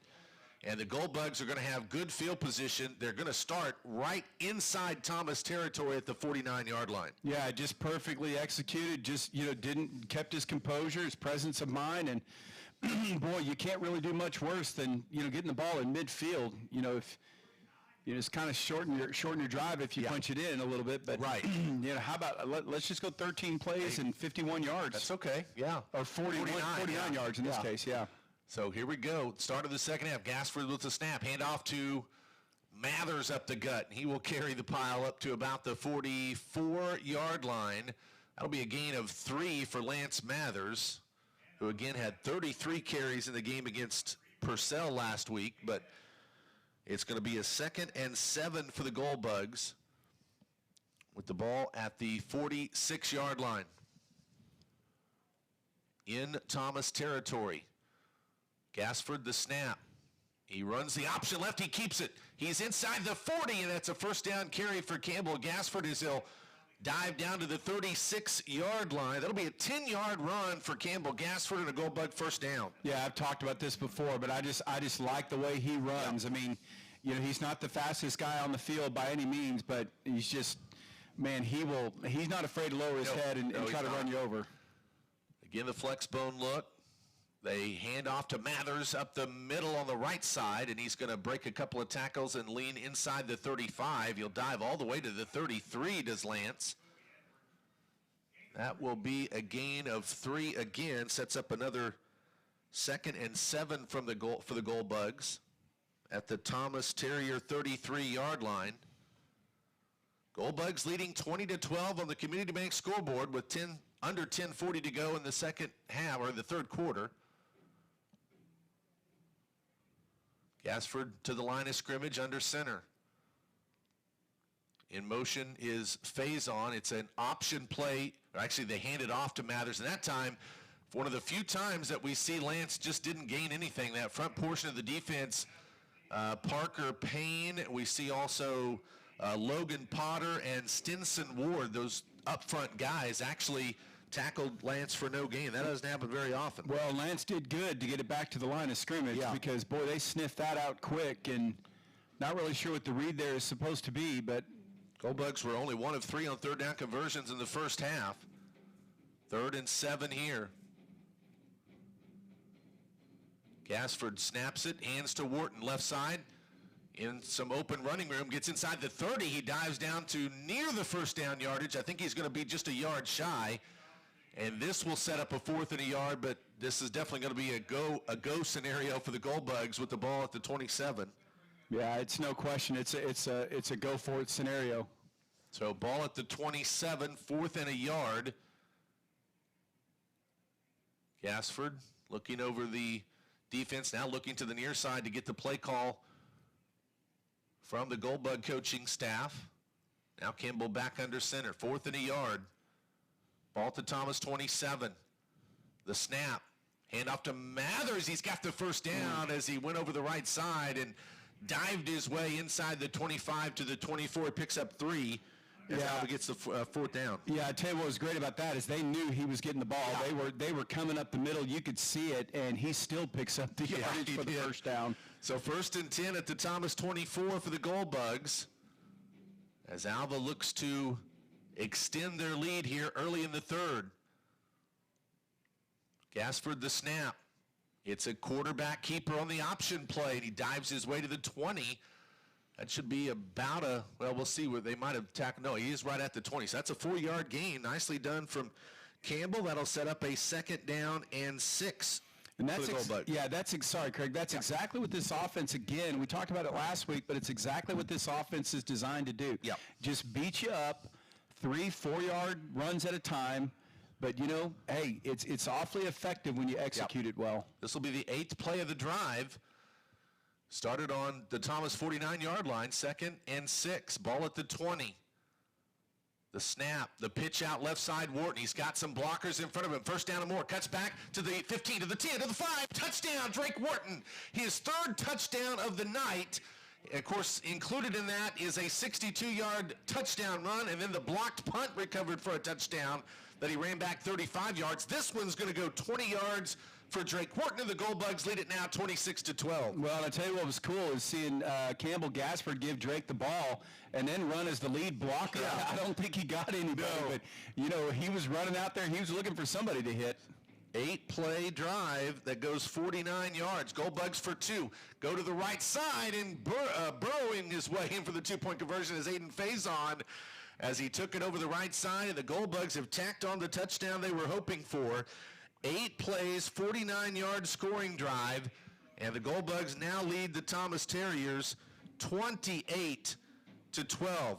and the Gold Bugs are going to have good field position. They're going to start right inside Thomas territory at the 49-yard line. Yeah, just perfectly executed. Just, kept his composure, his presence of mind, and boy, you can't really do much worse than getting the ball in midfield. If it's kind of shorten your drive if you punch it in a little bit. But right, how about let's just go 13 plays and 51 yards. That's okay. Yeah, or 49 yards in this case. Yeah. So here we go. Start of the second half. Gassford with the snap. Hand off to Mathers up the gut. He will carry the pile up to about the 44-yard line. That'll be a gain of 3 for Lance Mathers, who again had 33 carries in the game against Purcell last week, but it's going to be a 2nd and 7 for the Gold Bugs with the ball at the 46-yard line in Thomas territory. Gassford the snap. He runs the option left. He keeps it. He's inside the 40, and that's a first down carry for Campbell Gassford as he'll dive down to the 36-yard line. That'll be a 10-yard run for Campbell Gassford and a Gold Bug first down. Yeah, I've talked about this before, but I just like the way he runs. Yeah. I mean, he's not the fastest guy on the field by any means, but he's just, man, he's not afraid to lower his head and try to run you over. Again, the flex bone look. They hand off to Mathers up the middle on the right side, and he's going to break a couple of tackles and lean inside the 35. He'll dive all the way to the 33, does Lance. That will be a gain of 3 again. Sets up another 2nd and 7 for the Gold Bugs at the Thomas Terrier 33-yard line. Gold Bugs leading 20-12 on the Community Bank scoreboard with under 10:40 to go in the second half, or the third quarter. Gassford to the line of scrimmage under center. In motion is Faison. It's an option play. Or actually, they hand it off to Mathers. And that time, one of the few times that we see Lance just didn't gain anything. That front portion of the defense, Parker Payne. We see also Logan Potter and Stinson Ward, those up front guys, actually tackled Lance for no gain. That doesn't happen very often. Well, Lance did good to get it back to the line of scrimmage because, boy, they sniffed that out quick, and not really sure what the read there is supposed to be, but Gold Bugs were only 1 of 3 on third down conversions in the first half. 3rd and 7 here. Gassford snaps it, hands to Wharton, left side. In some open running room, gets inside the 30. He dives down to near the first down yardage. I think he's going to be just a yard shy. And this will set up a 4th and a yard, but this is definitely going to be a go scenario for the Gold Bugs with the ball at the 27. Yeah, it's no question. It's a go for it scenario. So ball at the 27, 4th and a yard. Gassford looking over the defense, now looking to the near side to get the play call from the Gold Bug coaching staff. Now Kimball back under center, 4th and a yard. Ball to Thomas, 27. The snap. Hand off to Mathers. He's got the first down as he went over the right side and dived his way inside the 25 to the 24. Picks up 3 as Alva gets the 4th down. Yeah, I tell you what was great about that is they knew he was getting the ball. Yeah. They were coming up the middle. You could see it, and he still picks up the yardage for the first down. So 1st and 10 at the Thomas 24 for the Gold Bugs. as Alva looks to extend their lead here early in the third. Gaspard the snap. It's a quarterback keeper on the option play, and he dives his way to the 20. That should be about a, well, we'll see where they might have tackled. No, he is right at the 20. So that's a 4-yard gain. Nicely done from Campbell. That'll set up a 2nd down and 6. And that's sorry, Craig. That's exactly what this offense, again, we talked about it last week, but it's exactly what this offense is designed to do. Yep. Just beat you up, 3-4-yard runs at a time. But, you know, hey, it's awfully effective when you execute it well. This will be the 8th play of the drive. Started on the Thomas 49-yard line, 2nd and 6. Ball at the 20. The snap, the pitch out left side, Wharton. He's got some blockers in front of him. 1st down and more. Cuts back to the 15, to the 10, to the 5. Touchdown, Drake Wharton. His 3rd touchdown of the night. Of course, included in that is a 62-yard touchdown run, and then the blocked punt recovered for a touchdown that he ran back 35 yards. This one's going to go 20 yards for Drake Wharton, and the Goldbugs lead it now 26-12. Well, I tell you what was cool is seeing Campbell Gaspard give Drake the ball and then run as the lead blocker. Yeah. I don't think he got anybody, but, you know, he was running out there. He was looking for somebody to hit. 8-play drive that goes 49 yards. Goldbugs for 2. Go to the right side, and burrowing his way in for the 2-point conversion is Aiden Faison as he took it over the right side, and the Goldbugs have tacked on the touchdown they were hoping for. 8 plays, 49-yard scoring drive, and the Goldbugs now lead the Thomas Terriers 28-12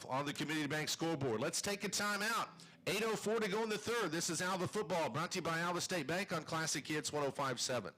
on the Community Bank scoreboard. Let's take a timeout. 8:04 to go in the third. This is Alva Football, brought to you by Alva State Bank on Classic Hits 105.7.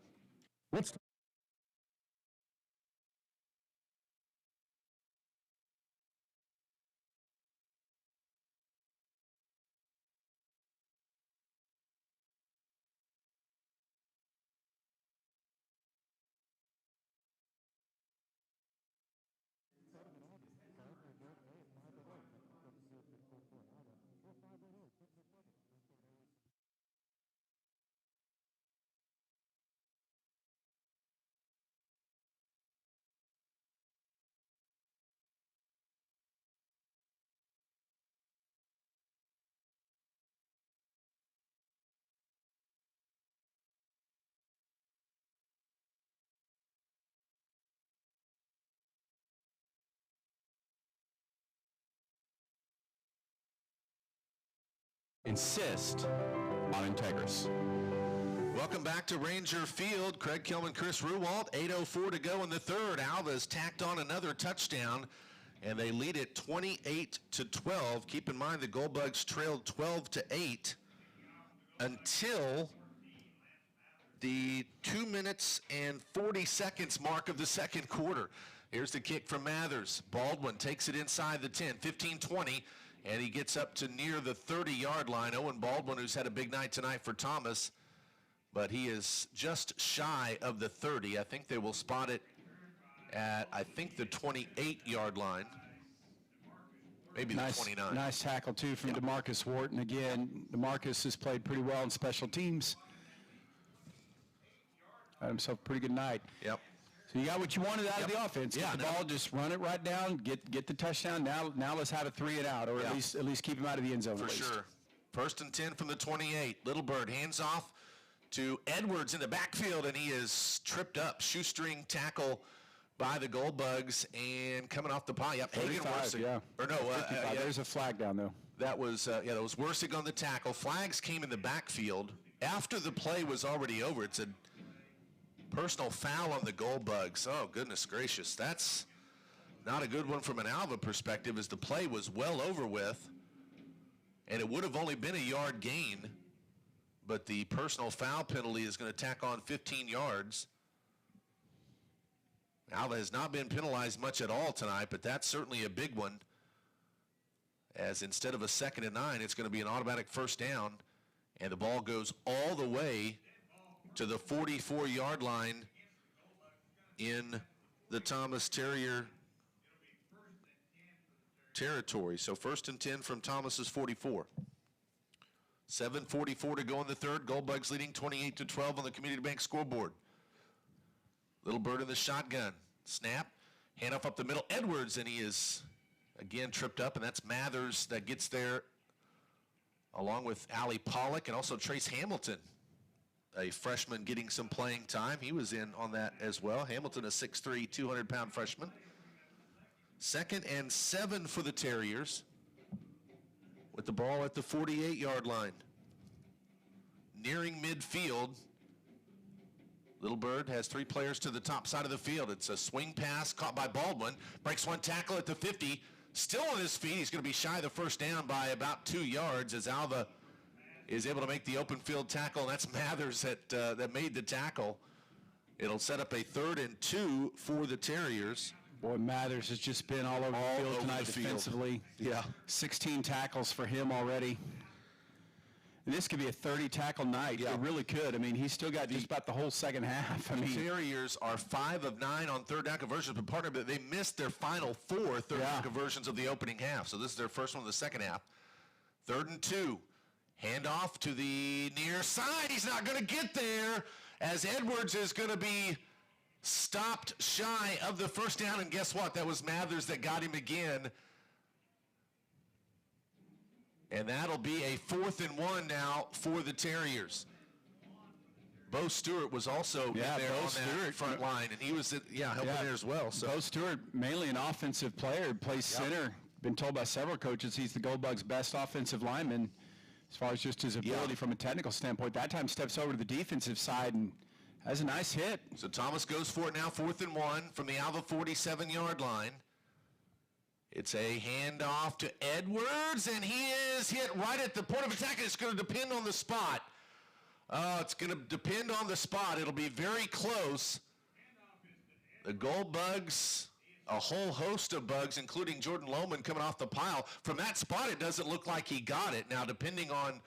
Insist on Integris. Welcome back to Ranger Field. Craig Kilman, Chris Ruwalt. 8:04 to go in the third. Alva's tacked on another touchdown, and they lead it 28-12. Keep in mind the Goldbugs trailed 12-8 until the 2 minutes and 40 seconds mark of the second quarter. Here's the kick from Mathers. Baldwin takes it inside the 10, 15-20. And he gets up to near the 30-yard line. Owen Baldwin, who's had a big night tonight for Thomas, but he is just shy of the 30. I think they will spot it at, I think, the 28-yard line. Maybe the 29. Nice tackle, too, from DeMarcus Wharton. Again, DeMarcus has played pretty well in special teams. Had himself a pretty good night. Yep. So you got what you wanted out of the offense. Get the ball, just run it right down, get the touchdown. Now let's have a 3 and out, or at least keep him out of the end zone. For sure. 1st and 10 from the 28. Littlebird hands off to Edwards in the backfield, and he is tripped up. Shoestring tackle by the Goldbugs, and coming off the pile. Yep, Hagen Worsig. Yeah. Or no, there's a flag down there. That was that was Worsig on the tackle. Flags came in the backfield after the play was already over. It's a personal foul on the Goldbugs. Oh, goodness gracious. That's not a good one from an Alva perspective, as the play was well over with, and it would have only been a yard gain, but the personal foul penalty is going to tack on 15 yards. Alva has not been penalized much at all tonight, but that's certainly a big one, as instead of a 2nd and 9, it's going to be an automatic 1st down, and the ball goes all the way to the 44-yard line in the Thomas Terrier territory. So 1st and 10 from Thomas's 44. 7:44 to go in the third. Goldbugs leading 28-12 on the Community Bank scoreboard. Littlebird in the shotgun. Snap. Handoff up the middle. Edwards, and he is Again, tripped up, and that's Mathers that gets there along with Allie Pollock and also Trace Hamilton, a freshman getting some playing time. He was in on that as well. Hamilton, a 6'3", 200-pound freshman. 2nd and 7 for the Terriers with the ball at the 48-yard line. Nearing midfield, Little Bird has 3 players to the top side of the field. It's a swing pass caught by Baldwin. Breaks one tackle at the 50. Still on his feet. He's going to be shy of the first down by about 2 yards as Alva is able to make the open field tackle. And that's Mathers that made the tackle. It'll set up a 3rd and 2 for the Terriers. Boy, Mathers has just been all over the field tonight defensively. Yeah. 16 tackles for him already. And this could be a 30-tackle night. Yeah. It really could. I mean, he's still got just about the whole second half. The Terriers are 5 of 9 on third down conversions, but partner, but they missed their final 4 third down conversions of the opening half. So this is their first one of the second half. 3rd and 2. Handoff to the near side. He's not going to get there as Edwards is going to be stopped shy of the first down. And guess what? That was Mathers that got him again. And that'll be a 4th and 1 now for the Terriers. Bo Stewart was also in there on that front line, and he was helping there as well. So Bo Stewart, mainly an offensive player, plays center. Been told by several coaches he's the Gold Bugs' best offensive lineman as far as just his ability from a technical standpoint. That time steps over to the defensive side and has a nice hit. So Thomas goes for it now, 4th and 1 from the Alva 47-yard line. It's a handoff to Edwards, and he is hit right at the point of attack. It's going to depend on the spot. It's going to depend on the spot. It'll be very close. The Gold Bugs, a whole host of bugs, including Jordan Lohman coming off the pile. From that spot, it doesn't look like he got it. Now, depending on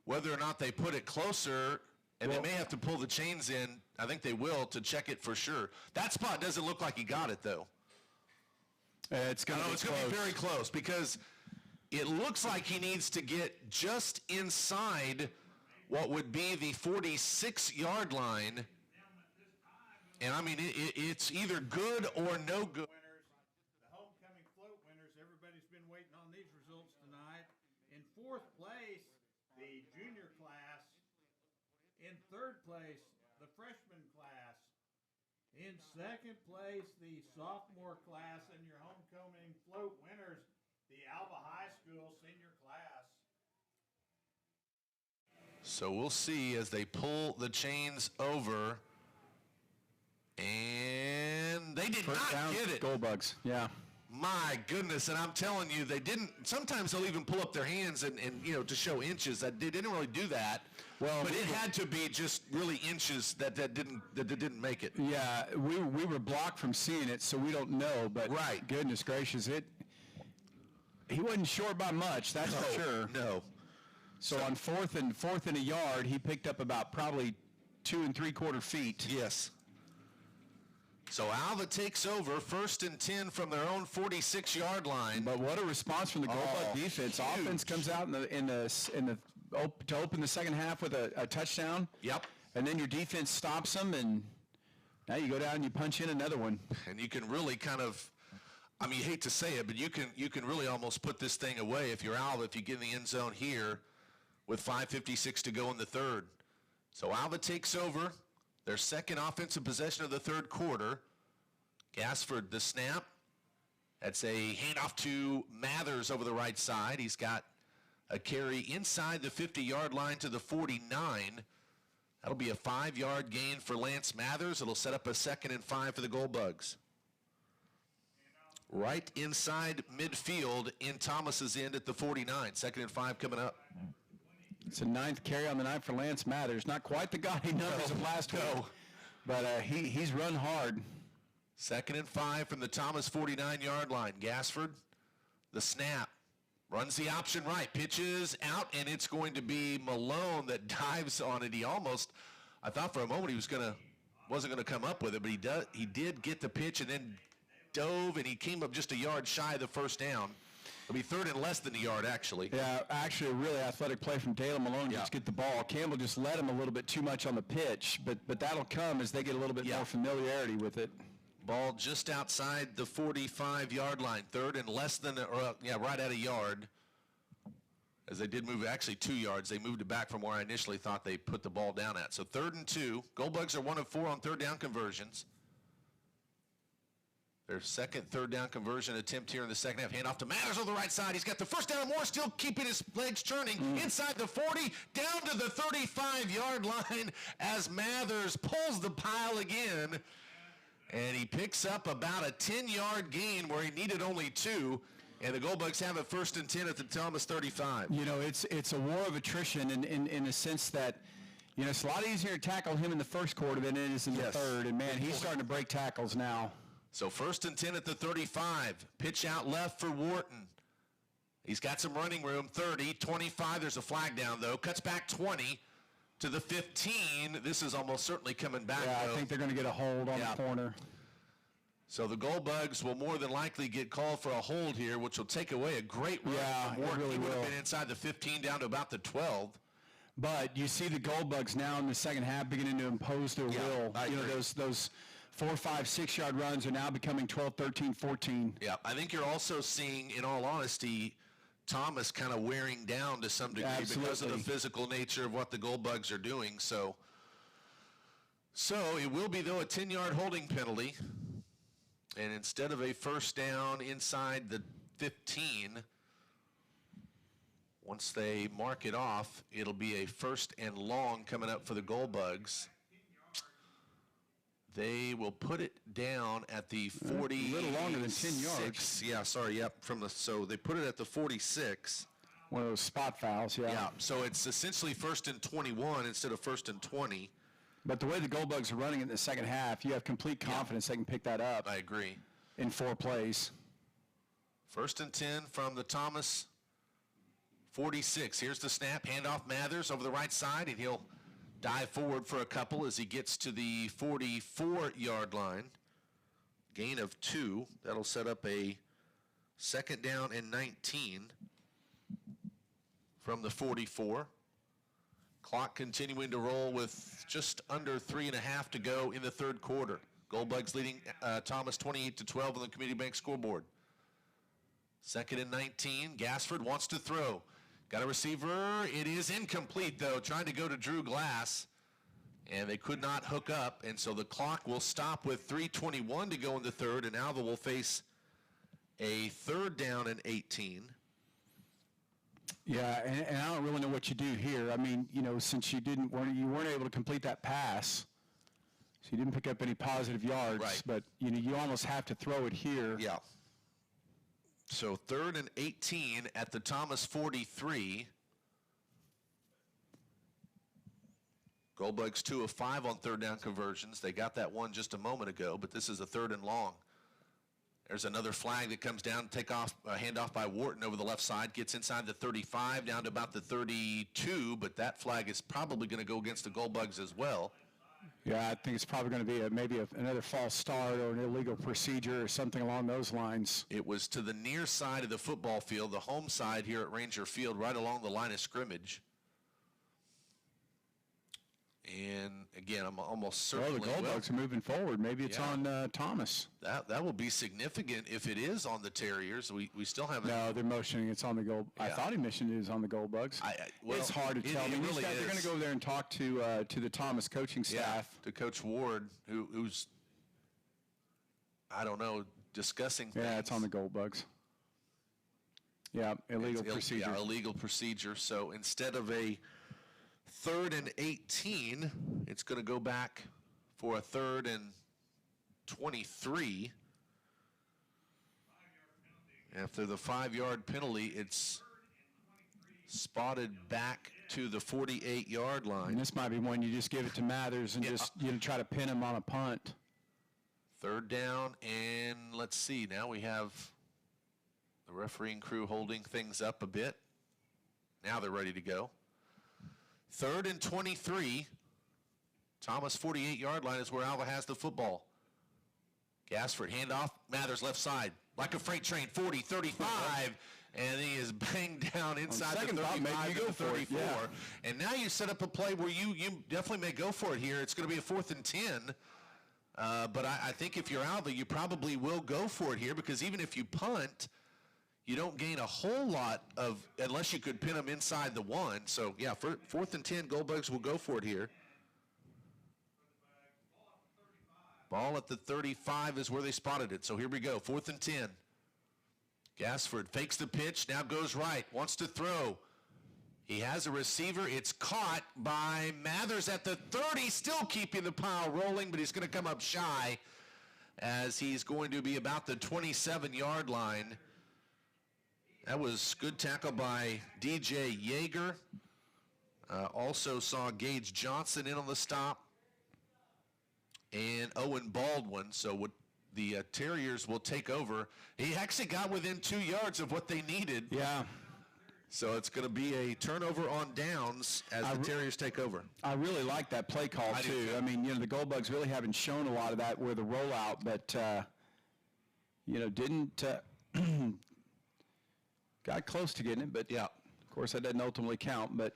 whether or not they put it closer, and they may have to pull the chains in, I think they will, to check it for sure. That spot doesn't look like he got it, though. It's going to be very close because it looks like he needs to get just inside what would be the 46-yard line. And, I mean, it's either good or no good. The homecoming float winners, everybody's been waiting on these results tonight. In 4th place, the junior class. In 3rd place, the freshman class. In 2nd place, the sophomore class, and your homecoming float winners, the Alva High School senior class. So we'll see as they pull the chains over. And they did not get it. Gold Bugs, yeah. My goodness, and I'm telling you, they didn't. Sometimes they'll even pull up their hands and to show inches. They didn't really do that. Well, but it had to be just really inches that didn't make it. Yeah, we were blocked from seeing it, so we don't know. But goodness gracious, he wasn't short by much. That's for sure. No. So on 4th and a yard, he picked up about probably 2 3/4 feet. Yes. So Alva takes over, 1st and 10 from their own 46-yard line. But what a response from the Gold Bug defense! Huge. Offense comes out to open the second half with a touchdown. Yep. And then your defense stops them, and now you go down and you punch in another one. And you can really kind of, I mean, you hate to say it, but you can really almost put this thing away if you're Alva, if you get in the end zone here with 5:56 to go in the 3rd. So Alva takes over. Their second offensive possession of the 3rd quarter. Gassford, the snap. That's a handoff to Mathers over the right side. He's got a carry inside the 50-yard line to the 49. That'll be a 5-yard gain for Lance Mathers. It'll set up a 2nd and 5 for the Gold Bugs. Right inside midfield in Thomas's end at the 49. 2nd and 5 coming up. It's a 9th carry on the night for Lance Mathers. Not quite the gaudy numbers of last week, but he's run hard. 2nd and 5 from the Thomas 49-yard line. Gassford, the snap, runs the option right, pitches out, and it's going to be Malone that dives on it. He almost, I thought for a moment he wasn't going to come up with it, but he did get the pitch and then dove, and he came up just a yard shy of the first down. It'll be 3rd and less than a yard, actually. Yeah, actually a really athletic play from Dalen Malone to just get the ball. Campbell just led him a little bit too much on the pitch, but that'll come as they get a little bit more familiarity with it. Ball just outside the 45-yard line. Third and less than, right at a yard. As they did move, actually 2 yards. They moved it back from where I initially thought they put the ball down at. So 3rd and 2. Goldbugs are 1 of 4 on third down conversions. Their second third down conversion attempt here in the second half. Hand off to Mathers on the right side. He's got the first down and more, still keeping his legs churning. Inside the 40, down to the 35-yard line as Mathers pulls the pile again. And he picks up about a 10-yard gain where he needed only 2. And the Goldbugs have it 1st and 10 at the Thomas 35. You know, it's a war of attrition in the sense that, you know, it's a lot easier to tackle him in the first quarter than it is in the third. And, man, he's starting to break tackles now. So 1st and 10 at the 35. Pitch out left for Wharton. He's got some running room. 30, 25. There's a flag down, though. Cuts back 20 to the 15. This is almost certainly coming back, Yeah, though. I think they're going to get a hold on the corner. So the Goldbugs will more than likely get called for a hold here, which will take away a great run from Wharton. Really he would will. have been inside the 15 down to about the 12. But you see the Goldbugs now in the second half beginning to impose their will. I you know, agree. those 4, 5, 6 yard runs are now becoming 12, 13, 14. Yeah, I think you're also seeing, in all honesty, Thomas kind of wearing down to some degree because of the physical nature of what the Goldbugs are doing. So it will be, though, a 10-yard holding penalty. And instead of a first down inside the 15, once they mark it off, it'll be a 1st and long coming up for the Goldbugs. They will put it down at the 40. A little longer than 10 yards. Yeah, sorry, yep. So they put it at the 46. One of those spot fouls, yeah. Yeah, so it's essentially 1st and 21 instead of 1st and 20. But the way the Goldbugs are running it in the second half, you have complete confidence they can pick that up. I agree. In 4 plays. 1st and 10 from the Thomas 46. Here's the snap. Handoff Mathers over the right side, and he'll dive forward for a couple as he gets to the 44-yard line. Gain of 2. That'll set up a 2nd down and 19 from the 44. Clock continuing to roll with just under 3.5 to go in the third quarter. Goldbugs leading Thomas 28-12 on the Community Bank scoreboard. 2nd and 19. Gassford wants to throw. Got a receiver. It is incomplete, though. Trying to go to Drew Glass. And they could not hook up. And so the clock will stop with 3:21 to go in the third. And Alva will face a 3rd down and 18. Yeah, and I don't really know what you do here. I mean, you know, since you weren't able to complete that pass, so you didn't pick up any positive yards. Right. But you know, you almost have to throw it here. Yeah. So 3rd and 18 at the Thomas 43. Goldbugs 2 of 5 on 3rd down conversions. They got that one just a moment ago, but this is a 3rd and long. There's another flag that comes down, handoff by Wharton over the left side, gets inside the 35, down to about the 32, but that flag is probably going to go against the Goldbugs as well. Yeah, I think it's probably going to be maybe another false start or an illegal procedure or something along those lines. It was to the near side of the football field, the home side here at Ranger Field, right along the line of scrimmage. And again, I'm almost certain. The Goldbugs are moving forward. Maybe it's on Thomas. That will be significant if it is on the Terriers. We still haven't. No, they're motioning it's on the Gold. I thought he mentioned it was on the Goldbugs. It's hard to tell. I mean, really they're going to go over there and talk to the Thomas coaching staff. To Coach Ward, who's I don't know, discussing things. Yeah, it's on the Goldbugs. Yeah, illegal procedure. Yeah, illegal procedure. So instead of a 3rd and 18, it's going to go back for a 3rd and 23. After the 5-yard penalty, it's spotted back to the 48-yard line. And this might be one you just give it to Mathers and just try to pin him on a punt. 3rd down, and let's see. Now we have the refereeing crew holding things up a bit. Now they're ready to go. 3rd and 23. Thomas 48-yard line is where Alva has the football. Gassford handoff. Mathers left side. Like a freight train. 40, 35. And he is banged down inside the 35 to the 34. And now you set up a play where you definitely may go for it here. It's going to be a 4th and 10. But I think if you're Alva, you probably will go for it here, because even if you punt, you don't gain a whole lot of, unless you could pin them inside the 1. So, yeah, 4th and 10, Goldbugs will go for it here. Ball at the 35 is where they spotted it. So here we go, 4th and 10. Gassford fakes the pitch, now goes right, wants to throw. He has a receiver. It's caught by Mathers at the 30, still keeping the pile rolling, but he's going to come up shy as he's going to be about the 27-yard line. That was good tackle by DJ Yeager. Also saw Gage Johnson in on the stop, and Owen Baldwin. So the Terriers will take over. He actually got within 2 yards of what they needed. Yeah. So it's going to be a turnover on downs as the Terriers take over. I really like that play call, too. I mean, the Goldbugs really haven't shown a lot of that with the rollout, but, didn't got close to getting it, but, yeah, of course, that doesn't ultimately count. But,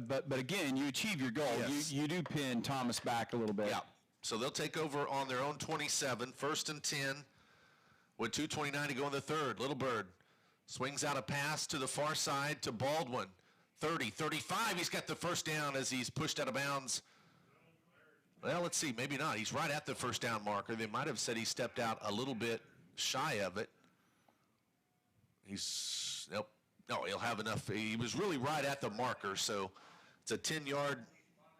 but again, you achieve your goal. Yes. You do pin Thomas back a little bit. Yeah. So they'll take over on their own 27, 1st and 10, with 2:29 to go in the third. Little Bird swings out a pass to the far side to Baldwin. 30, 35, he's got the first down as he's pushed out of bounds. Well, let's see, maybe not. He's right at the first down marker. They might have said he stepped out a little bit shy of it. Nope. No, he'll have enough. He was really right at the marker, so it's a 10-yard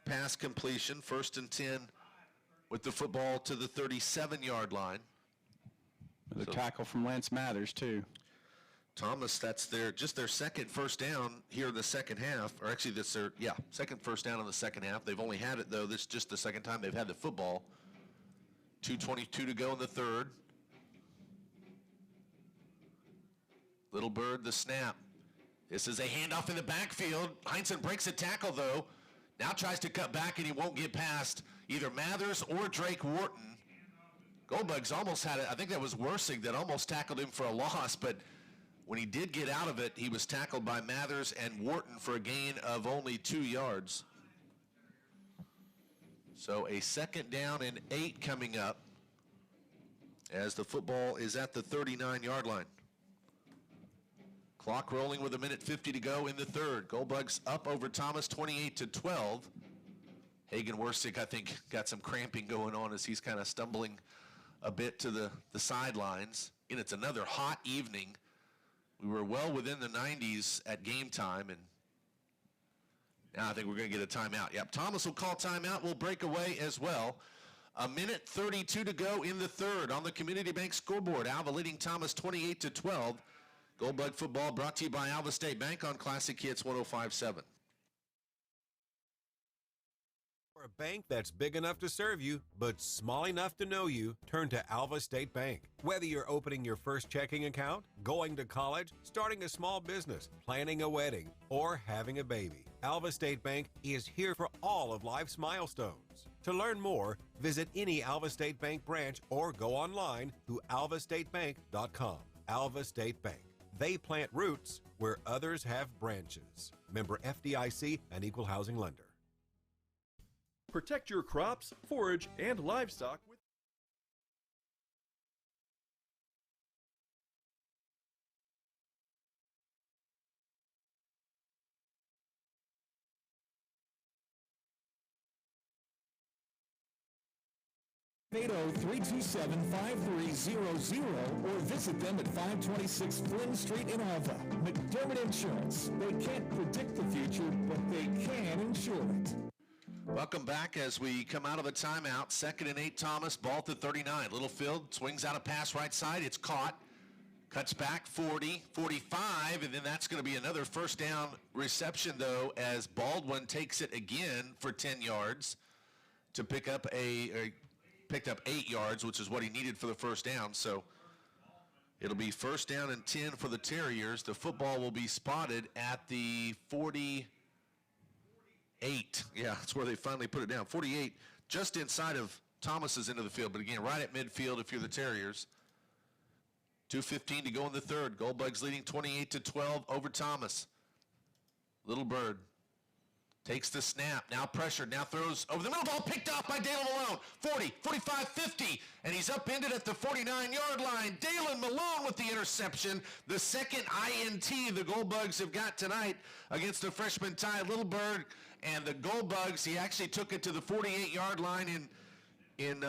pass completion, 1st and 10 with the football to the 37-yard line. The tackle from Lance Mathers, too. Thomas, that's just their second first down here in the second half, or actually second first down in the second half. They've only had it, though. This is just the second time they've had the football. 2:22 to go in the third. Little Bird, the snap. This is a handoff in the backfield. Heinsohn breaks a tackle, though. Now tries to cut back, and he won't get past either Mathers or Drake Wharton. Goldbugs almost had it. I think that was Worsing that almost tackled him for a loss, but when he did get out of it, he was tackled by Mathers and Wharton for a gain of only 2 yards. So a 2nd down and 8 coming up as the football is at the 39-yard line. Clock rolling with 1:50 to go in the third. Goldbugs up over Thomas 28-12. Hagen Worsing, I think, got some cramping going on as he's kind of stumbling a bit to the sidelines. And it's another hot evening. We were well within the 90s at game time, and now I think we're going to get a timeout. Yep, Thomas will call timeout. We'll break away as well. 1:32 to go in the third on the Community Bank scoreboard. Alva leading Thomas 28-12. Goldbug football brought to you by Alva State Bank on Classic Hits 105.7. For a bank that's big enough to serve you, but small enough to know you, turn to Alva State Bank. Whether you're opening your first checking account, going to college, starting a small business, planning a wedding, or having a baby, Alva State Bank is here for all of life's milestones. To learn more, visit any Alva State Bank branch or go online to alvastatebank.com. Alva State Bank. They plant roots where others have branches. Member FDIC and Equal Housing Lender. Protect your crops, forage, and livestock with Tomato 327-5300 or visit them at 526 Flynn Street in Alva. McDermott Insurance. They can't predict the future, but they can insure it. Welcome back as we come out of a timeout. 2nd and 8, Thomas, ball to 39. Littlefield swings out a pass right side. It's caught. Cuts back 40, 45, and then that's going to be another first down reception, though, as Baldwin takes it again for 10 yards to picked up 8 yards, which is what he needed for the first down. So it'll be first down and 10 for the Terriers. The football will be spotted at the 48. Yeah, that's where they finally put it down. 48, just inside of Thomas's end of the field. But again, right at midfield if you're the Terriers. 2:15 to go in the third. Goldbugs leading 28-12 over Thomas. Little Bird Takes the snap, now pressured, now throws over the middle, ball picked off by Dalen Malone. 40, 45, 50, and he's upended at the 49-yard line. Dalen Malone with the interception, the second INT the Goldbugs have got tonight against the freshman Ty Littleberg. And the Goldbugs, he actually took it to the 48-yard line in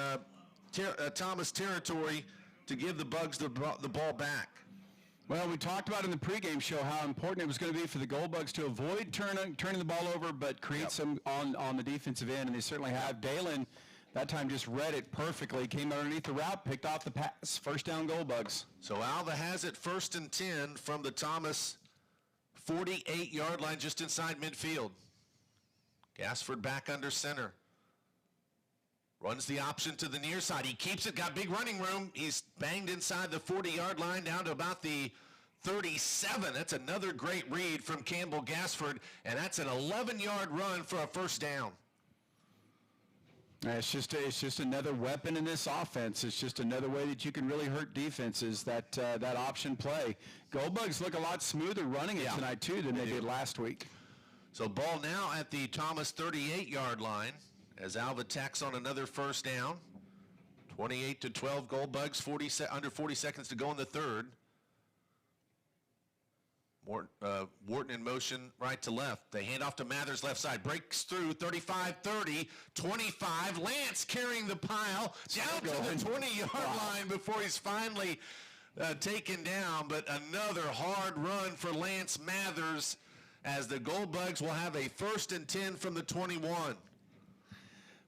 Thomas territory to give the Bugs the ball back. Well, we talked about in the pregame show how important it was going to be for the Goldbugs to avoid turning the ball over, but create some on the defensive end, and they certainly have. Dalen, that time, just read it perfectly, came underneath the route, picked off the pass. First down, Goldbugs. So Alva has it 1st and 10 from the Thomas 48-yard line just inside midfield. Gassford back under center. Runs the option to the near side. He keeps it, got big running room. He's banged inside the 40-yard line down to about the 37. That's another great read from Campbell Gassford, and that's an 11-yard run for a first down. It's just another weapon in this offense. It's just another way that you can really hurt defenses, that option play. Goldbugs look a lot smoother running it tonight, too, than they did last week. So ball now at the Thomas 38-yard line as Alva tacks on another first down. 28-12 Goldbugs, under 40 seconds to go in the third. Wharton in motion right to left. They hand off to Mathers left side. Breaks through 35-30, 25. Lance carrying the pile down to the 20-yard line before he's finally taken down. But another hard run for Lance Mathers as the Goldbugs will have a 1st and 10 from the 21.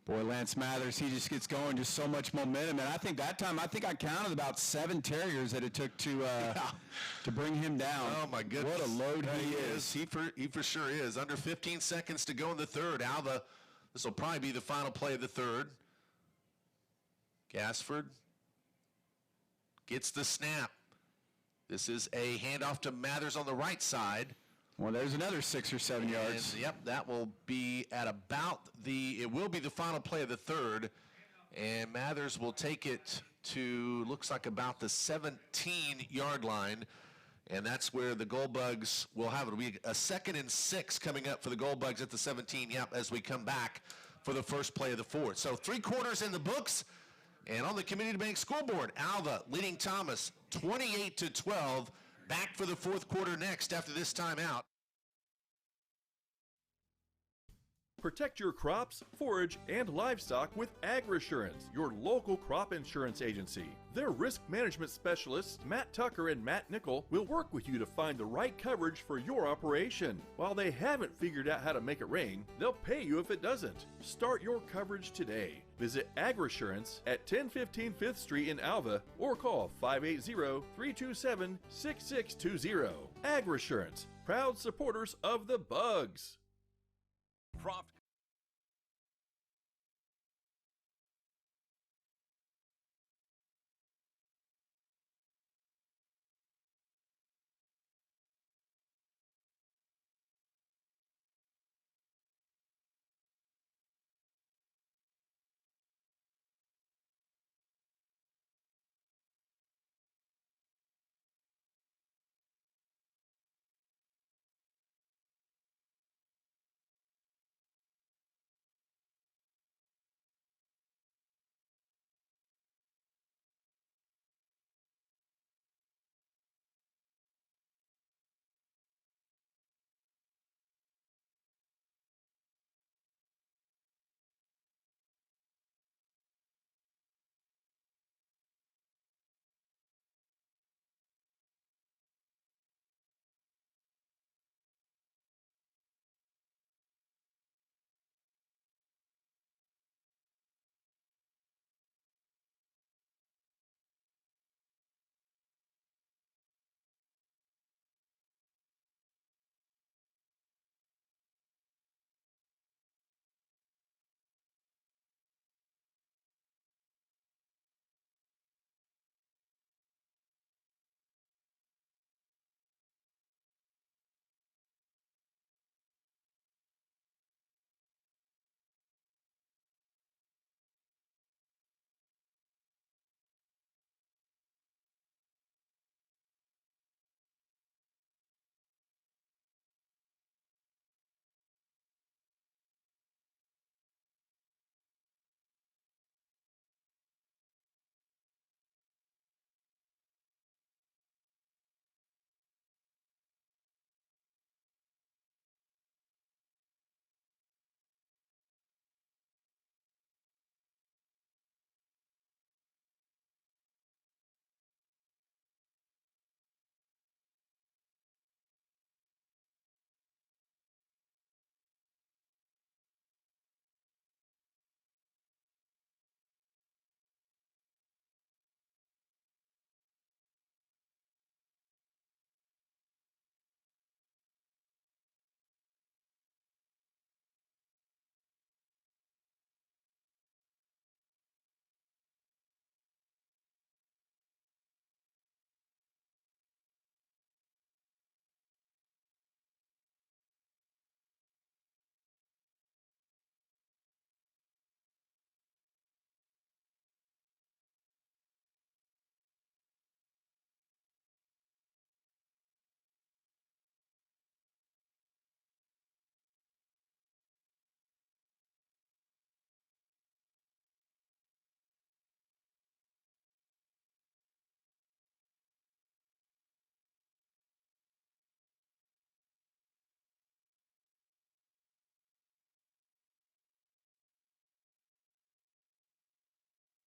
Boy, Lance Mathers, he just gets going, just so much momentum. And I think that time, I counted about 7 Terriers that it took to bring him down. Oh, my goodness. What a load he is. He for sure is. Under 15 seconds to go in the third. Alva, this will probably be the final play of the third. Gassford gets the snap. This is a handoff to Mathers on the right side. Well, there's another 6 or 7 yards. Yep, that will be at about it will be the final play of the third. And Mathers will take it to, looks like about the 17-yard line. And that's where the Goldbugs will have it. It'll be a 2nd and 6 coming up for the Goldbugs at the 17, as we come back for the first play of the fourth. So 3 quarters in the books. And on the Community Bank scoreboard, Alva leading Thomas 28-12. Back for the fourth quarter next after this timeout. Protect your crops, forage, and livestock with AgResurance, your local crop insurance agency. Their risk management specialists, Matt Tucker and Matt Nickel, will work with you to find the right coverage for your operation. While they haven't figured out how to make it rain, they'll pay you if it doesn't. Start your coverage today. Visit AgResurance at 1015 5th Street in Alva or call 580-327-6620. AgResurance, proud supporters of the Bugs. Croft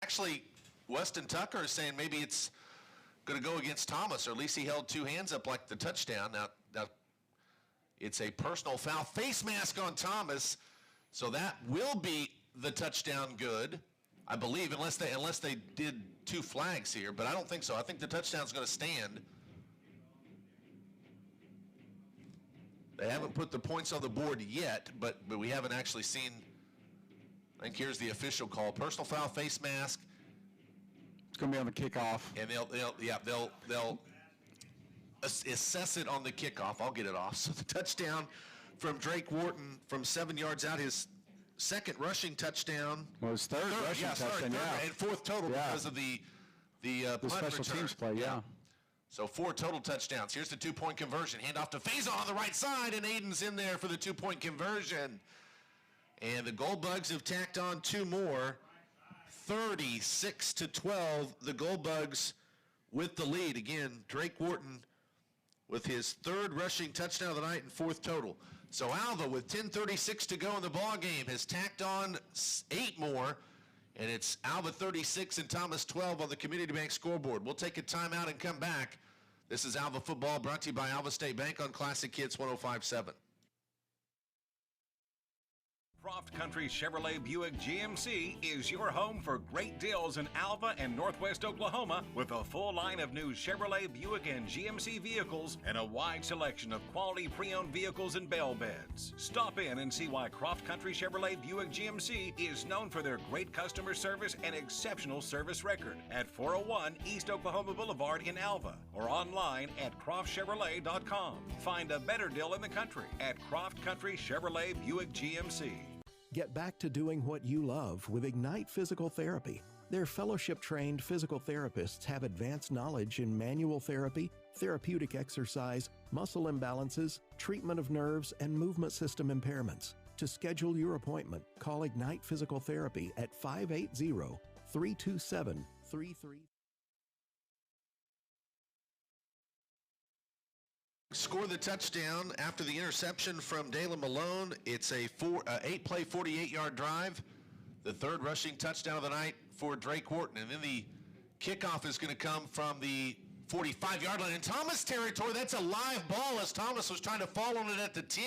Actually, Weston Tucker is saying maybe it's going to go against Thomas, or at least he held two hands up like the touchdown. Now it's a personal foul. Face mask on Thomas, so that will be the touchdown good, I believe, unless they did two flags here, but I don't think so. I think the touchdown's going to stand. They haven't put the points on the board yet, but we haven't actually seen. I think here's the official call. Personal foul, face mask. It's going to be on the kickoff. And they'll assess it on the kickoff. I'll get it off. So the touchdown from Drake Wharton from 7 yards out, his second rushing touchdown. Well, his third rushing touchdown, and fourth total because of the punt special return. teams play, yeah. So 4 total touchdowns. Here's the 2-point conversion. Hand off to Faison on the right side, and Aiden's in there for the 2-point conversion. And the Gold Bugs have tacked on 2 more. 36-12. The Gold Bugs with the lead. Again, Drake Wharton with his third rushing touchdown of the night and 4th total. So Alva, with 10:36 to go in the ball game, has tacked on 8 more. And it's Alva 36 and Thomas 12 on the Community Bank scoreboard. We'll take a timeout and come back. This is Alva Football, brought to you by Alva State Bank on Classic Hits 105.7. Croft Country Chevrolet Buick GMC is your home for great deals in Alva and Northwest Oklahoma with a full line of new Chevrolet, Buick, and GMC vehicles and a wide selection of quality pre-owned vehicles and bail beds. Stop in and see why Croft Country Chevrolet Buick GMC is known for their great customer service and exceptional service record at 401 East Oklahoma Boulevard in Alva or online at CroftChevrolet.com. Find a better deal in the country at Croft Country Chevrolet Buick GMC. Get back to doing what you love with Ignite Physical Therapy. Their fellowship-trained physical therapists have advanced knowledge in manual therapy, therapeutic exercise, muscle imbalances, treatment of nerves, and movement system impairments. To schedule your appointment, call Ignite Physical Therapy at 580-327-33. Score the touchdown after the interception from Dalen Malone. It's a 8-play, 48-yard drive. The third rushing touchdown of the night for Drake Wharton. And then the kickoff is going to come from the 45-yard line in Thomas territory. That's a live ball as Thomas was trying to fall on it at the 10.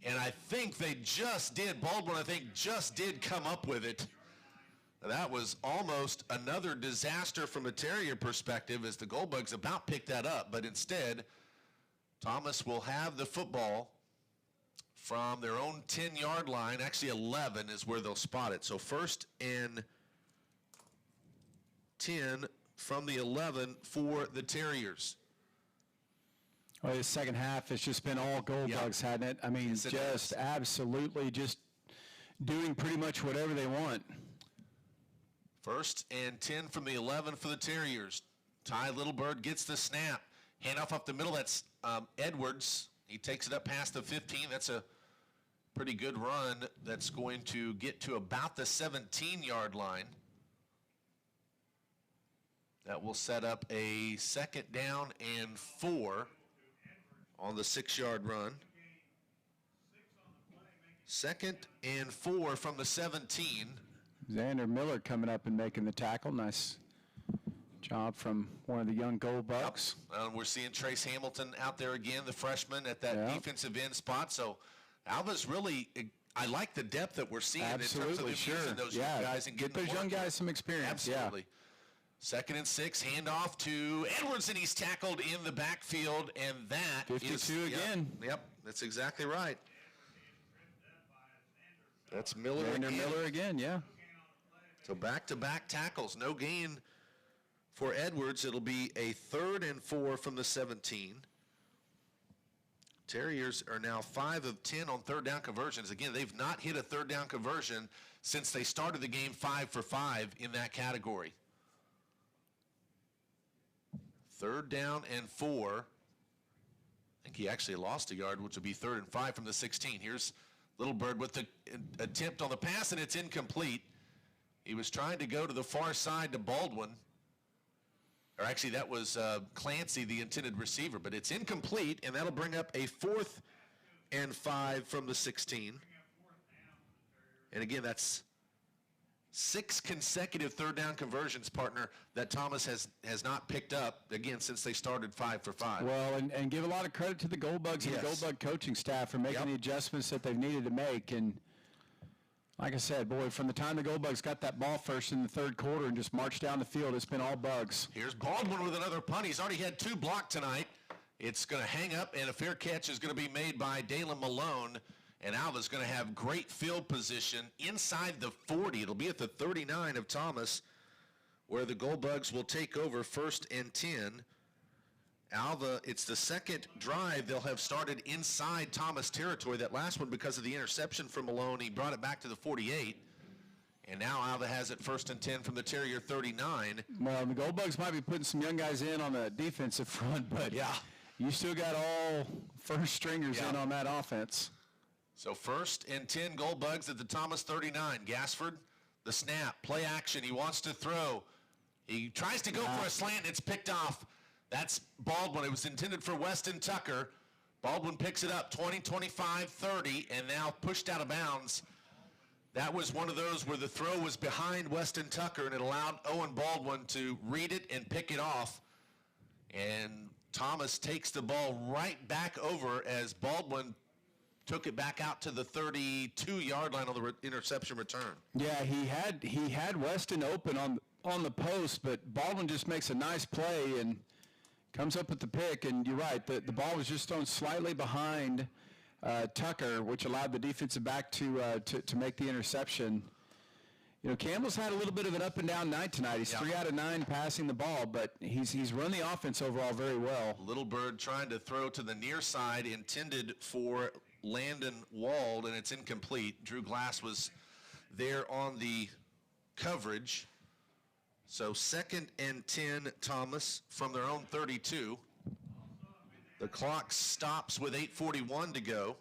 And I think they just did. Baldwin, I think, just did come up with it. That was almost another disaster from a Terrier perspective as the Gold Bugs about picked that up. But instead, Thomas will have the football from their own 10-yard line. Actually, 11 is where they'll spot it. So 1st and 10 from the 11 for the Terriers. Well, the second half, it's just been all Gold Bugs, hadn't it? I mean, just absolutely just doing pretty much whatever they want. 1st and 10 from the 11 for the Terriers. Ty Littlebird gets the snap. Handoff up the middle, that's Edwards. He takes it up past the 15. That's a pretty good run. That's going to get to about the 17-yard line. That will set up a 2nd down and 4 on the 6-yard run. 2nd and 4 from the 17. Xander Miller coming up and making the tackle. Nice job from one of the young Gold Bugs. Yep. We're seeing Trace Hamilton out there again, the freshman at that defensive end spot. So Alva's really, I like the depth that we're seeing in terms of them using those young guys and get those young guys some experience. Absolutely. 2nd and 6, handoff to Edwards, and he's tackled in the backfield, and that 52 again. Yep, that's exactly right. That's Miller again. Miller again, yeah. So back-to-back tackles, no gain for Edwards. It'll be a 3rd and 4 from the 17. Terriers are now 5 of 10 on 3rd down conversions. Again, they've not hit a 3rd down conversion since they started the game 5 for 5 in that category. 3rd down and 4. I think he actually lost a yard, which would be 3rd and 5 from the 16. Here's Littlebird with the attempt on the pass, and it's incomplete. He was trying to go to the far side to Baldwin. Or actually, that was Clancy, the intended receiver, but it's incomplete, and that'll bring up a 4th and 5 from the 16. And again, that's 6 consecutive third down conversions, partner, that Thomas has not picked up, again, since they started 5 for 5. Well, and give a lot of credit to the Goldbugs and the Goldbug coaching staff for making the adjustments that they've needed to make. And like I said, boy, from the time the Goldbugs got that ball first in the third quarter and just marched down the field, it's been all bugs. Here's Baldwin with another punt. He's already had 2 blocked tonight. It's going to hang up, and a fair catch is going to be made by Dalen Malone. And Alva's going to have great field position inside the 40. It'll be at the 39 of Thomas, where the Goldbugs will take over 1st and 10. Alva, it's the second drive they'll have started inside Thomas territory. That last one, because of the interception from Malone, he brought it back to the 48. And now Alva has it 1st and 10 from the Terrier 39. Well, the Goldbugs might be putting some young guys in on the defensive front, but you still got all first stringers in on that offense. So 1st and 10 Goldbugs at the Thomas 39. Gassford, the snap, play action. He wants to throw. He tries to go for a slant. It's picked off. That's Baldwin. It was intended for Weston Tucker. Baldwin picks it up 20, 25, 30, and now pushed out of bounds. That was one of those where the throw was behind Weston Tucker, and it allowed Owen Baldwin to read it and pick it off. And Thomas takes the ball right back over as Baldwin took it back out to the 32-yard line on the interception return. Yeah, he had Weston open on the post, but Baldwin just makes a nice play and comes up with the pick. And you're right, the ball was just thrown slightly behind Tucker, which allowed the defensive back to make the interception. You know, Campbell's had a little bit of an up and down night tonight. He's 3 out of 9 passing the ball, but he's run the offense overall very well. Little Bird trying to throw to the near side, intended for Landon Wald, and it's incomplete. Drew Glass was there on the coverage. So 2nd and 10, Thomas, from their own 32. The clock stops with 8:41 to go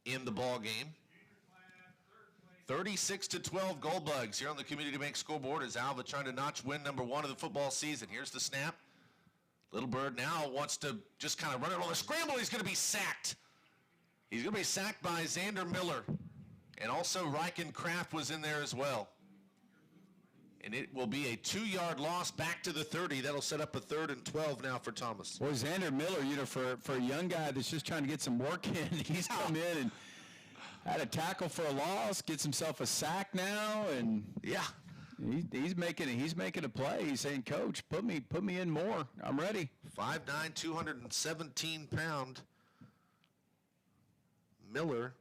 in the ball game. 36-12 Goldbugs here on the Community Bank scoreboard as Alva trying to notch win number 1 of the football season. Here's the snap. Little Bird now wants to just kind of run it on the scramble. He's going to be sacked. He's going to be sacked by Xander Miller. And also Ryken Kraft was in there as well. And it will be a 2-yard loss back to the 30. That'll set up a 3rd and 12 now for Thomas. Well, Xander Miller, you know, for a young guy that's just trying to get some work in, he's come in and had a tackle for a loss, gets himself a sack now, and he's making a play. He's saying, "Coach, put me in more. I'm ready." 5'9", 217-pound Miller.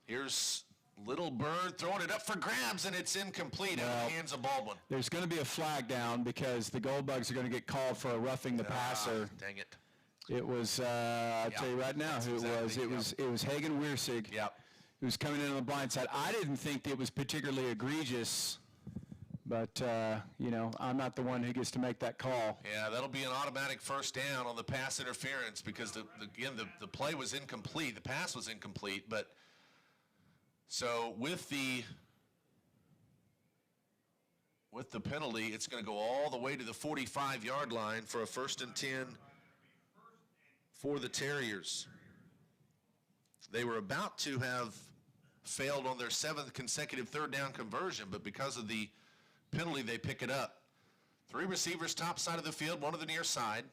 Here's Little Bird throwing it up for grabs, and it's incomplete out of the hands of Baldwin. There's going to be a flag down because the Goldbugs are going to get called for a roughing the passer. Dang it. It was, I'll tell you right now who it was. It was Hagen Wiersig. Yep. Who was coming in on the blind side. I didn't think it was particularly egregious, but, you know, I'm not the one who gets to make that call. Yeah, that'll be an automatic first down on the pass interference because, the play was incomplete. The pass was incomplete, but so with the penalty, it's going to go all the way to the 45-yard line for a 1st and 10 for the Terriers. They were about to have failed on their 7th consecutive third down conversion, but because of the penalty, they pick it up. 3 receivers top side of the field, 1 to the near side.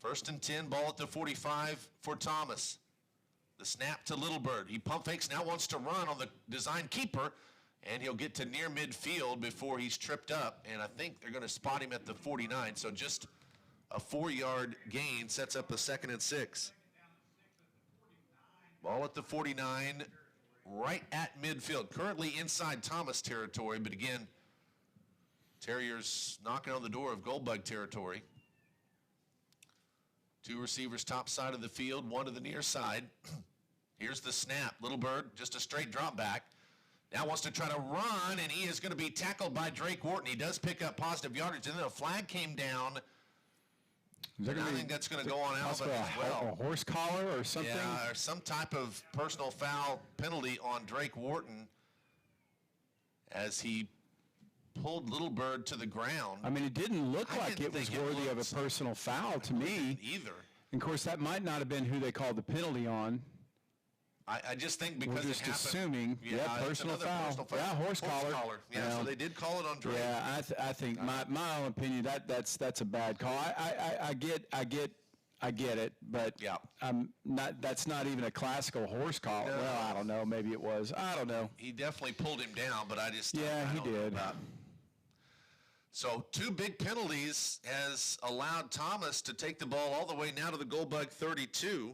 1st and 10, ball at the 45 for Thomas. The snap to Little Bird. He pump fakes, now wants to run on the design keeper, and he'll get to near midfield before he's tripped up, and I think they're going to spot him at the 49, so just a 4-yard gain sets up a 2nd and 6. Ball at the 49, right at midfield. Currently inside Thomas territory, but again, Terriers knocking on the door of Goldbug territory. 2 receivers top side of the field, 1 to the near side. Here's the snap. Little Bird, just a straight drop back. Now wants to try to run, and he is going to be tackled by Drake Wharton. He does pick up positive yardage, and then a flag came down. And I think that's going to go on Alva as well. A horse collar or something? Yeah, or some type of personal foul penalty on Drake Wharton as he pulled Little Bird to the ground. I mean, it didn't look like it was worthy of a personal foul to me. Either. And of course, that might not have been who they called the penalty on. I just think because we're just it happened, assuming, personal foul. Yeah, horse collar. Yeah, so they did call it on Drake. Yeah, I think my own opinion that's a bad call. I get it, but that's not even a classical horse collar. No. Well, I don't know. Maybe it was. I don't know. He definitely pulled him down, but I just he did. So 2 big penalties has allowed Thomas to take the ball all the way now to the Goldbug 32.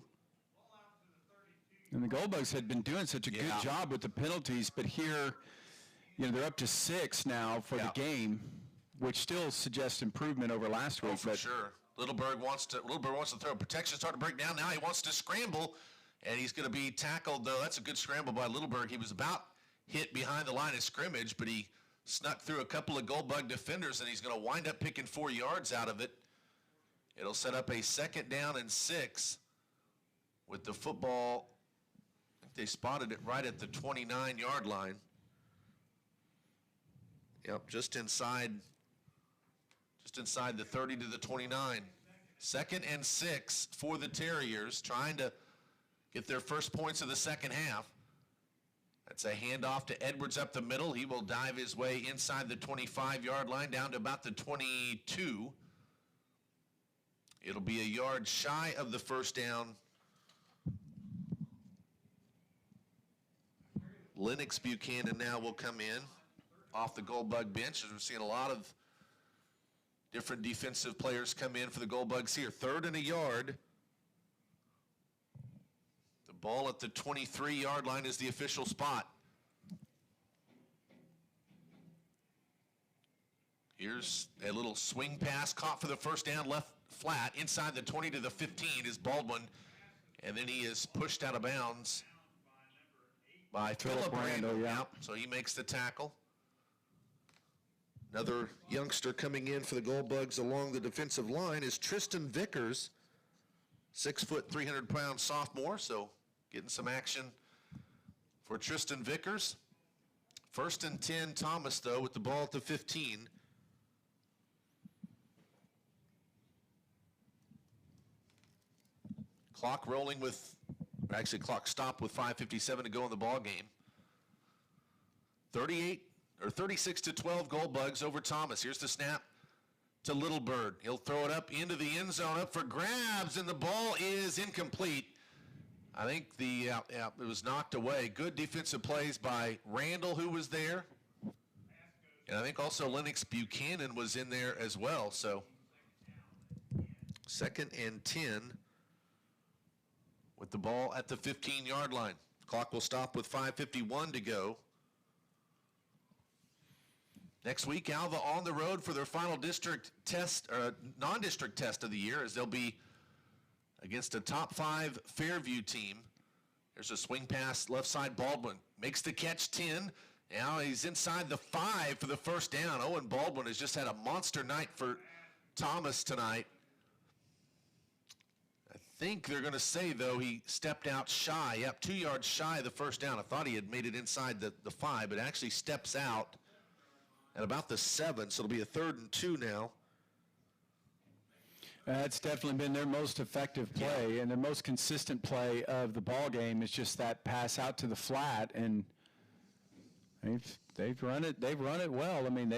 And the Goldbugs had been doing such a good job with the penalties, but here, they're up to 6 now for the game, which still suggests improvement over last week. For sure. Littleberg wants to throw. Protection start to break down. Now he wants to scramble, and he's going to be tackled, though. That's a good scramble by Littleberg. He was about hit behind the line of scrimmage, but he snuck through a couple of Goldbug defenders, and he's going to wind up picking 4 yards out of it. It'll set up a 2nd down and 6 with the football. They spotted it right at the 29-yard line. Yep, just inside the 30 to the 29. 2nd and 6 for the Terriers, trying to get their first points of the second half. That's a handoff to Edwards up the middle. He will dive his way inside the 25-yard line down to about the 22. It'll be a yard shy of the first down. Lennox Buchanan now will come in off the Goldbug bench, as we're seeing a lot of different defensive players come in for the Goldbugs here. 3rd and a yard. The ball at the 23-yard line is the official spot. Here's a little swing pass caught for the first down, left flat inside the 20 to the 15 is Baldwin, and then he is pushed out of bounds by Philip Randall. So he makes the tackle. Another youngster coming in for the Goldbugs along the defensive line is Tristan Vickers, 6 foot, 300-pound sophomore. So getting some action for Tristan Vickers. 1st and 10, Thomas, though, with the ball at the 15. Clock rolling with, actually clock stopped with 5:57 to go in the ball game. 36 to 12 Goldbugs over Thomas. Here's the snap to Littlebird. He'll throw it up into the end zone, up for grabs, and the ball is incomplete. I think it was knocked away. Good defensive plays by Randall, who was there. And I think also Lennox Buchanan was in there as well. So 2nd and 10 with the ball at the 15-yard line. Clock will stop with 5:51 to go. Next week, Alva on the road for their final district test, or non-district test of the year, as they'll be against a top 5 Fairview team. There's a swing pass, left side, Baldwin makes the catch, 10. Now he's inside the 5 for the first down. Owen Baldwin has just had a monster night for Thomas tonight. I think they're going to say, though, he stepped out shy. 2 yards shy of the first down. I thought he had made it inside the 5, but actually steps out at about the 7, so it'll be a 3rd and 2 now. That's definitely been their most effective play, and their most consistent play of the ball game is just that pass out to the flat, and they've run it well. I mean,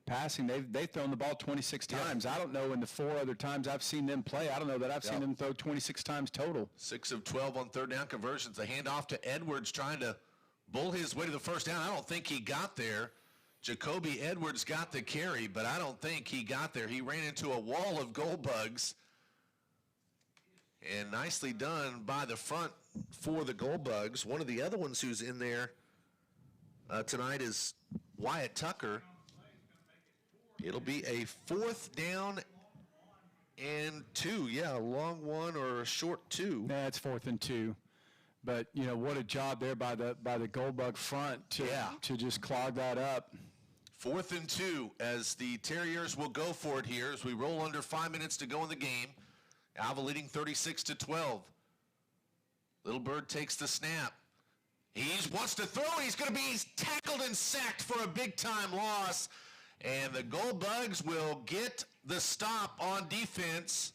passing, they've thrown the ball 26 times. I don't know in the 4 other times I've seen them play. I don't know that I've seen them throw 26 times total. 6 of 12 on 3rd down conversions. The handoff to Edwards trying to bull his way to the first down. I don't think he got there. Jacoby Edwards got the carry, but I don't think he got there. He ran into a wall of Goldbugs. And nicely done by the front for the Goldbugs. One of the other ones who's in there tonight is Wyatt Tucker. It'll be a 4th down and 2. A long one or a short 2. It's 4th and 2. But, what a job there by the Goldbug front to just clog that up. 4th and 2 as the Terriers will go for it here as we roll under 5 minutes to go in the game. Alva leading 36 to 12. Littlebird takes the snap. He wants to throw. He's going to be tackled and sacked for a big-time loss. And the Goldbugs will get the stop on defense.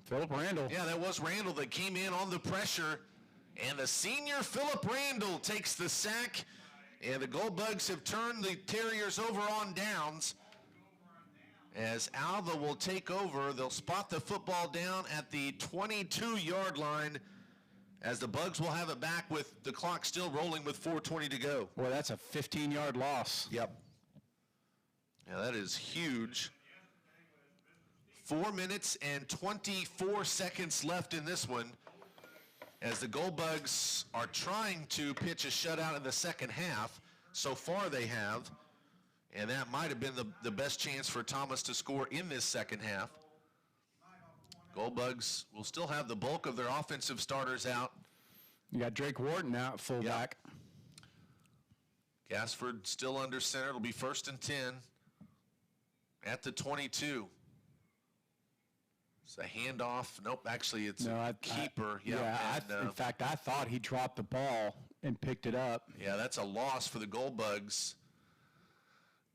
Philip Randall. Yeah, that was Randall that came in on the pressure And the senior Philip Randall takes the sack, and the Gold Bugs have turned the Terriers over on downs. As Alva will take over, they'll spot the football down at the 22-yard line, as the Bugs will have it back with the clock still rolling with 4:20 to go. Boy, that's a 15-yard loss. Yep. Yeah, that is huge. 4 minutes and 24 seconds left in this one, as the Gold Bugs are trying to pitch a shutout in the second half. So far they have, and that might have been the best chance for Thomas to score in this second half. Gold Bugs will still have the bulk of their offensive starters out. You got Drake Wharton out at fullback. Yep. Gassford still under center. It'll be 1st and 10 at the 22. It's a handoff. Nope, actually it's a keeper. In fact, I thought he dropped the ball and picked it up. Yeah, that's a loss for the Gold Bugs.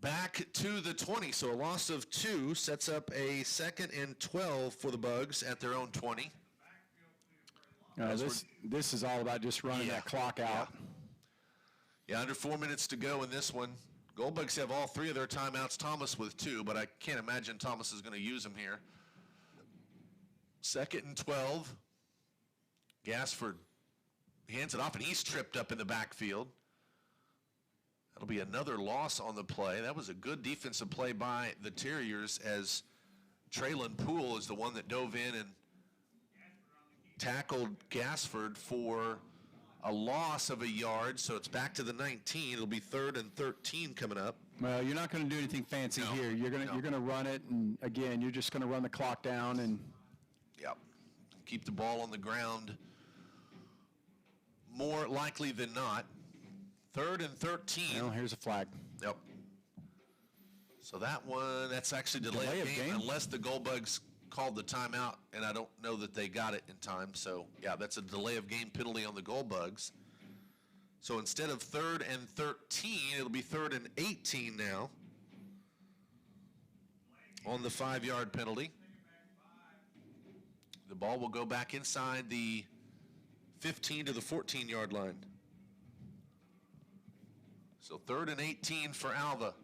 Back to the 20, so a loss of 2 sets up a 2nd and 12 for the Bugs at their own 20. This is all about just running that clock out. Yeah, under 4 minutes to go in this one. Gold Bugs have all 3 of their timeouts, Thomas with 2, but I can't imagine Thomas is going to use them here. 2nd and 12. Gassford hands it off, and he's tripped up in the backfield. That'll be another loss on the play. That was a good defensive play by the Terriers, as Traylon Poole is the one that dove in and tackled Gassford for a loss of a yard. So it's back to the 19. It'll be 3rd and 13 coming up. Well, you're not going to do anything fancy here. You're going to run it, and again, you're just going to run the clock down and keep the ball on the ground more likely than not. 3rd and 13. Well, here's a flag. Yep. So that's actually delay of game unless the Gold Bugs called the timeout, and I don't know that they got it in time. So, yeah, that's a delay of game penalty on the Gold Bugs. So instead of 3rd and 13, it'll be 3rd and 18 now on the 5-yard penalty. The ball will go back inside the 15 to the 14-yard line. So 3rd and 18 for Alva.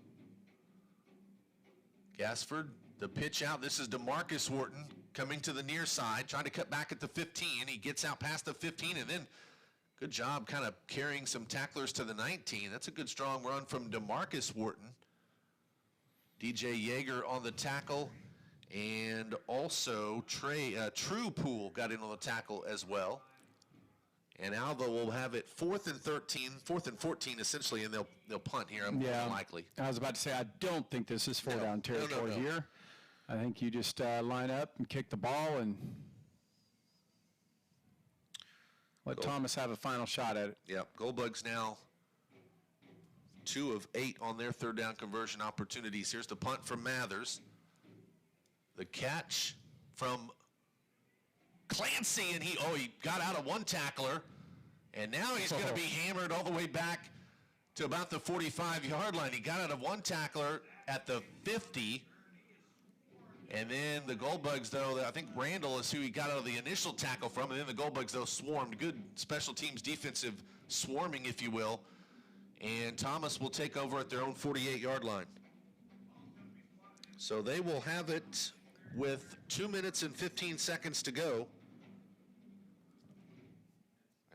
Gassford, the pitch out. This is DeMarcus Wharton coming to the near side, trying to cut back at the 15. He gets out past the 15, and then good job kind of carrying some tacklers to the 19. That's a good strong run from DeMarcus Wharton. DJ Yeager on the tackle, and also True Poole got in on the tackle as well. And Alva will have it 4th and 14 essentially, and they'll punt here. Likely. I was about to say, I don't think this is 4-down territory here. I think you just line up and kick the ball and let Thomas have a final shot at it. Yeah, Gold Bugs now 2 of 8 on their 3rd down conversion opportunities. Here's the punt from Mathers. The catch from Clancy, and he got out of one tackler, and now he's going to be hammered all the way back to about the 45-yard line. He got out of one tackler at the 50, and then the Gold Bugs, though, I think Randall is who he got out of the initial tackle from, and then the Gold Bugs, though, swarmed. Good special teams defensive swarming, if you will, and Thomas will take over at their own 48-yard line. So they will have it with 2 minutes and 15 seconds to go,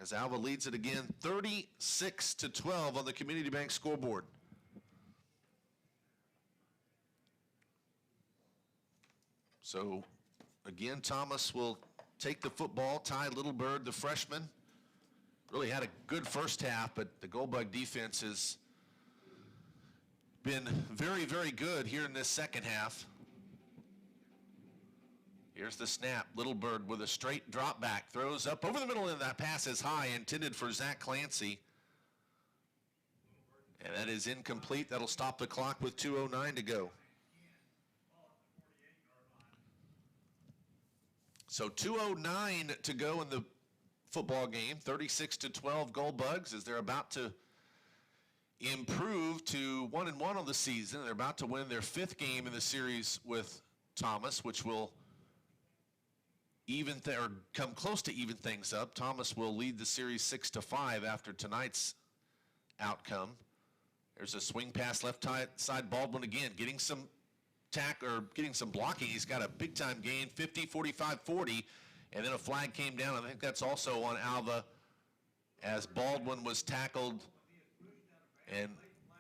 as Alva leads it again 36-12 on the Community Bank scoreboard. So again, Thomas will take the football. Ty Littlebird, the freshman, really had a good first half, but the Gold Bug defense has been very, very good here in this second half. Here's the snap. Littlebird with a straight drop back. Throws up over the middle, and that pass is high, intended for Zach Clancy. And that is incomplete. That'll stop the clock with 2:09 to go. So 2:09 to go in the football game. 36-12 Gold Bugs, as they're about to improve to 1-1 on the season. They're about to win their 5th game in the series with Thomas, which will or come close to even things up. Thomas will lead the series 6-5 after tonight's outcome. There's a swing pass left side. Baldwin again getting some getting some blocking. He's got a big time gain, 50, 45, 40, and then a flag came down. I think that's also on Alva as Baldwin was tackled and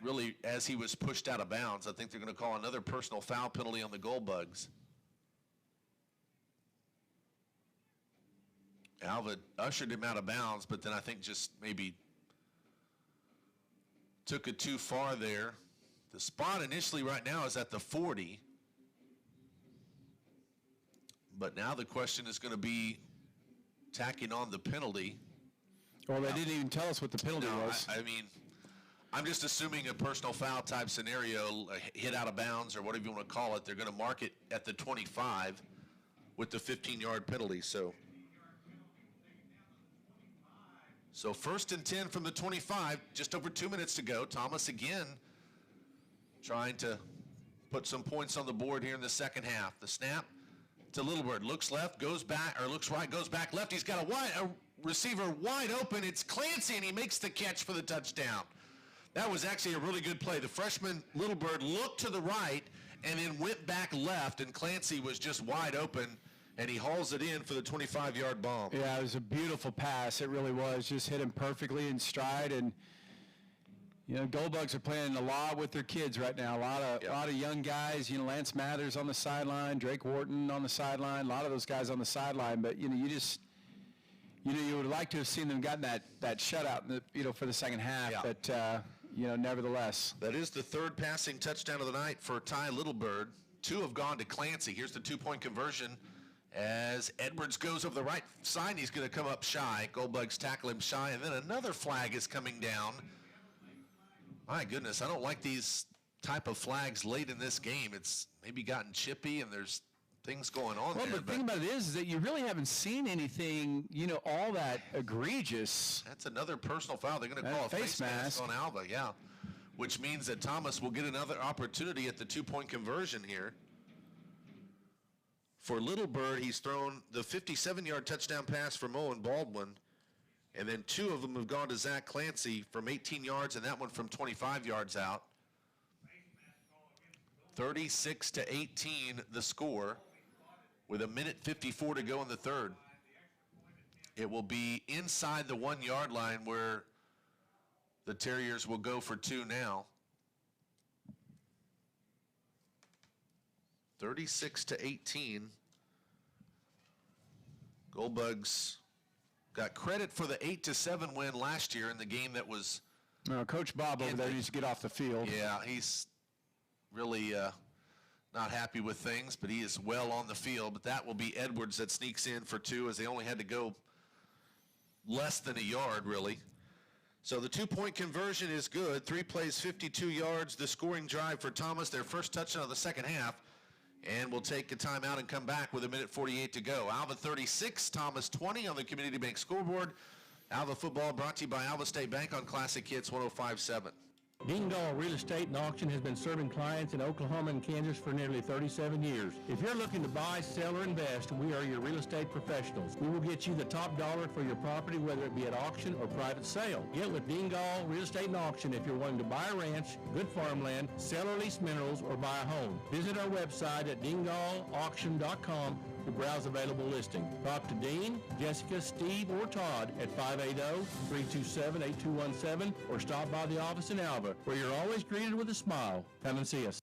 really as he was pushed out of bounds. I think they're going to call another personal foul penalty on the Gold Bugs. Alva ushered him out of bounds, but then I think just maybe took it too far there. The spot initially right now is at the 40. But now the question is going to be tacking on the penalty. Well, they didn't even tell us what the penalty was. I mean, I'm just assuming a personal foul type scenario, a hit out of bounds or whatever you want to call it. They're going to mark it at the 25 with the 15-yard penalty. So 1st and 10 from the 25, just over 2 minutes to go. Thomas again trying to put some points on the board here in the second half. The snap to Littlebird. Looks left, goes back, or looks right, goes back left. He's got a receiver wide open. It's Clancy, and he makes the catch for the touchdown. That was actually a really good play. The freshman Littlebird looked to the right and then went back left, and Clancy was just wide open, and he hauls it in for the 25-yard bomb. Yeah, it was a beautiful pass. It really was. Just hit him perfectly in stride. And, you know, Gold Bugs are playing a lot with their kids right now. A lot of young guys. You know, Lance Mathers on the sideline, Drake Wharton on the sideline, a lot of those guys on the sideline. But, you know, you would like to have seen them gotten that shutout, for the second half. Yeah. But, nevertheless. That is the third passing touchdown of the night for Ty Littlebird. 2 have gone to Clancy. Here's the 2-point conversion. As Edwards goes over the right side, he's going to come up shy. Gold Bugs tackle him shy, and then another flag is coming down. My goodness, I don't like these type of flags late in this game. It's maybe gotten chippy, and there's things going on there. Well, the thing about it is that you really haven't seen anything, all that egregious. That's another personal foul. They're going to call a face mask on Alva, yeah, which means that Thomas will get another opportunity at the 2-point conversion here. For Littlebird, he's thrown the 57-yard touchdown pass from Owen Baldwin, and then 2 of them have gone to Zach Clancy from 18 yards, and that one from 25 yards out. 36-18 the score, with 1:54 to go in the third. It will be inside the 1-yard line where the Terriers will go for 2 now. 36-18. Gold Bugs got credit for the 8-7 win last year in the game that was. Coach Bob over there needs to get off the field. Yeah, he's really not happy with things, but he is well on the field. But that will be Edwards that sneaks in for 2, as they only had to go less than a yard, really. So the 2-point conversion is good. 3 plays, 52 yards. The scoring drive for Thomas, their first touchdown of the second half. And we'll take a timeout and come back with 1:48 to go. Alva 36, Thomas 20 on the Community Bank scoreboard. Alva football brought to you by Alva State Bank on Classic Hits 105.7. Dingall Real Estate and Auction has been serving clients in Oklahoma and Kansas for nearly 37 years. If you're looking to buy, sell, or invest, we are your real estate professionals. We will get you the top dollar for your property, whether it be at auction or private sale. Get with Dingall Real Estate and Auction if you're wanting to buy a ranch, good farmland, sell or lease minerals, or buy a home. Visit our website at dingallauction.com to browse available listing. Talk to Dean, Jessica, Steve, or Todd at 580-327-8217 or stop by the office in Alva, where you're always greeted with a smile. Come and see us.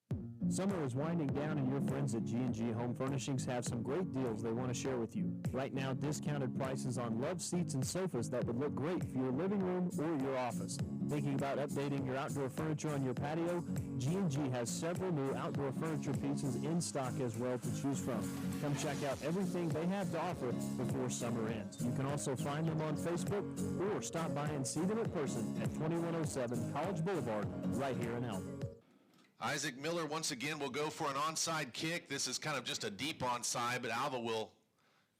Summer is winding down, and your friends at G&G Home Furnishings have some great deals they want to share with you. Right now, discounted prices on love seats and sofas that would look great for your living room or your office. Thinking about updating your outdoor furniture on your patio? G&G has several new outdoor furniture pieces in stock as well to choose from. Come check out everything they have to offer before summer ends. You can also find them on Facebook or stop by and see them in person at 2107 College Boulevard right here in Alva. Isaac Miller once again will go for an onside kick. This is kind of just a deep onside, but Alva will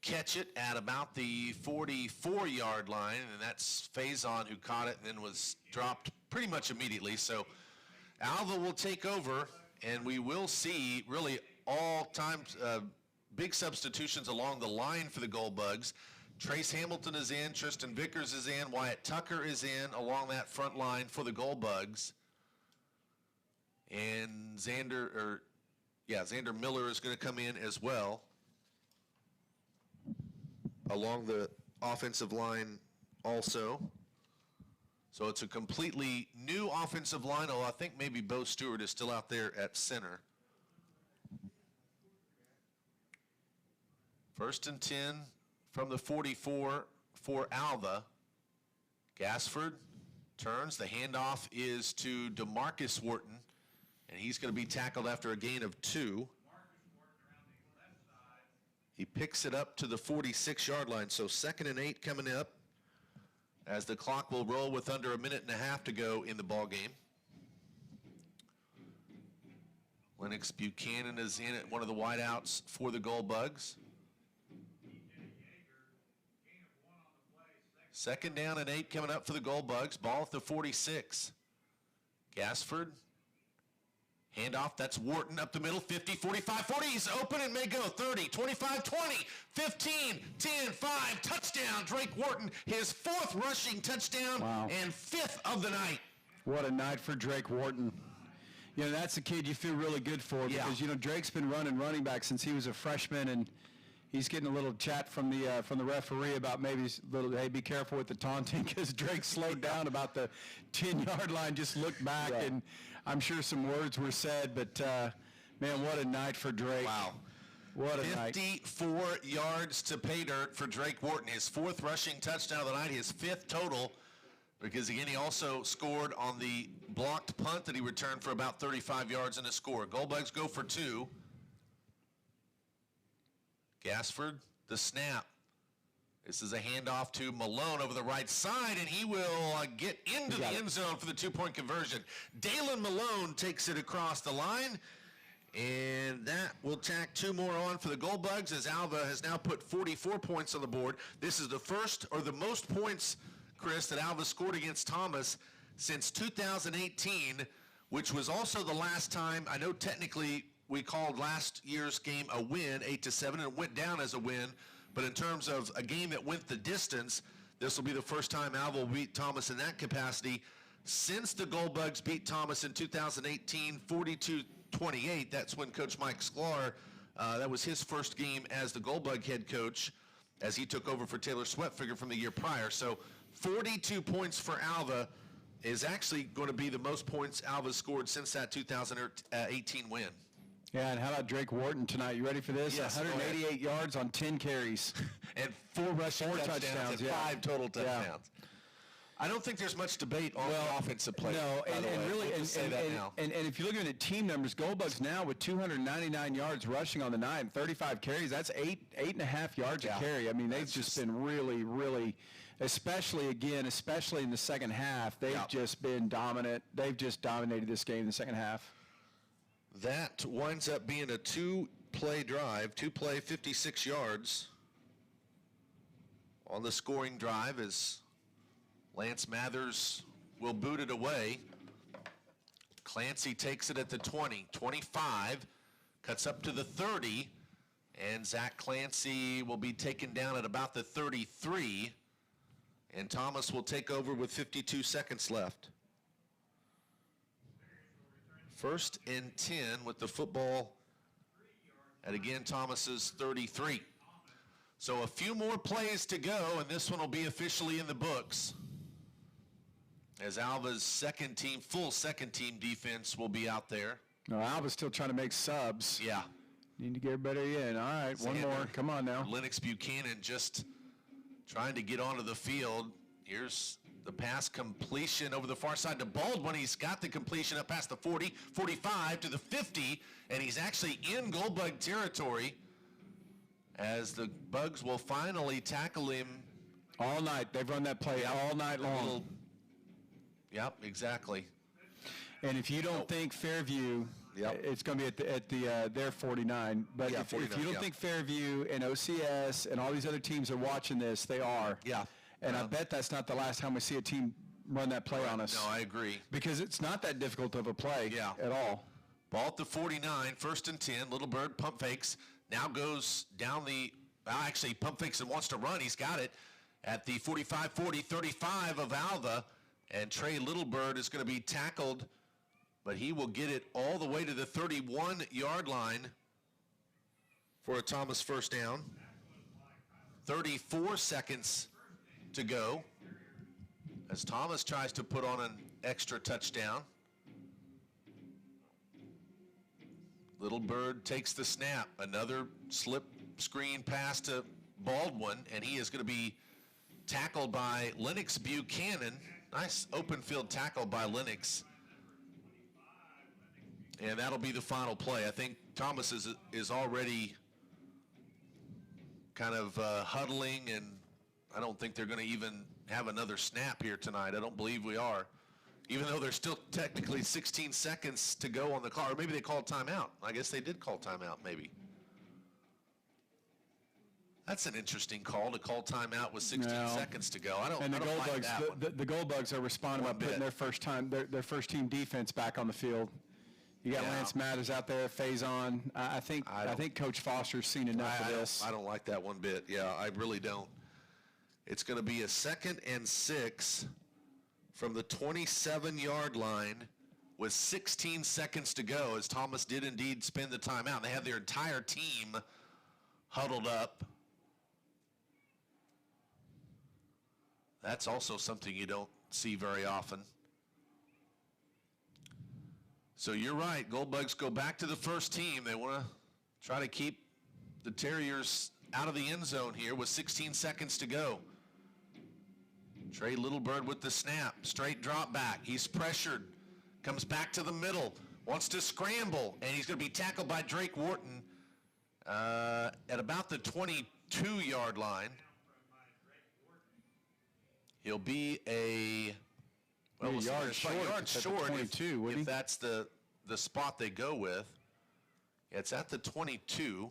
catch it at about the 44-yard line, and that's Faison who caught it and then was dropped pretty much immediately. So Alva will take over, and we will see really all times big substitutions along the line for the Gold Bugs. Trace Hamilton is in, Tristan Vickers is in, Wyatt Tucker is in along that front line for the Gold Bugs. And Xander Miller is going to come in as well along the offensive line also. So it's a completely new offensive line, although I think maybe Bo Stewart is still out there at center. 1st and 10 from the 44 for Alva. Gassford turns. The handoff is to DeMarcus Wharton, and he's going to be tackled after a gain of 2. He picks it up to the 46-yard line, so 2nd and 8 coming up as the clock will roll with under a minute and a half to go in the ball game. Lennox Buchanan is in at one of the wideouts for the Gold Bugs. 2nd down and 8 coming up for the Gold Bugs. Ball at the 46. Gassford. Handoff, that's Wharton up the middle, 50, 45, 40. He's open and may go 30, 25, 20, 15, 10, 5. Touchdown, Drake Wharton. His 4th rushing touchdown and 5th of the night. What a night for Drake Wharton. You know, that's a kid you feel really good for because, you know, Drake's been running back since he was a freshman, and he's getting a little chat from the referee about maybe hey, be careful with the taunting because Drake slowed down about the 10-yard line, just looked back, and I'm sure some words were said, but, man, what a night for Drake. Wow. What a 54 night. yards to pay dirt for Drake Wharton. His 4th rushing touchdown of the night, his 5th total, because, again, he also scored on the blocked punt that he returned for about 35 yards in a score. Gold Bugs go for 2. Gassford, the snap. This is a handoff to Malone over the right side, and he will get into the end zone for the 2-point conversion. Dalen Malone takes it across the line, and that will tack 2 more on for the Gold Bugs as Alva has now put 44 points on the board. This is the first or the most points, Chris, that Alva scored against Thomas since 2018, which was also the last time. I know technically we called last year's game a win, 8-7, and it went down as a win. But in terms of a game that went the distance, this will be the first time Alva will beat Thomas in that capacity since the Gold Bugs beat Thomas in 2018, 42-28. That's when Coach Mike Sklar, that was his first game as the Gold Bug head coach as he took over for Taylor Sweatfigger from the year prior. So 42 points for Alva is actually going to be the most points Alva scored since that 2018 win. Yeah, and how about Drake Wharton tonight? You ready for this? Yes, 188 yards on 10 carries. And 4 rushing touchdowns and 5 total touchdowns. Yeah. I don't think there's much debate on the offensive play. No, and if you're looking at team numbers, Gold Bugs now with 299 yards rushing on the night and 35 carries, that's 8.5 yards a carry. I mean, they've just been really, really, especially in the second half, they've just been dominant. They've just dominated this game in the second half. That winds up being a 2-play drive, 56 yards on the scoring drive as Lance Mathers will boot it away. Clancy takes it at the 20, 25, cuts up to the 30, and Zach Clancy will be taken down at about the 33, and Thomas will take over with 52 seconds left. 1st and 10 with the football at, again, Thomas's 33. So a few more plays to go, and this one will be officially in the books as Alva's full second team defense will be out there. No, Alva's still trying to make subs. Yeah. Need to get everybody in. All right, one more. Come on now. Lennox Buchanan just trying to get onto the field. Here's the pass completion over the far side to Baldwin. He's got the completion up past the 40, 45 to the 50, and he's actually in Gold Bug territory as the Bugs will finally tackle him. All night. They've run that play all night long. Yep, exactly. And if you don't think Fairview, it's going to be at their 49. But if you don't think Fairview and OCS and all these other teams are watching this, they are. Yeah. And I bet that's not the last time we see a team run that play on us. No, I agree. Because it's not that difficult of a play at all. Ball at the 49, 1st and 10. Little Bird pump fakes. Now goes down the, actually pump fakes and wants to run. He's got it at the 45, 40, 35 of Alva. And Trey Littlebird is going to be tackled, but he will get it all the way to the 31-yard line for a Thomas first down. 34 seconds to go as Thomas tries to put on an extra touchdown. Littlebird takes the snap. Another slip screen pass to Baldwin, and he is going to be tackled by Lennox Buchanan. Nice open field tackle by Lennox. And that'll be the final play. I think Thomas is already kind of huddling, and I don't think they're going to even have another snap here tonight. I don't believe we are. Even though there's still technically 16 seconds to go on the clock. Or maybe they called timeout. I guess they did call timeout, maybe. That's an interesting call to call timeout with 16 seconds to go. I don't like that one. The Goldbugs are responding by putting their first team defense back on the field. You got Lance Matters out there, Faison. I think Coach Foster's seen enough of this. I don't like that one bit. Yeah, I really don't. It's going to be a 2nd and 6 from the 27-yard line with 16 seconds to go, as Thomas did indeed spend the timeout. They had their entire team huddled up. That's also something you don't see very often. So you're right. Goldbugs go back to the first team. They want to try to keep the Terriers out of the end zone here with 16 seconds to go. Trey Littlebird with the snap. Straight drop back. He's pressured. Comes back to the middle. Wants to scramble. And he's going to be tackled by Drake Wharton at about the 22-yard line. He'll be a yard short 22, if that's the spot they go with. Yeah, it's at the 22.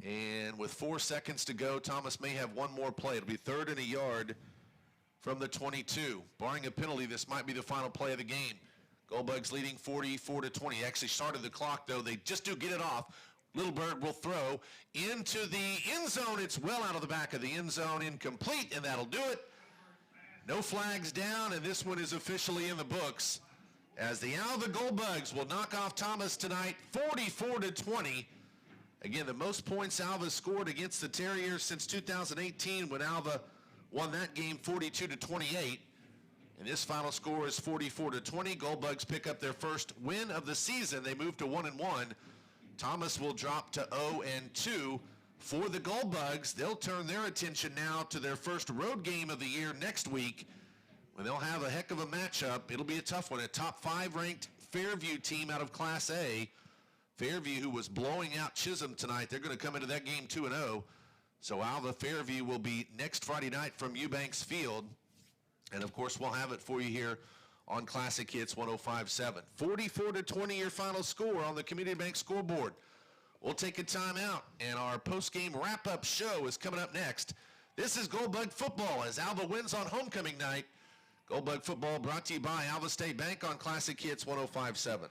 And with 4 seconds to go, Thomas may have one more play. It'll be 3rd and a yard from the 22. Barring a penalty, this might be the final play of the game. Goldbugs leading 44-20. Actually started the clock, though. They just do get it off. Littlebird will throw into the end zone. It's well out of the back of the end zone, incomplete, and that'll do it. No flags down, and this one is officially in the books as the Alva Goldbugs will knock off Thomas tonight, 44-20. Again, the most points Alva scored against the Terriers since 2018 when Alva won that game 42-28. And this final score is 44-20. Goldbugs pick up their first win of the season. They move to 1-1. Thomas will drop to 0-2. For the Goldbugs, they'll turn their attention now to their first road game of the year next week, when they'll have a heck of a matchup. It'll be a tough one. A top 5 ranked Fairview team out of Class A. Fairview, who was blowing out Chisholm tonight, they're going to come into that game 2-0. So Alva Fairview will be next Friday night from Eubanks Field. And, of course, we'll have it for you here on Classic Hits 105.7. 44-20 your final score on the Community Bank scoreboard. We'll take a timeout, and our post-game wrap-up show is coming up next. This is Goldbug Football as Alva wins on homecoming night. Goldbug Football brought to you by Alva State Bank on Classic Hits 105.7.